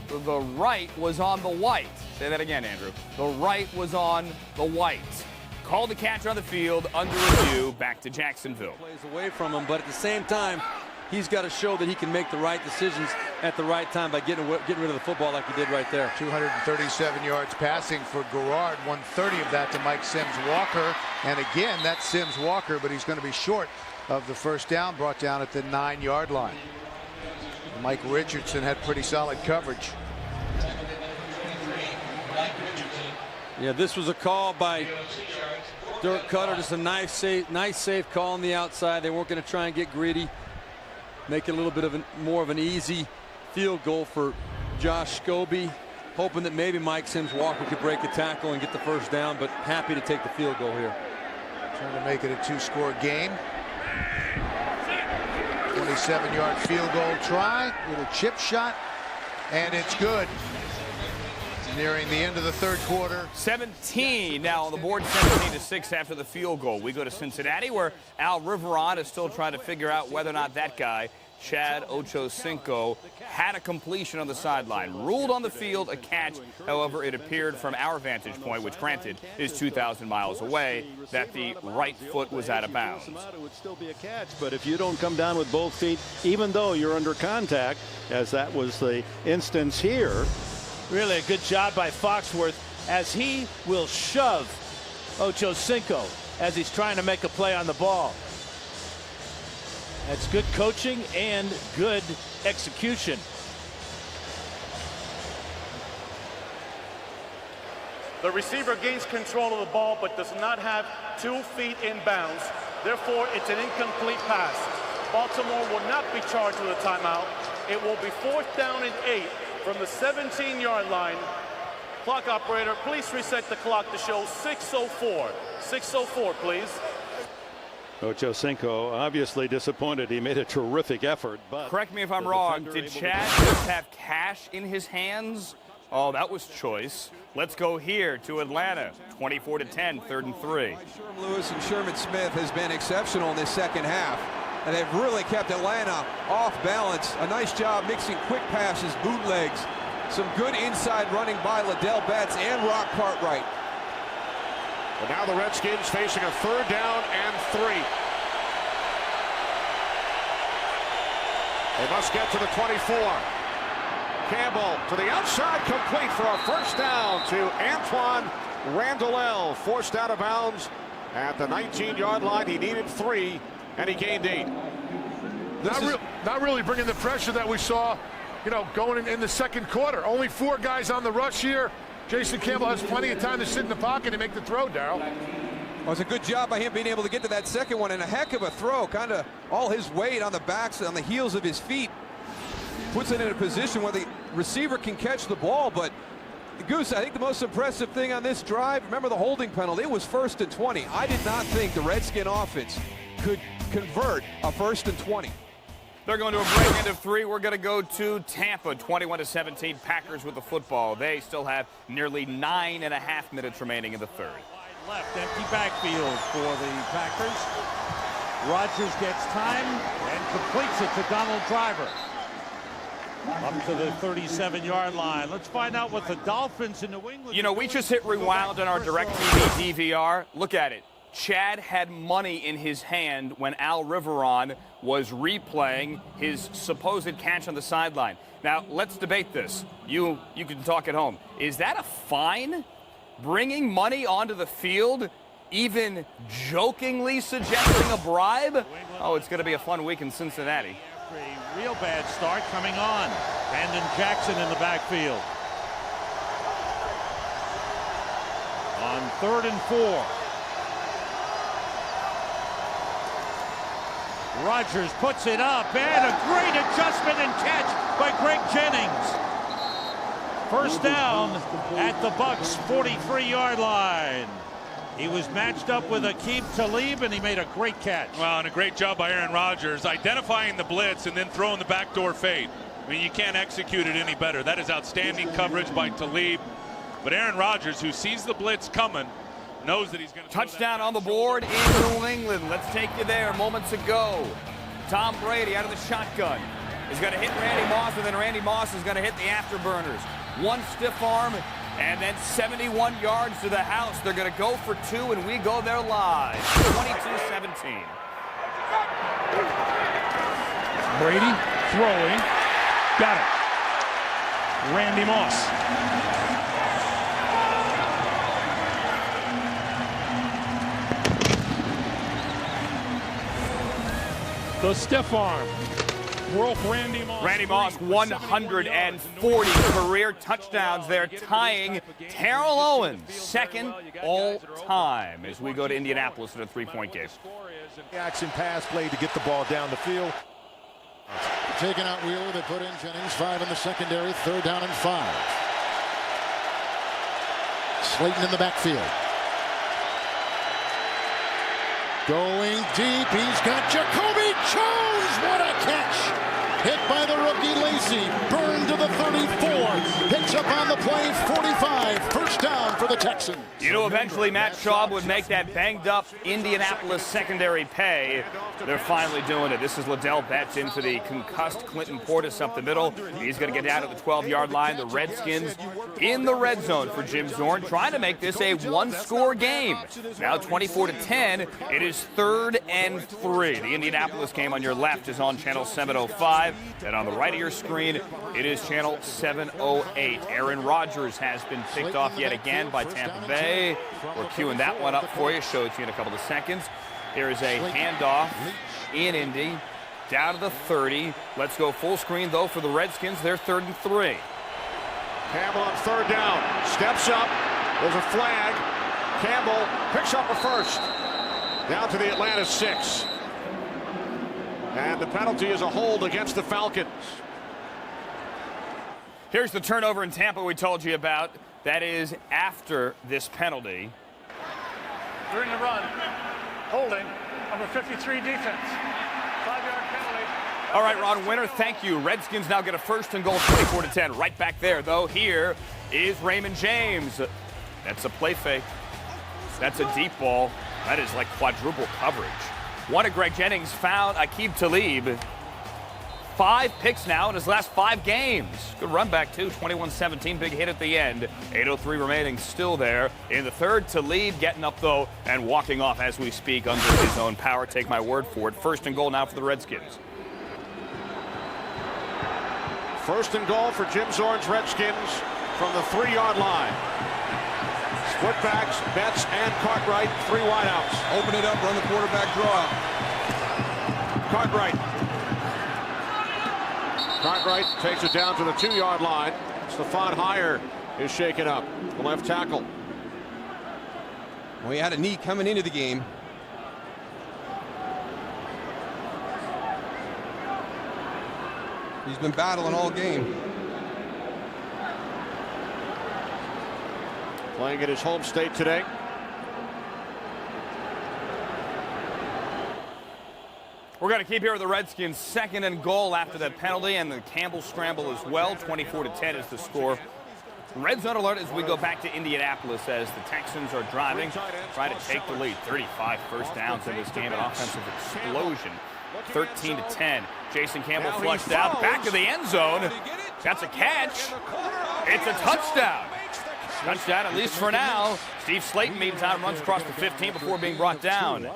was on the white. Say that again, Andrew. The right was on the white. Called the catch on the field, under review, back to Jacksonville. Plays away from him, but at the same time, he's got to show that he can make the right decisions at the right time by getting rid of the football like he did right there. 237 yards passing for Garrard, 130 of that to Mike Sims-Walker. And again, that's Sims-Walker, but he's going to be short of the first down, brought down at the 9-yard line. Mike Richardson had pretty solid coverage. Yeah, this was a call by Dirk Cutter, just a nice safe call on the outside. They weren't going to try and get greedy, make it a little bit of more of an easy field goal for Josh Scobie, hoping that maybe Mike Sims-Walker could break a tackle and get the first down, but happy to take the field goal here. Trying to make it a 2-score game. 27-yard field goal try, little chip shot, and it's good. Nearing the end of the third quarter. 17 now on the board, 17-6 after the field goal. We go to Cincinnati, where Al Riveron is still trying to figure out whether or not that guy, Chad Ochocinco, had a completion on the sideline. Ruled on the field a catch. However, it appeared from our vantage point, which granted is 2,000 miles away, that the right foot was out of bounds. It would still be a catch, but if you don't come down with both feet, even though you're under contact, as that was the instance here. Really a good job by Foxworth, as he will shove Ochocinco as he's trying to make a play on the ball. That's good coaching and good execution. The receiver gains control of the ball but does not have 2 feet in bounds. Therefore, it's an incomplete pass. Baltimore will not be charged with a timeout. It will be 4th down and 8 from the 17-yard line. Clock operator, please reset the clock to show 6:04. 6:04, please. Ochocinco obviously disappointed. He made a terrific effort, but correct me if I'm wrong. Did Chad just have cash in his hands? Oh, that was choice. Let's go here to Atlanta. 24-10, 3rd and 3. Sherman Lewis and Sherman Smith has been exceptional in this second half, and they've really kept Atlanta off balance. A nice job mixing quick passes, bootlegs, some good inside running by Liddell Betts and Rock Cartwright. And now the Redskins facing a 3rd down and 3. They must get to the 24. Campbell to the outside, complete for a first down to Antoine Randall, forced out of bounds At the 19-yard line, he needed 3, and he gained 8. Not really bringing the pressure that we saw, going in the second quarter. Only 4 guys on the rush here. Jason Campbell has plenty of time to sit in the pocket and make the throw, Darryl. Well, it's a good job by him being able to get to that second one, and a heck of a throw. Kind of all his weight on the backs, on the heels of his feet. Puts it in a position where the receiver can catch the ball, but Goose, I think the most impressive thing on this drive, remember the holding penalty, it was 1st and 20. I did not think the Redskin offense could convert a 1st and 20. They're going to a break end of 3. We're going to go to Tampa, 21-17, Packers with the football. They still have nearly 9.5 minutes remaining in the third. Left, empty backfield for the Packers. Rodgers gets time and completes it to Donald Driver. Up to the 37-yard line. Let's find out what the Dolphins in New England... We just hit rewound on our DirecTV DVR. Look at it. Chad had money in his hand when Al Riveron was replaying his supposed catch on the sideline. Now, let's debate this. You can talk at home. Is that a fine? Bringing money onto the field, even jokingly suggesting a bribe? Oh, it's going to be a fun week in Cincinnati. A real bad start coming on. Brandon Jackson in the backfield. On 3rd and 4. Rodgers puts it up, and a great adjustment and catch by Greg Jennings. First down at the Bucs 43-yard line. He was matched up with Aqib Talib, and he made a great catch. Well, and a great job by Aaron Rodgers identifying the blitz and then throwing the backdoor fade. I mean, you can't execute it any better. That is outstanding coverage by Talib. But Aaron Rodgers, who sees the blitz coming, knows that he's going to... Touchdown on the board in New England. Let's take you there moments ago. Tom Brady out of the shotgun is going to hit Randy Moss, and then Randy Moss is going to hit the afterburners. One stiff arm, and then 71 yards to the house. They're going to go for 2, and we go there live. 22-17. Brady throwing. Got it. Randy Moss. The stiff arm. Broke Randy Moss. Randy Moss, 140 career touchdowns there, tying Terrell Owens, second all-time, as we go to Indianapolis in a 3-point game. Action pass play to get the ball down the field. Taking out Wheeler, they put in Jennings, 5 in the secondary, 3rd down and 5. Slayton in the backfield. Going deep, he's got Jacoby Jones. What a catch! Hit by the rookie Lacy, burned to the 34, picks up on the play, 45, first down for the Texans. Eventually Matt Schaub would make that banged-up Indianapolis secondary pay. They're finally doing it. This is Liddell Betts in for the concussed Clinton Portis up the middle. He's going to get down to the 12-yard line. The Redskins in the red zone for Jim Zorn, trying to make this a one-score game. Now 24-10. It is 3rd and 3. The Indianapolis game on your left is on channel 705. And on the right of your screen, it is channel 708. Aaron Rodgers has been picked off yet again by Tampa Bay. We're queuing that one up for you. Show it to you in a couple of seconds. There is a handoff in Indy, down to the 30. Let's go full screen, though, for the Redskins. They're 3rd and 3. Campbell on 3rd down. Steps up. There's a flag. Campbell picks up a first. Down to the Atlanta 6. And the penalty is a hold against the Falcons. Here's the turnover in Tampa we told you about. That is after this penalty. During the run, holding, number 53 defense. 5-yard penalty. All right, Ron Winter, thank you. Redskins now get a 1st and goal, 24-10. Right back there, though. Here is Raymond James. That's a play fake. That's a deep ball. That is like quadruple coverage. One of Greg Jennings found Aqib Talib. 5 picks now in his last 5 games. Good run back, too. 21-17, big hit at the end. 8:03 remaining, still there. In the third, Talib getting up, though, and walking off as we speak under his own power. Take my word for it. 1st and goal now for the Redskins. 1st and goal for Jim Zorn's Redskins from the 3-yard line. Footbacks, Betts, and Cartwright, 3 wideouts. Open it up, run the quarterback draw. Cartwright. Cartwright takes it down to the 2-yard line. Stephon Heyer is shaken up, the left tackle. Well, he had a knee coming into the game. He's been battling all game. Playing in his home state today. We're going to keep here with the Redskins. 2nd and goal after that penalty, and the Campbell scramble as well. 24-10 is the score. Red zone alert as we go back to Indianapolis as the Texans are driving, trying to take the lead. 35 first downs in this game, an offensive explosion. 13-10. Jason Campbell flushed out, back to the end zone. That's a catch. It's a touchdown. Touchdown, at least for now. Steve Slayton, meantime, runs across the 15 before being brought down.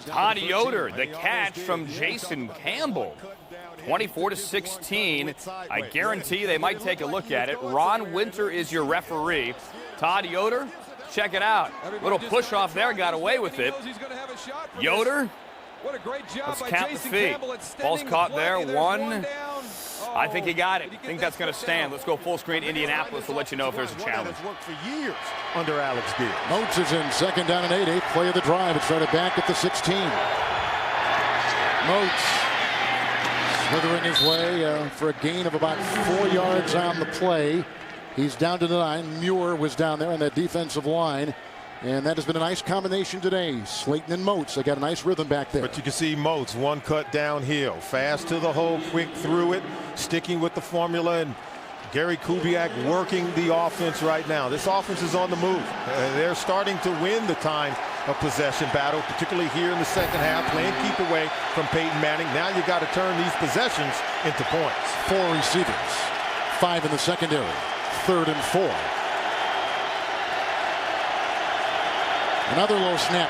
Todd Yoder, the catch from Jason Campbell. 24-16. I guarantee they might take a look at it. Ron Winter is your referee. Todd Yoder, check it out. Little push off there, got away with it. Yoder, what a great job. Let's count the feet. Ball's caught there. 1. I think he got it. I think that's going to stand. Let's go full screen Indianapolis. We'll let you know if there's a challenge. Worked for years under Alex Diaz. Moats is in 2nd down and 8. 8th play of the drive. It started back at the 16. Moats slithering his way for a gain of about 4 yards on the play. He's down to the 9. Muir was down there on that defensive line. And that has been a nice combination today. Slayton and Moats, they got a nice rhythm back there. But you can see Moats, one cut downhill, fast to the hole, quick through it, sticking with the formula, and Gary Kubiak working the offense right now. This offense is on the move. They're starting to win the time of possession battle, particularly here in the second half, playing keep away from Peyton Manning. Now you got to turn these possessions into points. 4 receivers, 5 in the secondary, 3rd and 4. Another low snap.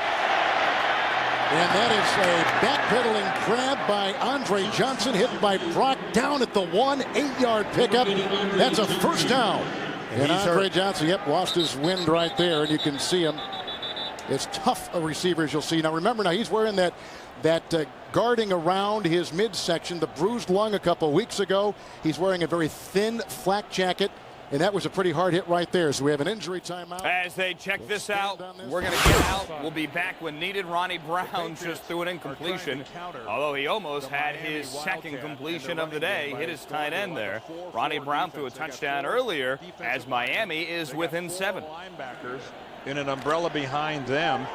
And that is a backpedaling grab by Andre Johnson, hit by Brock down at the 1, 8-yard pickup. That's a first down. And Andre Johnson, lost his wind right there, and you can see him. It's tough a receiver, as you'll see. Now remember, he's wearing that guarding around his midsection, the bruised lung a couple weeks ago. He's wearing a very thin flak jacket. And that was a pretty hard hit right there. So we have an injury timeout. As they check this out, we're going to get out. We'll be back when needed. Ronnie Brown just threw an incompletion, although he almost had his 2nd completion of the day. Hit his tight end there. Ronnie Brown threw a touchdown earlier as Miami is within 7. Linebackers in an umbrella behind them.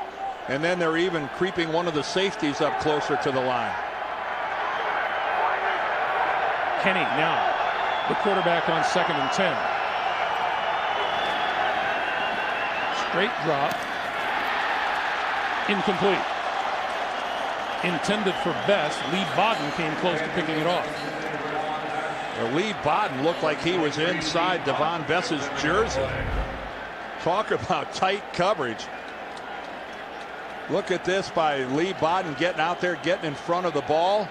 And then they're even creeping one of the safeties up closer to the line. Kenny now, the quarterback on 2nd and 10. Straight drop. Incomplete. Intended for Best. Lee Bodden came close to picking it off. Well, Lee Bodden looked like he was inside Devon Best's jersey. Talk about tight coverage. Look at this by Lee Bodden getting out there, getting in front of the ball.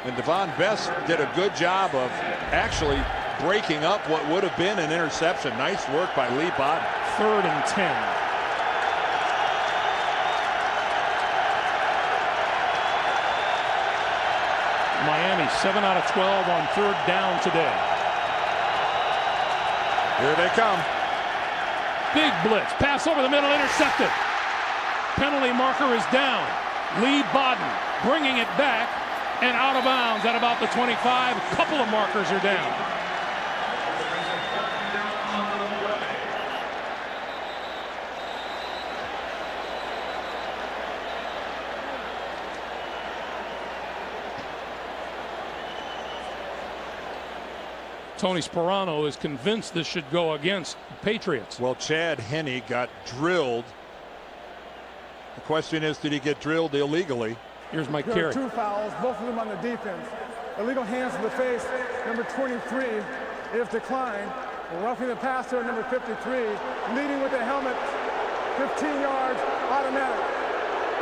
And Devon Best did a good job of actually breaking up what would have been an interception. Nice work by Lee Bodden. 3rd and 10. Miami 7 out of 12 on 3rd down today. Here they come. Big blitz. Pass over the middle, intercepted. Penalty marker is down. Lee Bodden bringing it back and out of bounds at about the 25. A couple of markers are down. Tony Sperano is convinced this should go against the Patriots. Well, Chad Henne got drilled. The question is, did he get drilled illegally? Here's Mike There are Carey. 2 fouls, both of them on the defense. Illegal hands to the face, number 23, if declined. Roughing the passer, number 53, leading with a helmet, 15 yards, automatic.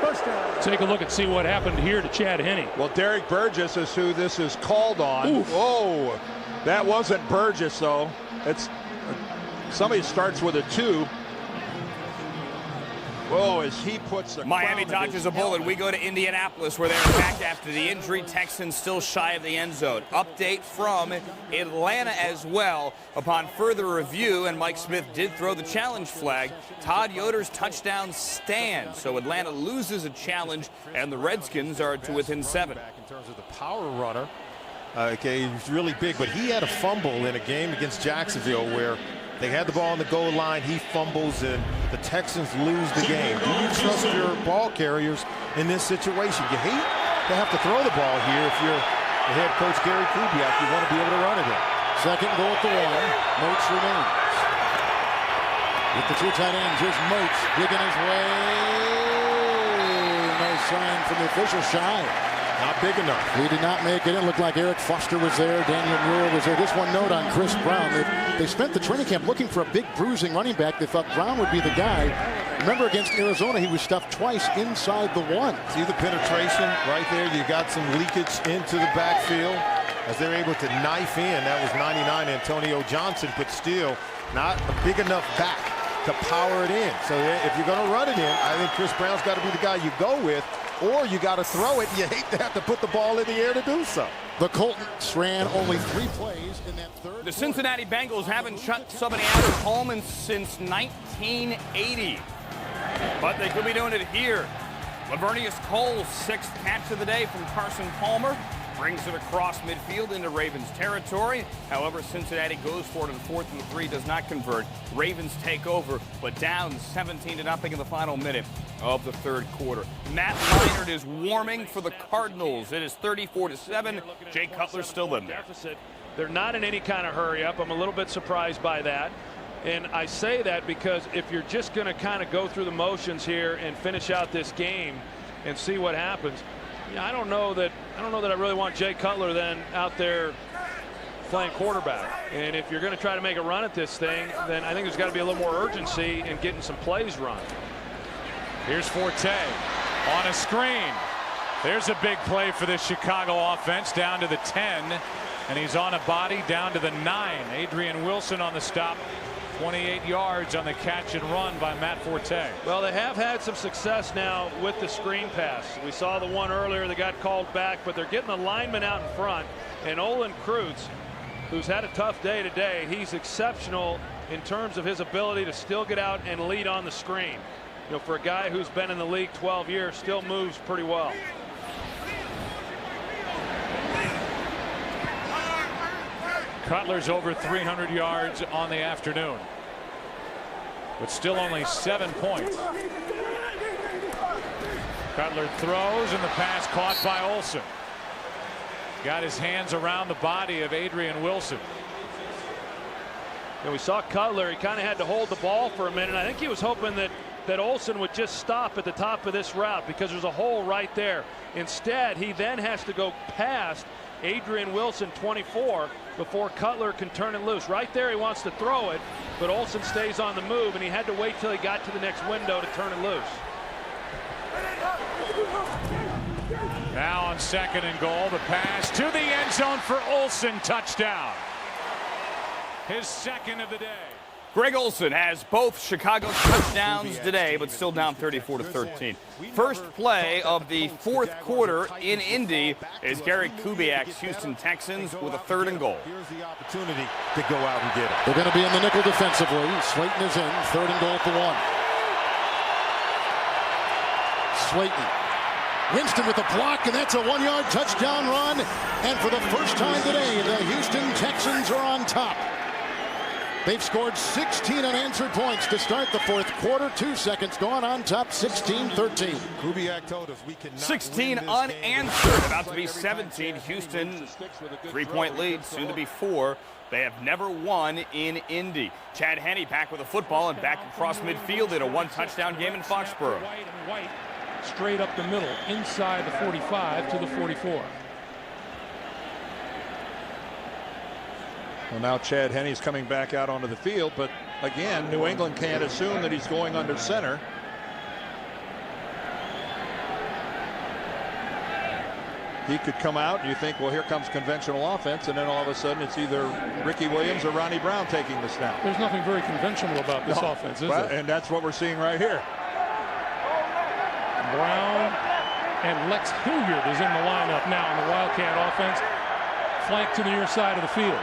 First down. Take a look and see what happened here to Chad Henne. Well, Derek Burgess is who this is called on. Oof. Oh, that wasn't Burgess, though. It's somebody starts with a 2. Oh, as he puts the Miami crown of dodges his a bullet. helmet. We go to Indianapolis, where they're back after the injury. Texans still shy of the end zone. Update from Atlanta as well. Upon further review, and Mike Smith did throw the challenge flag, Todd Yoder's touchdown stands. So Atlanta loses a challenge, and the Redskins are to within 7. In terms of the power runner, okay, he was really big, but he had a fumble in a game against Jacksonville where they had the ball on the goal line, he fumbles, and the Texans lose the game. Do you trust your ball carriers in this situation? You hate to have to throw the ball here if you're the head coach Gary Kubiak. You want to be able to run it in. Second goal at the 1. Moats remains. With the 2 tight ends, here's Moats digging his way. No sign from the official. Shy. Not big enough. He did not make it. It looked like Eric Foster was there. Daniel Muir was there. Just one note on Chris Brown. They spent the training camp looking for a big bruising running back. They thought Brown would be the guy. Remember, against Arizona, he was stuffed twice inside the 1. See the penetration right there? You got some leakage into the backfield as they're able to knife in. That was 99 Antonio Johnson, but still not a big enough back to power it in. So if you're going to run it in, I think Chris Brown's got to be the guy you go with. Or you got to throw it. You hate to have to put the ball in the air to do so. The Colts ran only 3 plays in that third. The Cincinnati Bengals haven't shut somebody out at home since 1980. But they could be doing it here. Lavernius Cole's 6th catch of the day from Carson Palmer brings it across midfield into Ravens territory. However, Cincinnati goes for it on 4th and 3, does not convert. Ravens take over, but down 17-0 in the final minute of the 3rd quarter. Matt Leinart is warming for the Cardinals. It is 34-7. Jay Cutler's still in there. They're not in any kind of hurry up. I'm a little bit surprised by that. And I say that because if you're just going to kind of go through the motions here and finish out this game and see what happens, I don't know that I really want Jay Cutler then out there playing quarterback. And if you're going to try to make a run at this thing, then I think there's got to be a little more urgency in getting some plays run. Here's Forte on a screen. There's a big play for this Chicago offense down to the 10, and he's on a body down to the 9. Adrian Wilson on the stop. 28 yards on the catch and run by Matt Forte. Well, they have had some success now with the screen pass. We saw the one earlier that got called back, but they're getting the lineman out in front. And Olin Kreutz, who's had a tough day today, he's exceptional in terms of his ability to still get out and lead on the screen. You know, for a guy who's been in the league 12 years, still moves pretty well. Cutler's over 300 yards on the afternoon, but still only 7 points. Cutler throws, and the pass caught by Olsen. Got his hands around the body of Adrian Wilson. And we saw Cutler, he kind of had to hold the ball for a minute. I think he was hoping that Olsen would just stop at the top of this route because there's a hole right there. Instead, he then has to go past Adrian Wilson, 24, before Cutler can turn it loose. Right there, he wants to throw it, but Olsen stays on the move, and he had to wait till he got to the next window to turn it loose. Now on 2nd and goal, the pass to the end zone for Olsen, touchdown. His 2nd of the day. Greg Olsen has both Chicago touchdowns today, but still down 34-13. First play of the 4th quarter in Indy is Gary Kubiak's Houston Texans with a 3rd and goal. Here's the opportunity to go out and get it. They're going to be in the nickel defensively. Slayton is in. 3rd and goal at the 1. Slayton. Winston with a block, and that's a 1-yard touchdown run. And for the first time today, the Houston Texans are on top. They've scored 16 unanswered points to start the 4th quarter. 2 seconds gone, on top 16-13. Kubiak told us we cannot 16 unanswered, about to be 17. Houston, 3-point lead, soon to be 4. They have never won in Indy. Chad Henne back with the football and back across midfield in a 1-touchdown game in Foxborough. White straight up the middle, inside the 45 to the 44. Well, now Chad Henne's coming back out onto the field, but again, New England can't assume that he's going under center. he could come out and you think, well, here comes conventional offense, and then all of a sudden it's either Ricky Williams or Ronnie Brown taking the snap. There's nothing very conventional about this offense, is there? And that's what we're seeing right here. Brown and Lex Hilliard is in the lineup now in the Wildcat offense. Flank to the near side of the field.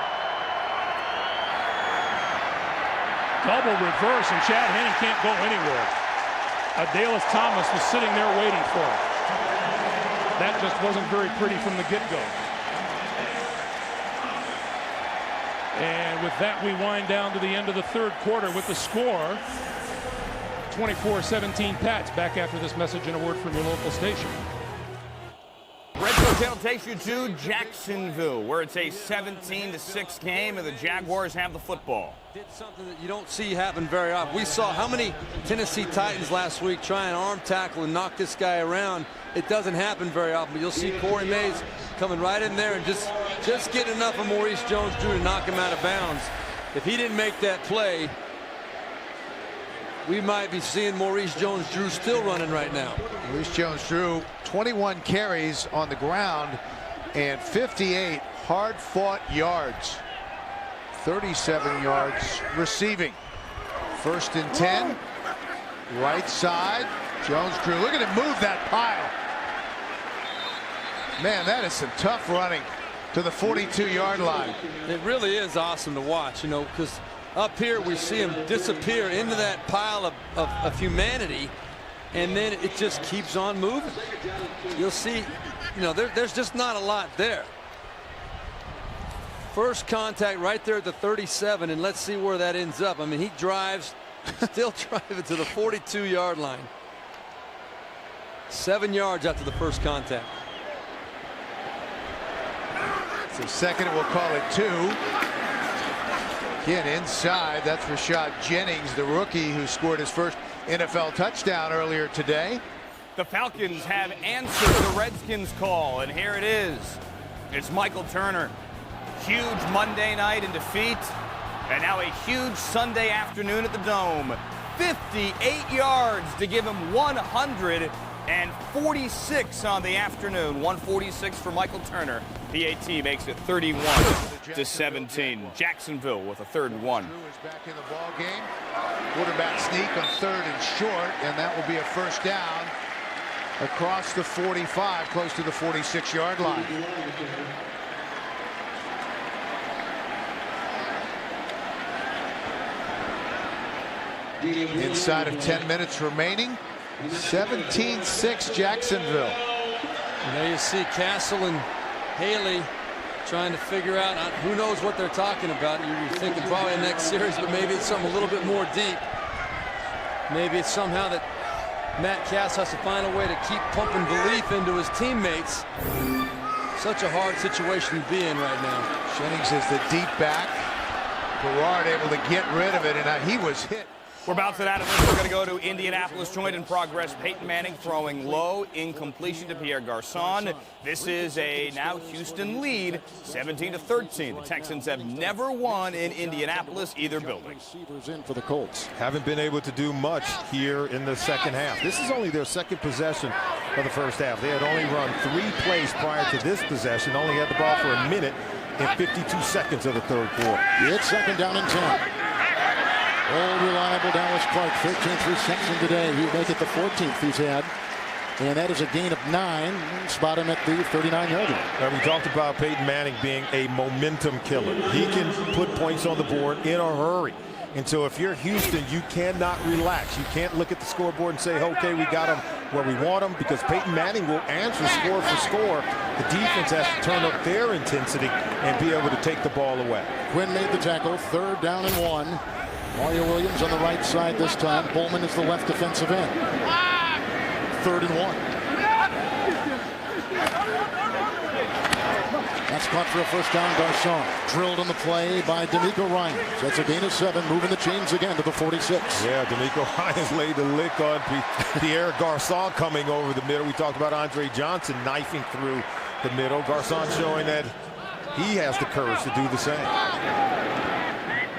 Double reverse, and Chad Henne can't go anywhere. Adalis Thomas was sitting there waiting for it. That just wasn't very pretty from the get-go. And with that, we wind down to the end of the third quarter with the score 24-17 Pats. Back after this message and a word from your local station. Red Zone Channel takes you to Jacksonville, where it's a 17-6 game, and the Jaguars have the football. Did something that you don't see happen very often. We saw how many Tennessee Titans last week try and arm tackle and knock this guy around. It doesn't happen very often, but you'll see Corey Mays coming right in there and just getting enough of Maurice Jones-Drew to knock him out of bounds. If he didn't make that play, we might be seeing Maurice Jones-Drew still running right now. Maurice Jones-Drew, 21 carries on the ground and 58 hard-fought yards. 37 yards receiving. 1st and 10. Right side. Jones-Drew. Look at him move that pile. Man, that is some tough running to the 42-yard line. It really is awesome to watch, you know, because up here we see him disappear into that pile of humanity, and then it just keeps on moving. You'll see, you know, there's just not a lot there. First contact right there at the 37, and let's see where that ends up. I mean, he drives, still driving to the 42-yard line. 7 yards after the first contact. So second, we'll call it 2. Again, inside, that's Rashad Jennings, the rookie who scored his first NFL touchdown earlier today. The Falcons have answered the Redskins' call, and here it is. It's Michael Turner. Huge Monday night in defeat, and now a huge Sunday afternoon at the Dome. 58 yards to give him 146 on the afternoon. 146 for Michael Turner. PAT makes it 31-17. Jacksonville with a 3rd and 1. Back in the ball game. Quarterback sneak on 3rd and short, and that will be a 1st down across the 45, close to the 46-yard line. Inside of 10 minutes remaining. 17-6 Jacksonville. And there you see Castle and Haley trying to figure out who knows what they're talking about. You're thinking probably the next series, but maybe it's something a little bit more deep. Maybe it's somehow that Matt Castle has to find a way to keep pumping belief into his teammates. Such a hard situation to be in right now. Jennings is the deep back. Garrard able to get rid of it, and he was hit. We're bouncing out of this. We're going to go to Indianapolis. Joint in progress. Peyton Manning throwing low, incompletion to Pierre Garçon. This is a now Houston lead, 17-13. The Texans have never won in Indianapolis, either building. Receivers in for the Colts. Haven't been able to do much here in the second half. This is only their second possession of the first half. They had only run 3 plays prior to this possession, only had the ball for a minute and 52 seconds of the third quarter. It's 2nd down and 10. Old reliable Dallas Clark, 13th reception today. He'll make it the 14th he's had. And that is a gain of 9. Spot him at the 39-yard line. Now, we talked about Peyton Manning being a momentum killer. He can put points on the board in a hurry. And so if you're Houston, you cannot relax. You can't look at the scoreboard and say, okay, we got him where we want him, because Peyton Manning will answer score for score. The defense has to turn up their intensity and be able to take the ball away. Quinn made the tackle. 3rd down and 1. Mario Williams on the right side this time. Bowman is the left defensive end. 3rd and 1. That's caught for a 1st down. Garçon drilled on the play by D'Amico Ryans. That's a gain of 7, moving the chains again to the 46. Yeah, D'Amico Ryans laid the lick on Pierre Garçon coming over the middle. We talked about Andre Johnson knifing through the middle. Garçon showing that he has the courage to do the same.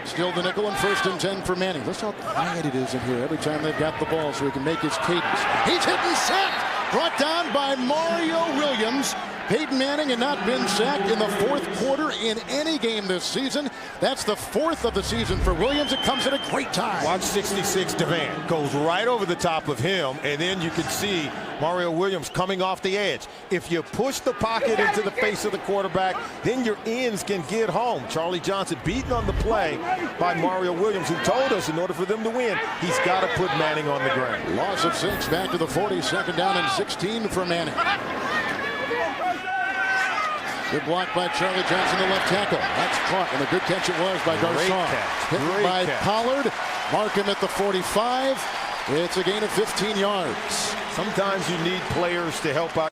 Still the nickel and 1st and 10 for Manning. Listen how quiet it is in here every time they've got the ball so he can make his cadence. He's hit and sacked brought down by Mario Williams. Peyton Manning had not been sacked in the fourth quarter in any game this season. That's the fourth of the season for Williams. It comes at a great time. Watch 66 Devan. Goes right over the top of him, and then you can see Mario Williams coming off the edge. If you push the pocket into the face of the quarterback, then your ends can get home. Charlie Johnson beaten on the play by Mario Williams, who told us in order for them to win, he's got to put Manning on the ground. Loss of 6 back to the 40. Second down and 16 for Manning. Good block by Charlie Johnson, the left tackle. That's caught, and a good catch it was by Garcon. Hit by Pollard. Mark him at the 45. It's a gain of 15 yards. Sometimes you need players to help out.